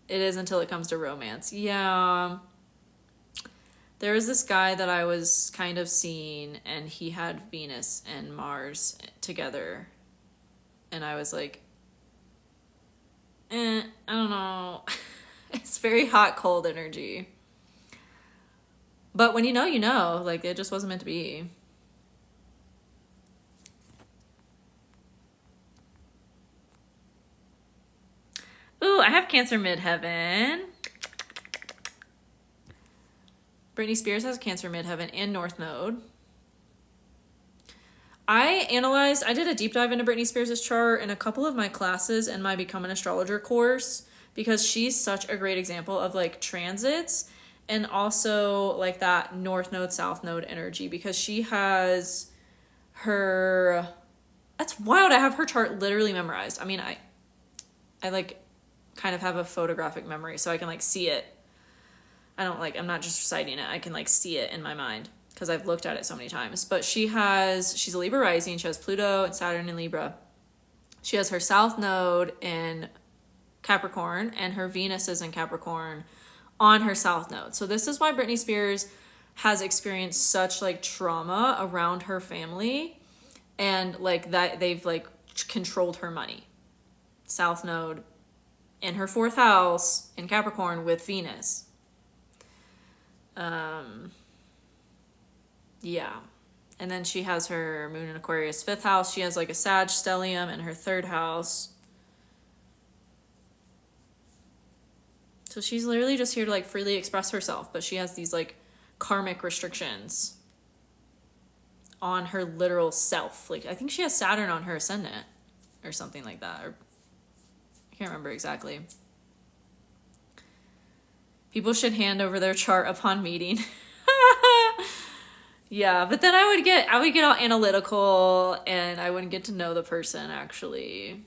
It is until it comes to romance. Yeah. There was this guy that I was kind of seeing, and he had Venus and Mars together. And I was like, I don't know. It's very hot, cold energy. But when you know, like, it just wasn't meant to be. I have Cancer midheaven. Britney Spears has Cancer midheaven and North Node. I did a deep dive into Britney Spears' chart in a couple of my classes in my Become an Astrologer course because she's such a great example of like transits and also like that North Node, South Node energy because she has her, that's wild. I have her chart literally memorized. I mean, I like kind of have a photographic memory so I can like see it. I'm not just reciting it. I can like see it in my mind because I've looked at it so many times. But she's a Libra rising. She has Pluto and Saturn in Libra. She has her South Node in Capricorn and her Venus is in Capricorn on her South Node. So this is why Britney Spears has experienced such like trauma around her family and like that they've like controlled her money. South Node in her 4th house in Capricorn with Venus. Yeah. And then she has her moon in Aquarius 5th house. She has like a Sag stellium in her 3rd house. So she's literally just here to like freely express herself, but she has these like karmic restrictions on her literal self. Like I think she has Saturn on her ascendant or something like that. Or I can't remember exactly. People should hand over their chart upon meeting. Yeah, but then I would get all analytical and I wouldn't get to know the person actually.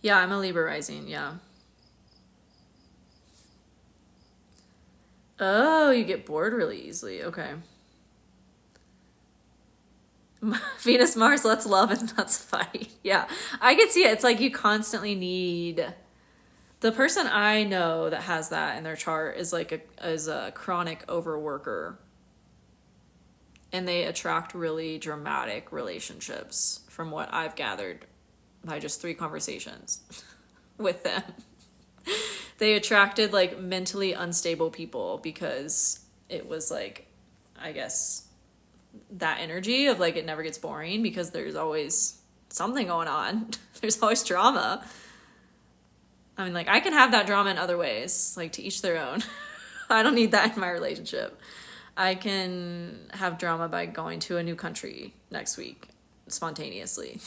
Yeah, I'm a Libra rising, yeah. Oh, you get bored really easily. Okay. Venus, Mars, let's love and let's fight. Yeah, I could see it. It's like you constantly need... The person I know that has that in their chart is like a chronic overworker. And they attract really dramatic relationships from what I've gathered by just 3 conversations with them. They attracted like mentally unstable people because it was like, I guess, that energy of like it never gets boring because there's always something going on. There's always drama. I mean, like I can have that drama in other ways, like to each their own. I don't need that in my relationship. I can have drama by going to a new country next week spontaneously.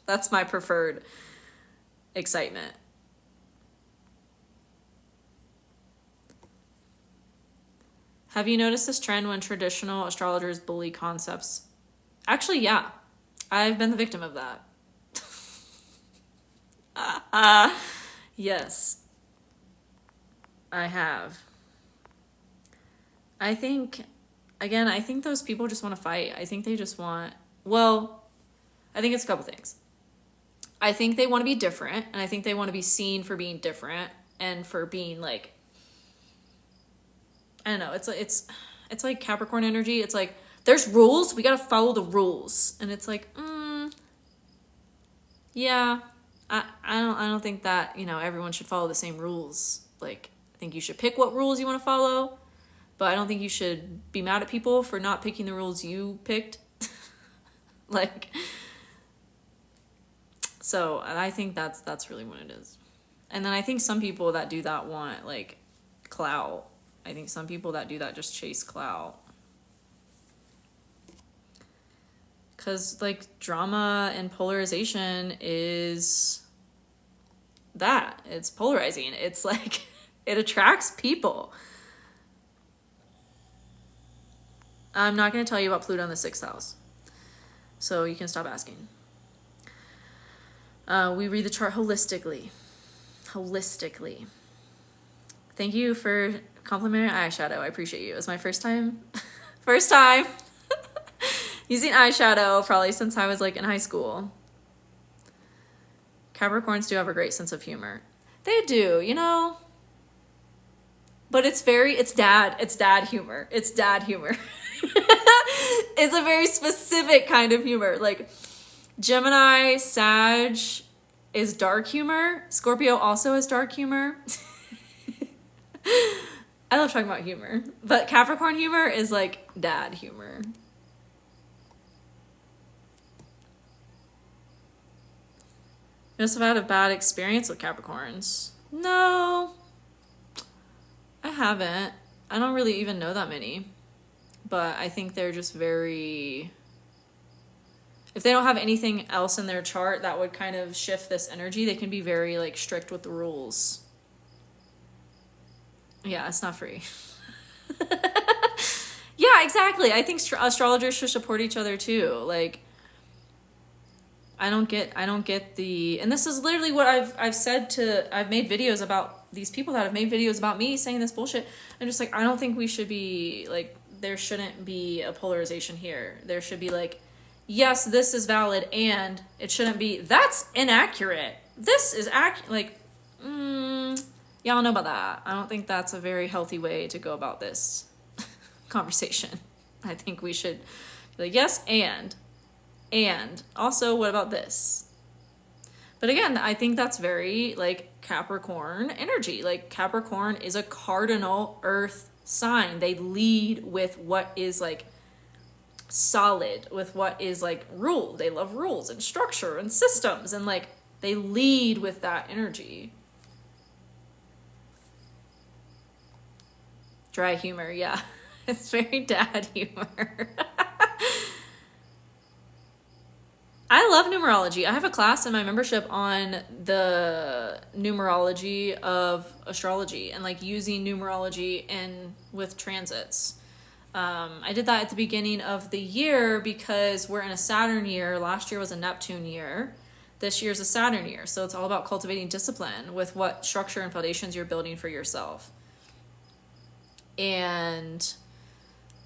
That's my preferred excitement. Have you noticed this trend when traditional astrologers bully concepts? Actually, yeah. I've been the victim of that. Yes. I have. I think those people just want to fight. I think they just want... Well, I think it's a couple things. I think they want to be different, and I think they want to be seen for being different and for being like... I don't know, it's like Capricorn energy. It's like, there's rules, we gotta follow the rules. And it's like, yeah, I don't think that, everyone should follow the same rules. Like, I think you should pick what rules you want to follow, but I don't think you should be mad at people for not picking the rules you picked. Like, so I think that's really what it is. And then I think some people that do that want like clout. I think some people that do that just chase clout. Because, like, drama and polarization is that. It's polarizing. It's, like, it attracts people. I'm not going to tell you about Pluto in the 6th house. So you can stop asking. We read the chart holistically. Holistically. Thank you for complimenting eyeshadow. I appreciate you. It was my first time using eyeshadow probably since I was like in high school. Capricorns do have a great sense of humor. They do, but it's dad humor. It's dad humor. It's a very specific kind of humor. Like Gemini, Sag is dark humor. Scorpio also has dark humor. I love talking about humor, but Capricorn humor is like dad humor. You must have had a bad experience with Capricorns. No, I haven't. I don't really even know that many. But I think they're just very... If they don't have anything else in their chart that would kind of shift this energy, they can be very like strict with the rules. Yeah, it's not free. Yeah, exactly. I think astrologers should support each other too. Like, I don't get the, and this is literally what I've made videos about these people that have made videos about me saying this bullshit. I'm just like, I don't think we should be like, there shouldn't be a polarization here. There should be like, yes, this is valid, and it shouldn't be, that's inaccurate. This is like, y'all know about that. I don't think that's a very healthy way to go about this conversation. I think we should be like, yes, and also, what about this? But again, I think that's very like Capricorn energy. Like Capricorn is a cardinal earth sign. They lead with what is like solid, with what is like rule. They love rules and structure and systems, and like they lead with that energy. Dry humor, yeah. It's very dad humor. I love numerology. I have a class in my membership on the numerology of astrology and like using numerology and with transits. I did that at the beginning of the year because we're in a Saturn year. Last year was a Neptune year. This year's a Saturn year. So it's all about cultivating discipline with what structure and foundations you're building for yourself. And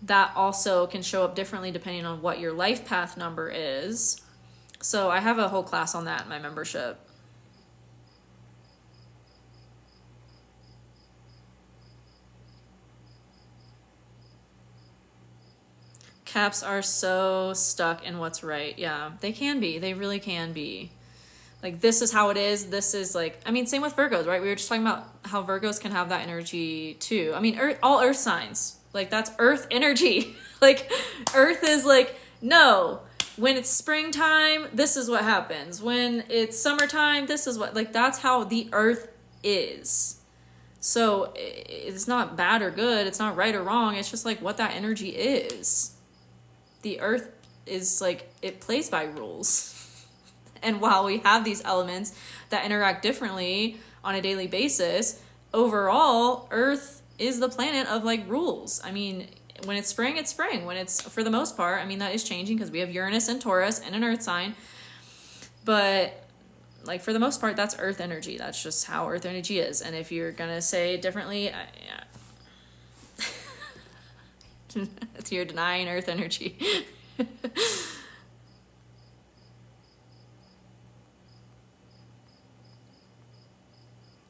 that also can show up differently depending on what your life path number is. So I have a whole class on that in my membership. Caps are so stuck in what's right. Yeah, they can be. They really can be. Like, this is how it is. This is like, I mean, same with Virgos, right? We were just talking about how Virgos can have that energy too. I mean, all earth signs, like that's earth energy. Like earth is like, no, when it's springtime, this is what happens. When it's summertime, this is what, like, that's how the earth is. So it's not bad or good. It's not right or wrong. It's just like what that energy is. The earth is like, it plays by rules. And while we have these elements that interact differently on a daily basis, overall, earth is the planet of like rules. I mean, when it's spring, it's spring. When it's, for the most part, I mean, that is changing because we have Uranus and Taurus and an earth sign. But like for the most part, that's earth energy. That's just how earth energy is. And if you're going to say it differently, you're denying earth energy.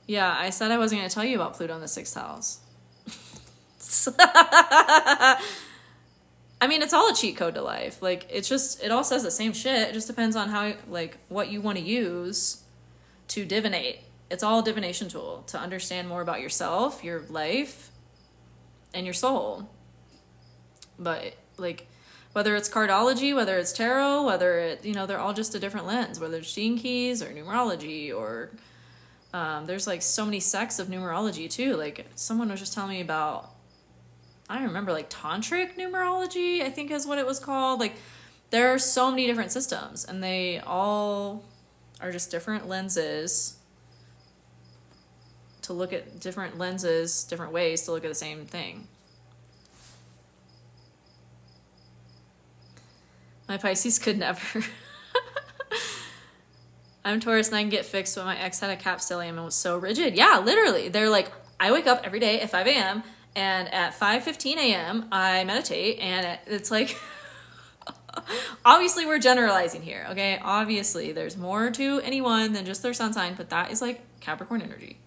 Yeah, I said I wasn't going to tell you about Pluto in the 6th house. I mean, it's all a cheat code to life. Like, it's just, it all says the same shit. It just depends on how, like, what you want to use to divinate. It's all a divination tool to understand more about yourself, your life, and your soul. But, like, whether it's cardology, whether it's tarot, whether it, you know, they're all just a different lens, whether it's gene keys or numerology or... there's like so many sects of numerology too. Like someone was just telling me about, I don't remember, like tantric numerology, I think is what it was called. Like there are so many different systems and they all are just different lenses to look at, different lenses, different ways to look at the same thing. My Pisces could never. I'm Taurus and I can get fixed, but my ex had a cap stellium and was so rigid. Yeah, literally. They're like, I wake up every day at 5 a.m. and at 5:15 a.m. I meditate, and it's like, obviously we're generalizing here, okay? Obviously there's more to anyone than just their sun sign, but that is like Capricorn energy.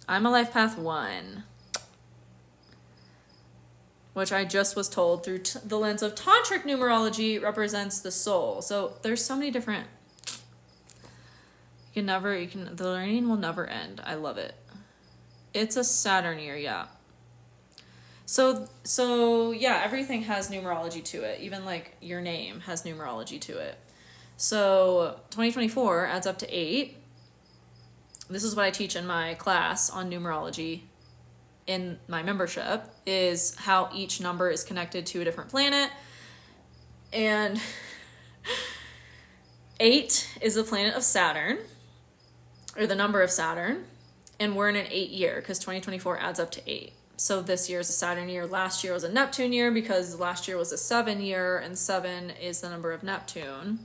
I'm a life path 1. Which I just was told through the lens of tantric numerology represents the soul. So there's so many different, the learning will never end. I love it. It's a Saturn year, yeah. So yeah, everything has numerology to it. Even like your name has numerology to it. So 2024 adds up to 8. This is what I teach in my class on numerology in my membership, is how each number is connected to a different planet. And 8 is the planet of Saturn, or the number of Saturn, and we're in an 8 year because 2024 adds up to 8. So this year is a Saturn year. Last year was a Neptune year because last year was a 7 year, and 7 is the number of Neptune.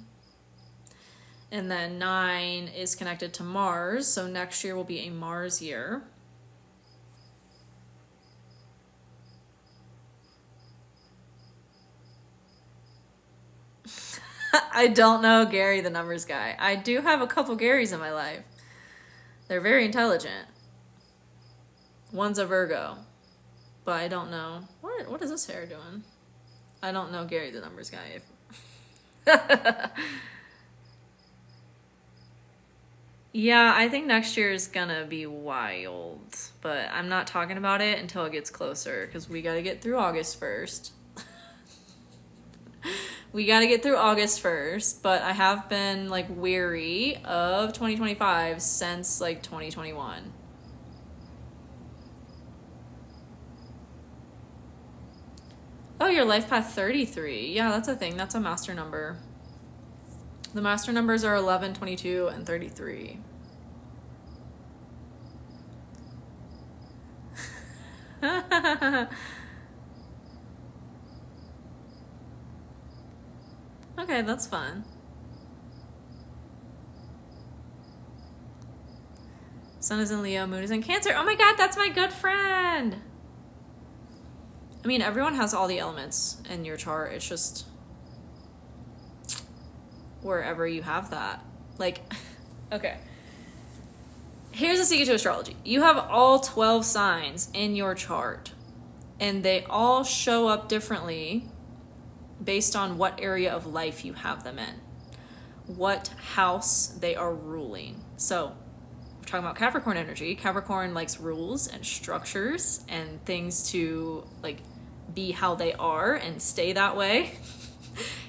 And then 9 is connected to Mars, so next year will be a Mars year. I don't know Gary, the numbers guy. I do have a couple Garys in my life. They're very intelligent. One's a Virgo, but I don't know. What is this hair doing? I don't know Gary, the numbers guy. Yeah, I think next year is gonna be wild, but I'm not talking about it until it gets closer because we gotta get through August 1st. We gotta get through August 1st, but I have been like weary of 2025 since like 2021. Oh, your life path 33. Yeah, that's a thing. That's a master number. The master numbers are 11, 22, and 33. Okay, that's fun. Sun is in Leo, moon is in Cancer. Oh my god, that's my good friend! I mean, everyone has all the elements in your chart. It's just wherever you have that. Like, okay. Here's a secret to astrology. You have all 12 signs in your chart, and they all show up differently based on what area of life you have them in, what house they are ruling. So we're talking about Capricorn energy. Capricorn likes rules and structures and things to like be how they are and stay that way.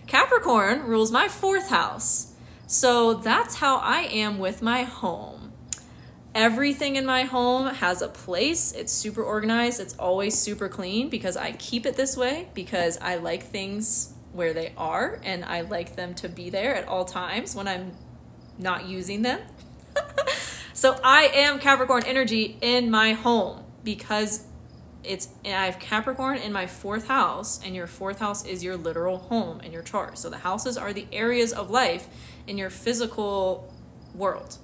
Capricorn rules my 4th house. So that's how I am with my home. Everything in my home has a place. It's super organized. It's always super clean because I keep it this way because I like things where they are and I like them to be there at all times when I'm not using them. So I am Capricorn energy in my home because I have Capricorn in my 4th house, and your 4th house is your literal home in your chart. So the houses are the areas of life in your physical world.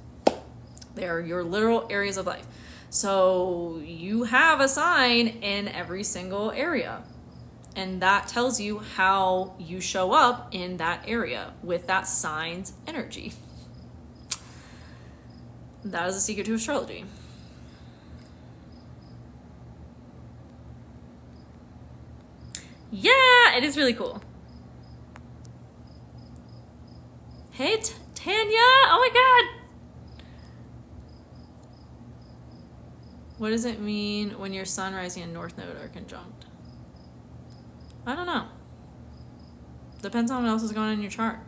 They are your literal areas of life. So you have a sign in every single area. And that tells you how you show up in that area with that sign's energy. That is a secret to astrology. Yeah, it is really cool. Hey, Tanya. Oh my god. What does it mean when your sun, rising, and north node are conjunct? I don't know. Depends on what else is going on in your chart.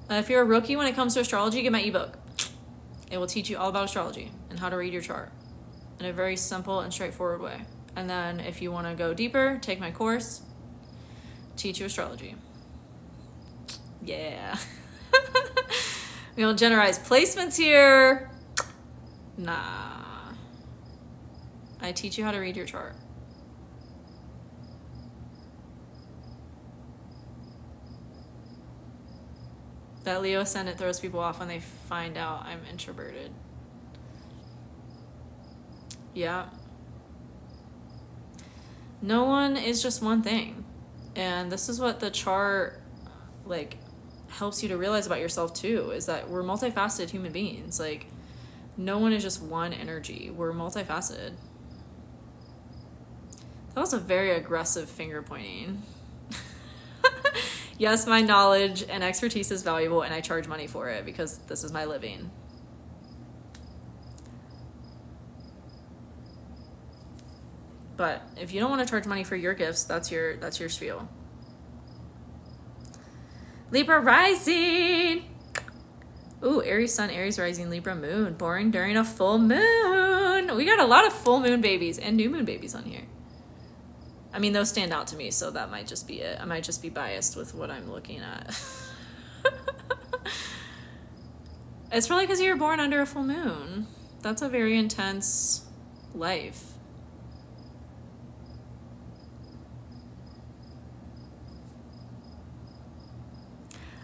If you're a rookie when it comes to astrology, get my ebook. It will teach you all about astrology and how to read your chart in a very simple and straightforward way. And then if you want to go deeper, take my course, teach you astrology. Yeah. We don't generalize placements here. Nah. I teach you how to read your chart. That Leo ascendant throws people off when they find out I'm introverted. Yeah. No one is just one thing. And this is what the chart like helps you to realize about yourself too, is that we're multifaceted human beings. Like no one is just one energy. We're multifaceted. That was a very aggressive finger pointing. Yes, my knowledge and expertise is valuable and I charge money for it because this is my living. But if you don't want to charge money for your gifts, that's your spiel. Libra rising. Ooh, Aries sun, Aries rising, Libra moon. Born during a full moon. We got a lot of full moon babies and new moon babies on here. I mean, those stand out to me, so that might just be it. I might just be biased with what I'm looking at. It's probably because you were born under a full moon. That's a very intense life.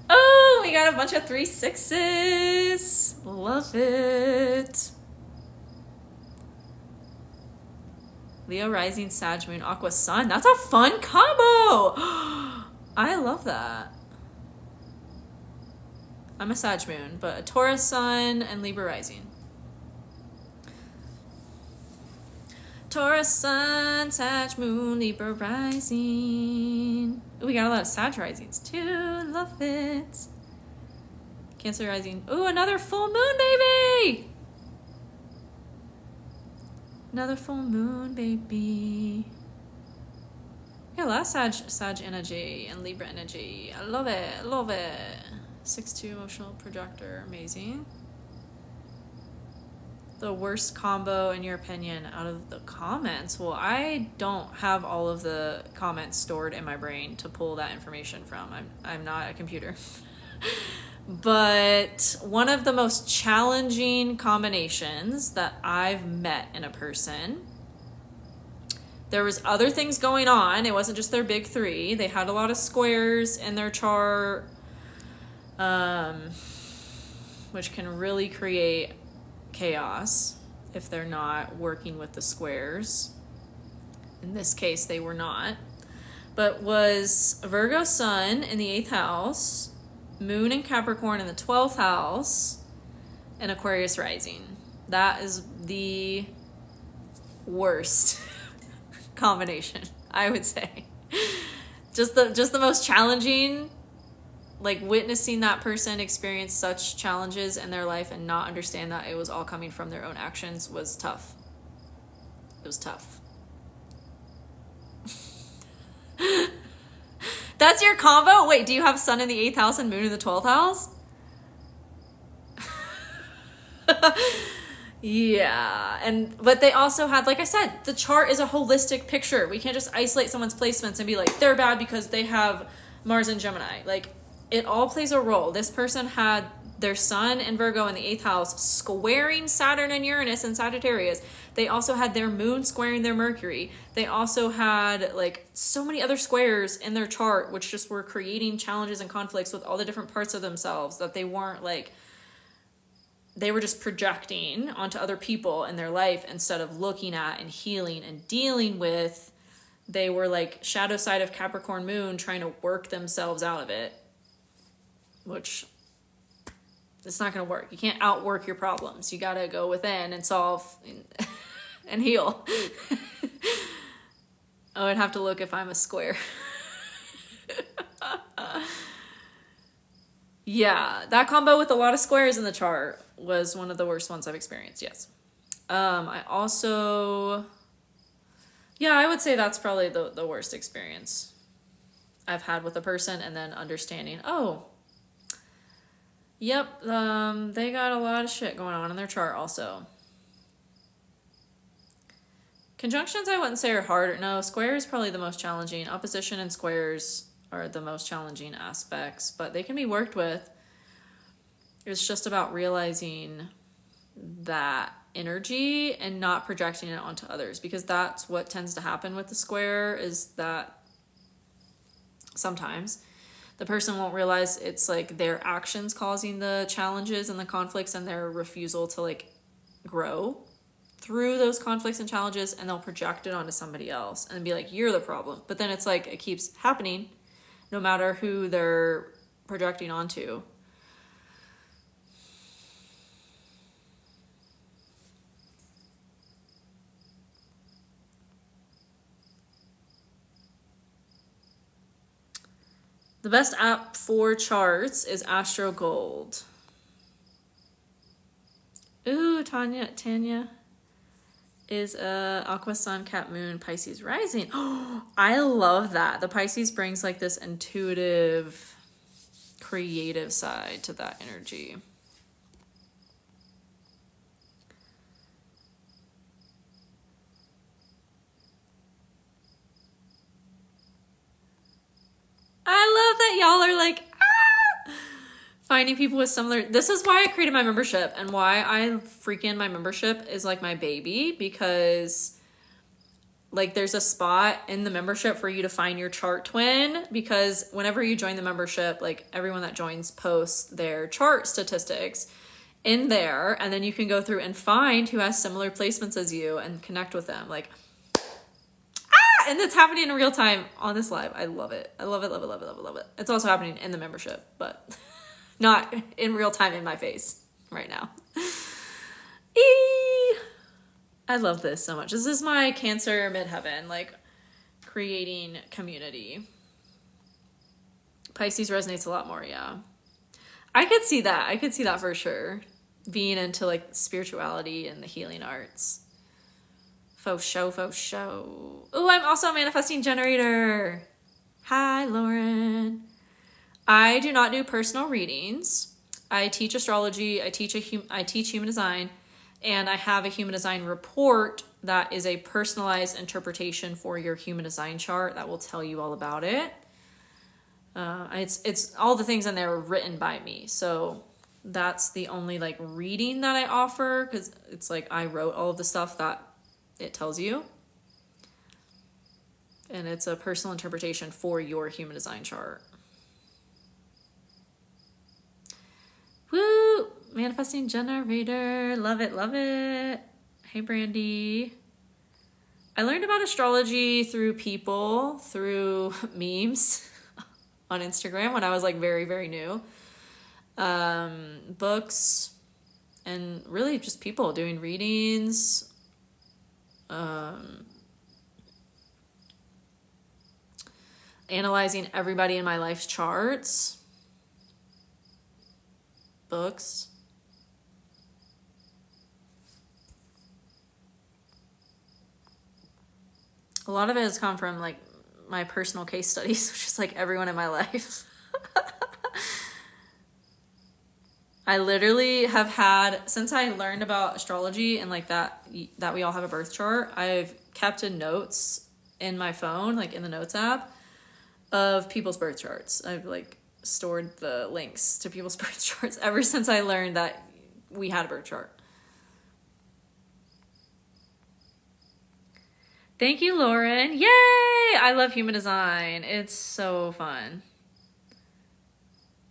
Oh, we got a bunch of 3 6s. Love it. Leo rising, Sag moon, Aqua sun. That's a fun combo. I love that. I'm a Sag moon, but a Taurus sun and Libra rising. Taurus sun, Sag moon, Libra rising. Ooh, we got a lot of Sag risings too. Love it. Cancer rising. Ooh, another full moon baby. Another full moon baby. We got a lot of Sag energy and Libra energy. I love it. Love it. 6-2 emotional projector. Amazing. The worst combo in your opinion out of the comments? Well, I don't have all of the comments stored in my brain to pull that information from. I'm not a computer. But one of the most challenging combinations that I've met in a person, there was other things going on. It wasn't just their big 3. They had a lot of squares in their chart, which can really create chaos if they're not working with the squares. In this case, they were not. But was Virgo sun in the 8th house, Moon and Capricorn in the 12th house, and Aquarius rising. That is the worst combination, I would say. Just the most challenging, like witnessing that person experience such challenges in their life and not understand that it was all coming from their own actions was tough. It was tough. That's your combo? Wait, do you have sun in the 8th house and moon in the 12th house? Yeah, but they also had, like I said, the chart is a holistic picture. We can't just isolate someone's placements and be like, they're bad because they have Mars and Gemini. Like, it all plays a role. This person had their sun and Virgo in the 8th house squaring Saturn and Uranus in Sagittarius. They also had their moon squaring their Mercury. They also had like so many other squares in their chart, which just were creating challenges and conflicts with all the different parts of themselves that they weren't like, they were just projecting onto other people in their life instead of looking at and healing and dealing with. They were like shadow side of Capricorn moon trying to work themselves out of it, which it's not going to work. You can't outwork your problems. You got to go within and solve and heal. Oh, I'd have to look if I'm a square. Yeah, that combo with a lot of squares in the chart was one of the worst ones I've experienced, yes. I also, yeah, I would say that's probably the worst experience I've had with a person, and then understanding, oh, yep, they got a lot of shit going on in their chart also. Conjunctions I wouldn't say are harder. No, square is probably the most challenging. Opposition and squares are the most challenging aspects, but they can be worked with. It's just about realizing that energy and not projecting it onto others, because that's what tends to happen with the square, is that sometimes the person won't realize it's like their actions causing the challenges and the conflicts and their refusal to like grow through those conflicts and challenges, and they'll project it onto somebody else and be like, you're the problem. But then it's like it keeps happening no matter who they're projecting onto. The best app for charts is Astro Gold. Ooh, Tanya. is Aqua Sun, Cat Moon, Pisces rising. Oh, I love that. The Pisces brings like this intuitive, creative side to that energy. I love that y'all are like, finding people with similar. This is why I created my membership, and why I freaking my membership is like my baby, because like there's a spot in the membership for you to find your chart twin, because whenever you join the membership, like everyone that joins posts their chart statistics in there, and then you can go through and find who has similar placements as you and connect with them. Like, and it's happening in real time on this live. I love it. I love it, love it, love it, love it, love it. It's also happening in the membership, but not in real time in my face right now. I love this so much. This is my Cancer midheaven, like creating community. Pisces resonates a lot more, yeah. I could see that. I could see that for sure. Being into like spirituality and the healing arts. Faux show, faux show. Oh, I'm also a manifesting generator. Hi, Lauren. I do not do personal readings. I teach astrology. I teach human design, and I have a human design report that is a personalized interpretation for your human design chart that will tell you all about it. It's all the things in there are written by me, so that's the only like reading that I offer, because it's like I wrote all of the stuff that it tells you, and it's a personal interpretation for your human design chart. Woo! Manifesting generator. Love it, love it. Hey, Brandy. I learned about astrology through people, through memes on Instagram when I was like very, very new. Books, and really just people doing readings. Analyzing everybody in my life's charts. Books. A lot of it has come from like my personal case studies, which is like everyone in my life. I literally have had, since I learned about astrology and like that we all have a birth chart, I've kept in notes in my phone, like in the notes app, of people's birth charts. I've like stored the links to people's birth charts ever since I learned that we had a birth chart. Thank you, Lauren. Yay! I love human design. It's so fun.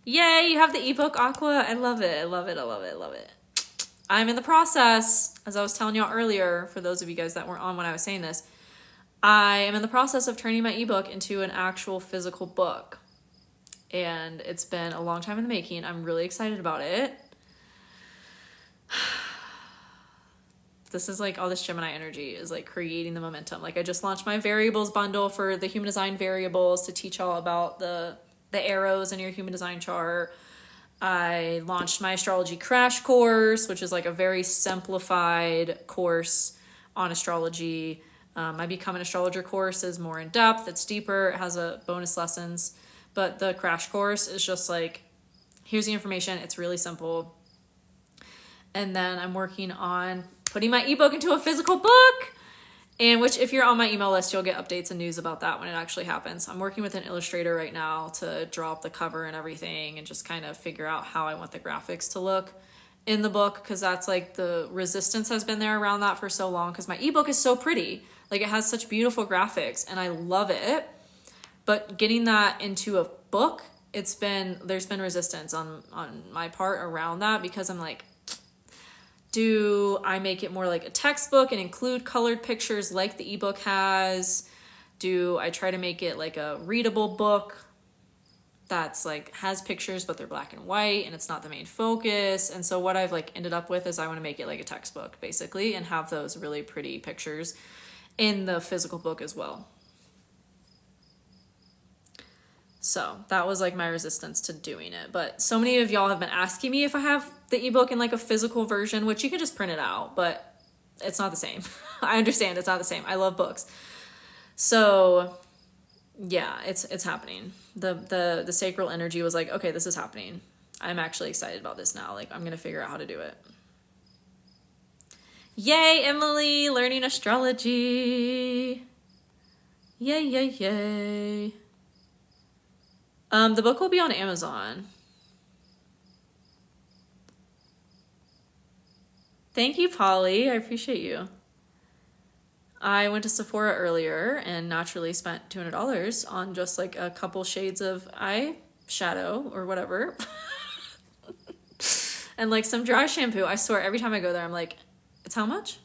Yay, you have the ebook, Aqua. I love it. I love it. I love it. I love it. I'm in the process, as I was telling y'all earlier, for those of you guys that weren't on when I was saying this, I am in the process of turning my ebook into an actual physical book. And it's been a long time in the making. I'm really excited about it. This is like all this Gemini energy is like creating the momentum. Like I just launched my variables bundle for the human design variables to teach all about the arrows in your human design chart. I launched my astrology crash course, which is like a very simplified course on astrology. My Become an Astrologer course is more in depth. It's deeper. It has a bonus lessons. But the crash course is just like, here's the information. It's really simple. And then I'm working on putting my ebook into a physical book, and which if you're on my email list, you'll get updates and news about that when it actually happens. I'm working with an illustrator right now to draw up the cover and everything, and just kind of figure out how I want the graphics to look in the book, because that's like the resistance has been there around that for so long, because my ebook is so pretty. Like it has such beautiful graphics and I love it. But getting that into a book, there's been resistance on my part around that, because I'm like, do I make it more like a textbook and include colored pictures like the ebook has? Do I try to make it like a readable book that's like has pictures but they're black and white and it's not the main focus? And so what I've like ended up with is I want to make it like a textbook basically, and have those really pretty pictures in the physical book as well. So that was like my resistance to doing it. But so many of y'all have been asking me if I have the ebook in like a physical version, which you can just print it out. But it's not the same. I understand it's not the same. I love books. So yeah, it's happening. The sacral energy was like, okay, this is happening. I'm actually excited about this now. Like, I'm going to figure out how to do it. Yay, Emily, learning astrology. Yay, yay, yay. The book will be on Amazon. Thank you, Polly. I appreciate you. I went to Sephora earlier and naturally spent $200 on just like a couple shades of eyeshadow or whatever. And like some dry shampoo. I swear every time I go there, I'm like, it's how much?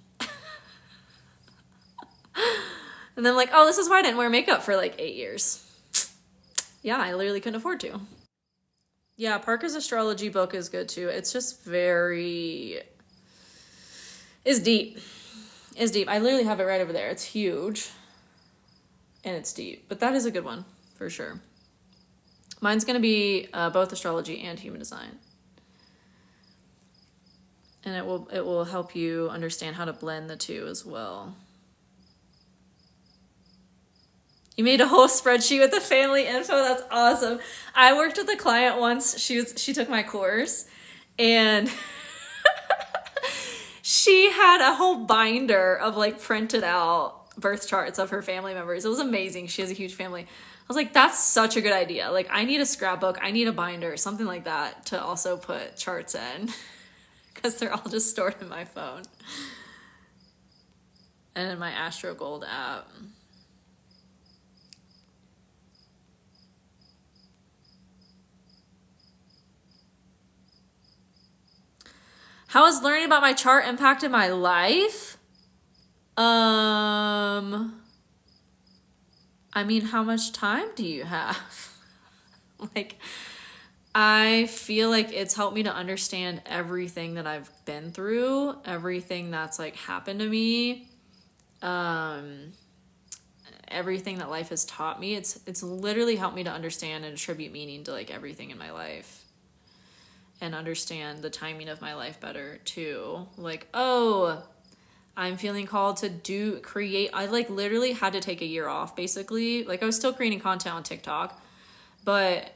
And then I'm like, oh, this is why I didn't wear makeup for like 8 years. Yeah, I literally couldn't afford to. Yeah, Parker's astrology book is good too. It's just it's deep. It's deep. I literally have it right over there. It's huge. And it's deep. But that is a good one, for sure. Mine's going to be both astrology and human design. And it will help you understand how to blend the two as well. You made a whole spreadsheet with the family info. That's awesome. I worked with a client once. She took my course, and she had a whole binder of like printed out birth charts of her family members. It was amazing. She has a huge family. I was like, that's such a good idea. Like, I need a scrapbook. I need a binder, something like that, to also put charts in, because they're all just stored in my phone and in my Astro Gold app. How has learning about my chart impacted my life? I mean, how much time do you have? Like, I feel like it's helped me to understand everything that I've been through, everything that's like happened to me, everything that life has taught me. It's literally helped me to understand and attribute meaning to like everything in my life. And understand the timing of my life better too. Like, oh, I'm feeling called to create. I like literally had to take a year off basically. Like, I was still creating content on TikTok, but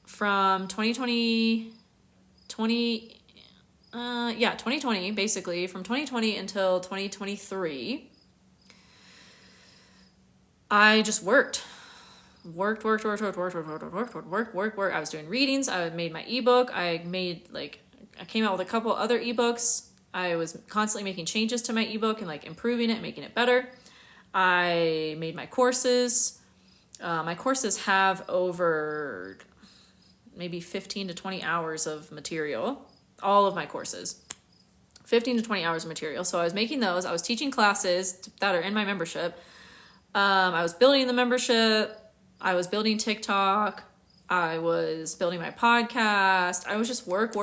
from 2020 basically, from 2020 until 2023, I just worked. I was doing readings. I made my ebook. I came out with a couple other ebooks. I was constantly making changes to my ebook and like improving it, making it better. I made my courses. My courses have over maybe 15 to 20 hours of material. All of my courses, 15 to 20 hours of material. So I was making those. I was teaching classes that are in my membership. I was building the membership. I was building TikTok. I was building my podcast. I was just work.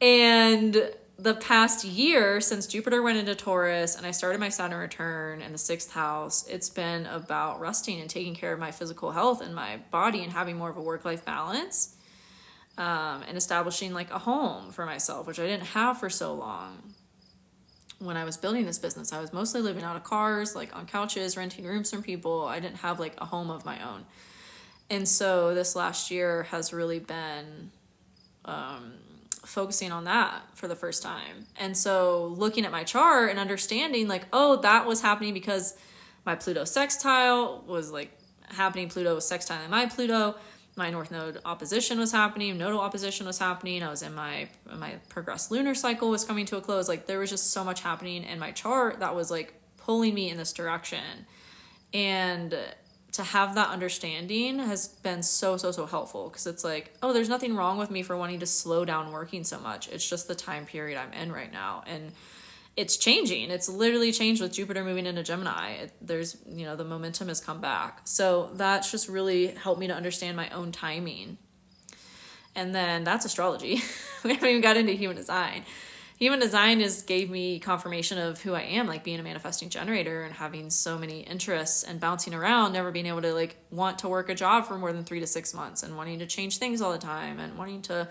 And the past year, since Jupiter went into Taurus and I started my Saturn return in the 6th house, it's been about resting and taking care of my physical health and my body and having more of a work-life balance, and establishing like a home for myself, which I didn't have for so long. When I was building this business, I was mostly living out of cars, like on couches, renting rooms from people. I didn't have like a home of my own. And so this last year has really been focusing on that for the first time. And so looking at my chart and understanding like, oh, that was happening because my Pluto sextile was like happening. Pluto was sextiling my Pluto. My North Node opposition was happening. Nodal opposition was happening. I was in my progressed lunar cycle was coming to a close. Like, there was just so much happening in my chart that was like pulling me in this direction. And to have that understanding has been so helpful, because it's like, oh, there's nothing wrong with me for wanting to slow down working so much. It's just the time period I'm in right now. And it's changing. It's literally changed with Jupiter moving into Gemini. There's, the momentum has come back. So that's just really helped me to understand my own timing. And then that's astrology. We haven't even got into human design. Human design gave me confirmation of who I am, like being a manifesting generator and having so many interests and bouncing around, never being able to like want to work a job for more than 3 to 6 months and wanting to change things all the time and wanting to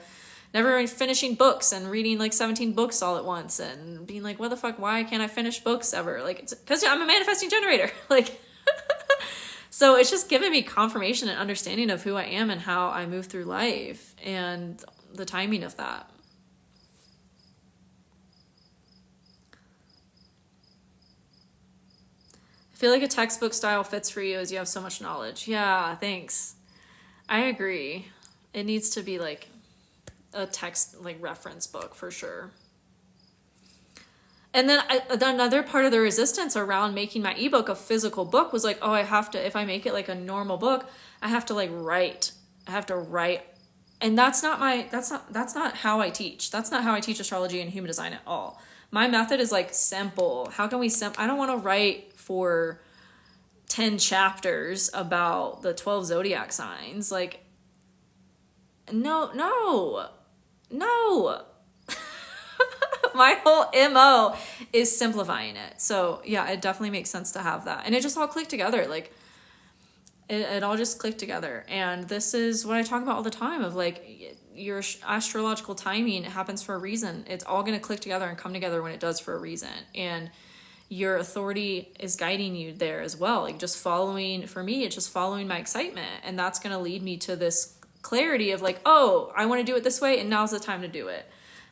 never finishing books and reading like 17 books all at once and being like, what the fuck, why can't I finish books ever? Like, it's because I'm a manifesting generator. Like, so it's just given me confirmation and understanding of who I am and how I move through life and the timing of that. I feel like a textbook style fits for you as you have so much knowledge. Yeah, thanks. I agree. It needs to be like a text, like reference book for sure. And then another part of the resistance around making my ebook a physical book was like, oh, I have to, if I make it like a normal book, I have to like write. I have to write. And that's not how I teach. That's not how I teach astrology and human design at all. My method is like simple. How can we I don't want to write for 10 chapters about the 12 zodiac signs. Like, no. My whole MO is simplifying it. So yeah, it definitely makes sense to have that. And it just all clicked together. Like it all just clicked together. And this is what I talk about all the time of like your astrological timing happens for a reason. It's all going to click together and come together when it does for a reason. And your authority is guiding you there as well. Like just following, for me, it's just following my excitement. And that's going to lead me to this clarity of like, oh, I want to do it this way. And now's the time to do it.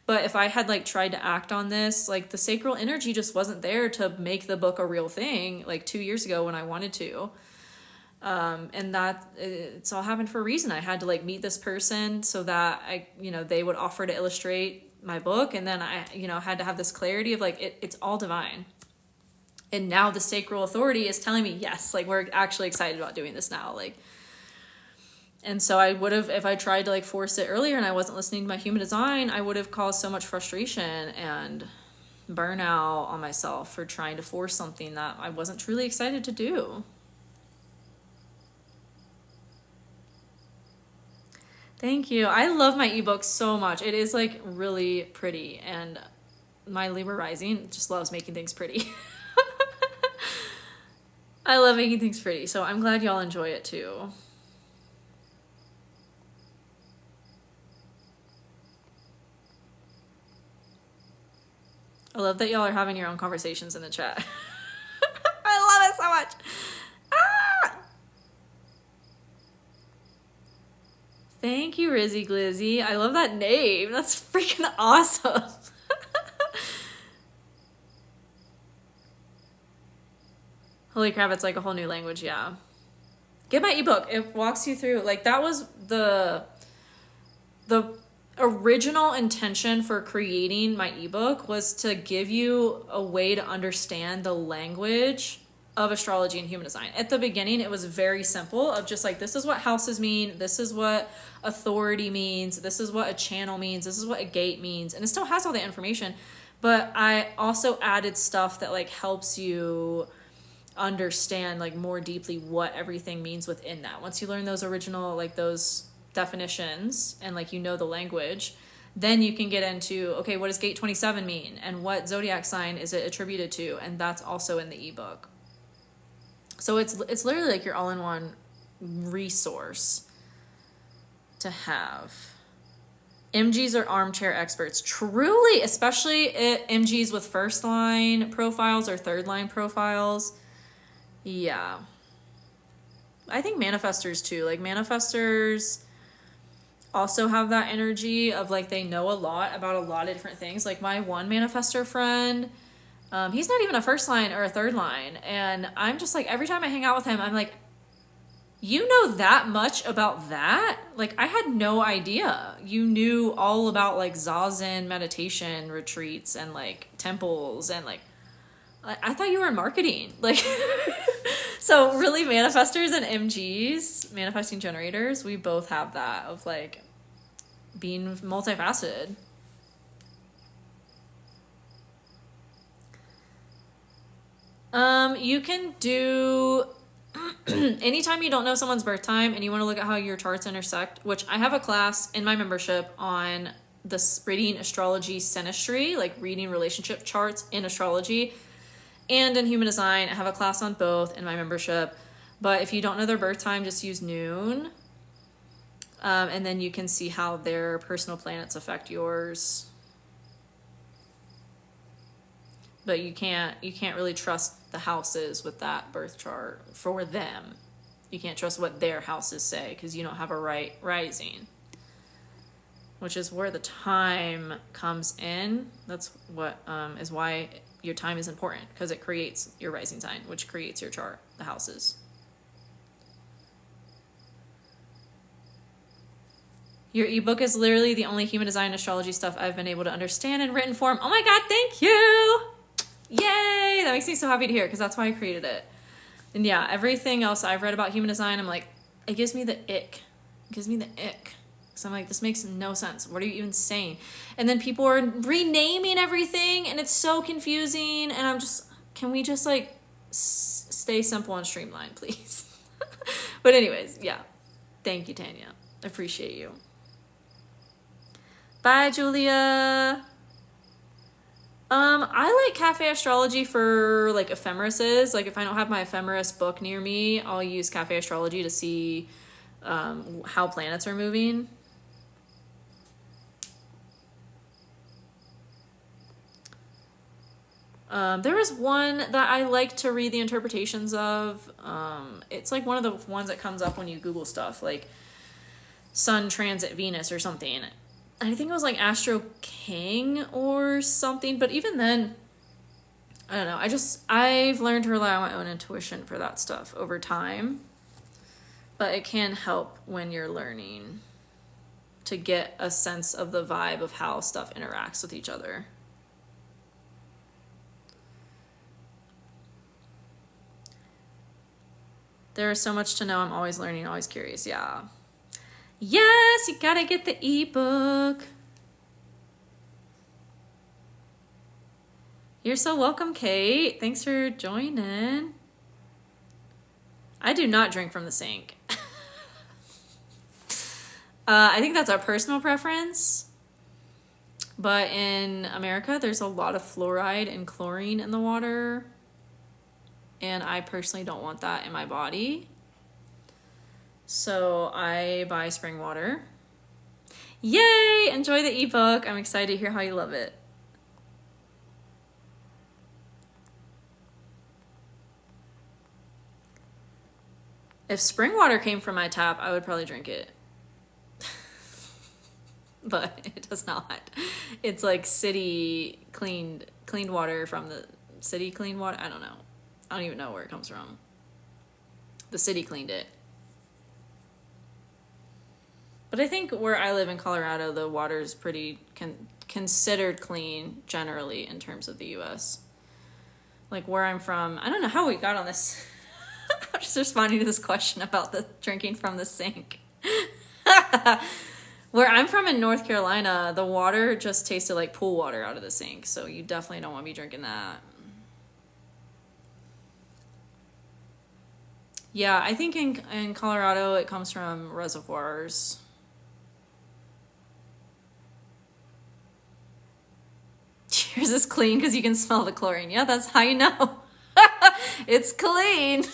But if I had like tried to act on this, like the sacral energy just wasn't there to make the book a real thing like 2 years ago when I wanted to. And that it's all happened for a reason. I had to like meet this person so that they would offer to illustrate my book. And then I, had to have this clarity of like, it's all divine. And now the sacral authority is telling me, yes, like we're actually excited about doing this now. Like, and so I would have, if I tried to like force it earlier and I wasn't listening to my human design, I would have caused so much frustration and burnout on myself for trying to force something that I wasn't truly excited to do. Thank you. I love my ebook so much. It is like really pretty, and my Libra rising just loves making things pretty. I love making things pretty, so I'm glad y'all enjoy it too. I love that y'all are having your own conversations in the chat. I love it so much. Ah! Thank you, Rizzy Glizzy. I love that name. That's freaking awesome. Holy crap, it's like a whole new language, yeah. Get my ebook. It walks you through, like that was the original intention for creating my ebook was to give you a way to understand the language of astrology and human design. At the beginning, it was very simple of just like, this is what houses mean. This is what authority means. This is what a channel means. This is what a gate means. And it still has all the information, but I also added stuff that like helps you understand like more deeply what everything means within that. Once you learn those original, like those definitions and like the language, then you can get into, okay, what does gate 27 mean and what zodiac sign is it attributed to, and that's also in the ebook. So it's literally like your all-in-one resource to have. MGs are armchair experts, truly, especially MGs with first line profiles or third line profiles. Yeah, I think manifestors too, like manifestors also have that energy of like they know a lot about a lot of different things. Like my one manifestor friend, he's not even a first line or a third line, and I'm just like, every time I hang out with him, I'm like, you know that much about that? Like I had no idea you knew all about like Zazen meditation retreats and like temples, and like I thought you were in marketing. Like so really manifestors and MGs, manifesting generators, we both have that of like being multifaceted. You can do anytime you don't know someone's birth time and you want to look at how your charts intersect, which I have a class in my membership on this reading astrology synastry, like reading relationship charts in astrology and in human design. I have a class on both in my membership. But if you don't know their birth time, just use noon. And then you can see how their personal planets affect yours. But you can't really trust the houses with that birth chart for them. You can't trust what their houses say because you don't have a right rising, which is where the time comes in. That's what is why your time is important, because it creates your rising sign, which creates your chart, the houses. Your ebook is literally the only human design astrology stuff I've been able to understand in written form. Oh my God, thank you! Yay! That makes me so happy to hear, because that's why I created it. And yeah, everything else I've read about human design, I'm like, it gives me the ick. It gives me the ick. So I'm like, this makes no sense. What are you even saying? And then people are renaming everything, and it's so confusing. And I'm just, can we just like stay simple and streamlined, please? But anyways, yeah. Thank you, Tanya. I appreciate you. Bye, Julia. I like Cafe Astrology for like ephemerises. Like if I don't have my ephemeris book near me, I'll use Cafe Astrology to see how planets are moving. There is one that I like to read the interpretations of. It's like one of the ones that comes up when you Google stuff, like Sun transit Venus or something. I think it was like Astro King or something, but even then, I don't know. I've learned to rely on my own intuition for that stuff over time, but it can help when you're learning to get a sense of the vibe of how stuff interacts with each other. There is so much to know. I'm always learning, always curious. Yeah. Yes, you gotta get the ebook. You're so welcome, Kate. Thanks for joining. I do not drink from the sink. I think that's our personal preference. But in America, there's a lot of fluoride and chlorine in the water. And I personally don't want that in my body. So I buy spring water. Yay! Enjoy the ebook. I'm excited to hear how you love it. If spring water came from my tap, I would probably drink it. But it does not. It's like city cleaned water from the city cleaned water. I don't know. I don't even know where it comes from. The city cleaned it. But I think where I live in Colorado, the water is pretty considered clean generally in terms of the U.S. Like where I'm from, I don't know how we got on this. I'm just responding to this question about the drinking from the sink. Where I'm from in North Carolina, the water just tasted like pool water out of the sink. So you definitely don't want to be drinking that. Yeah, I think in Colorado it comes from reservoirs. Yours is clean because you can smell the chlorine. Yeah, that's how you know. It's clean.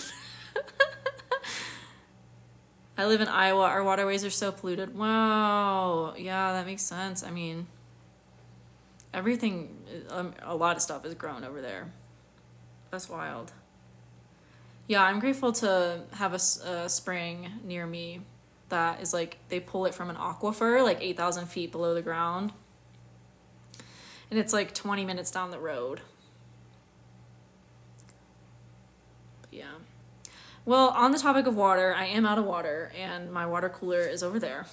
I live in Iowa. Our waterways are so polluted. Wow. Yeah, that makes sense. I mean, everything, a lot of stuff is grown over there. That's wild. Yeah, I'm grateful to have a spring near me that is like, they pull it from an aquifer, like 8,000 feet below the ground. And it's like 20 minutes down the road. But yeah. Well, on the topic of water, I am out of water, and my water cooler is over there.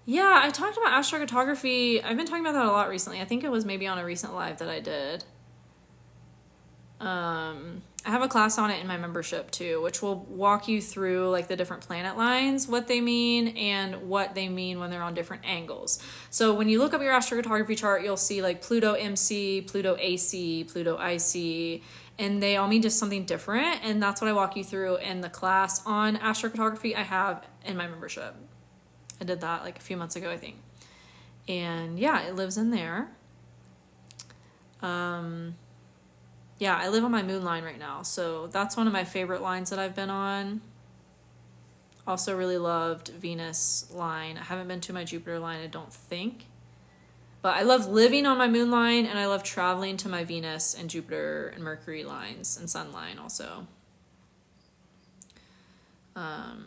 Yeah, I talked about astrocartography. I've been talking about that a lot recently. I think it was maybe on a recent live that I did. I have a class on it in my membership too, which will walk you through like the different planet lines, what they mean, and what they mean when they're on different angles. So when you look up your astrocartography chart, you'll see like Pluto MC, Pluto AC, Pluto IC, and they all mean just something different. And that's what I walk you through in the class on astrocartography I have in my membership. I did that like a few months ago, I think. And yeah, it lives in there. yeah, I live on my moon line right now. So that's one of my favorite lines that I've been on. Also really loved Venus line. I haven't been to my Jupiter line, I don't think. But I love living on my moon line, and I love traveling to my Venus and Jupiter and Mercury lines and sun line also. But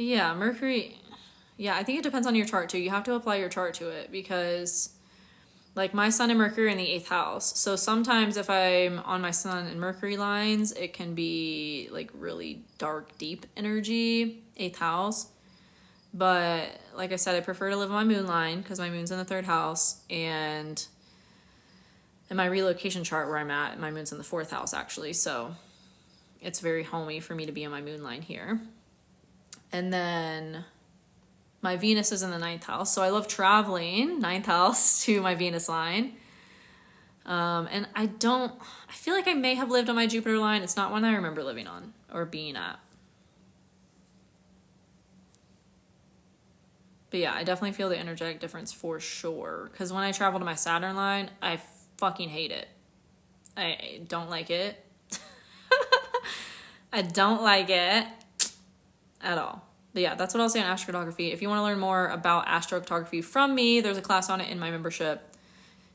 yeah, Mercury, yeah, I think it depends on your chart too. You have to apply your chart to it because like my sun and Mercury are in the 8th house. So sometimes if I'm on my sun and Mercury lines, it can be like really dark, deep energy, 8th house. But like I said, I prefer to live on my moon line because my moon's in the 3rd house, and in my relocation chart where I'm at, my moon's in the 4th house actually. So it's very homey for me to be on my moon line here. And then my Venus is in the 9th house. So I love traveling 9th house to my Venus line. And I feel like I may have lived on my Jupiter line. It's not one I remember living on or being at. But yeah, I definitely feel the energetic difference for sure. Because when I travel to my Saturn line, I fucking hate it. I don't like it. I don't like it at all. But yeah, that's what I'll say on astrocartography. If you want to learn more about astrocartography from me, there's a class on it in my membership.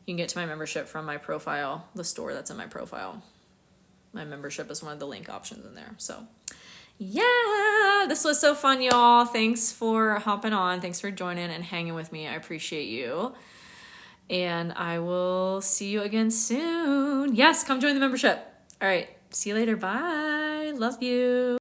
You can get to my membership from my profile, the store that's in my profile. My membership is one of the link options in there. So yeah, this was so fun, y'all. Thanks for hopping on. Thanks for joining and hanging with me. I appreciate you. And I will see you again soon. Yes, come join the membership. All right, see you later. Bye. Love you.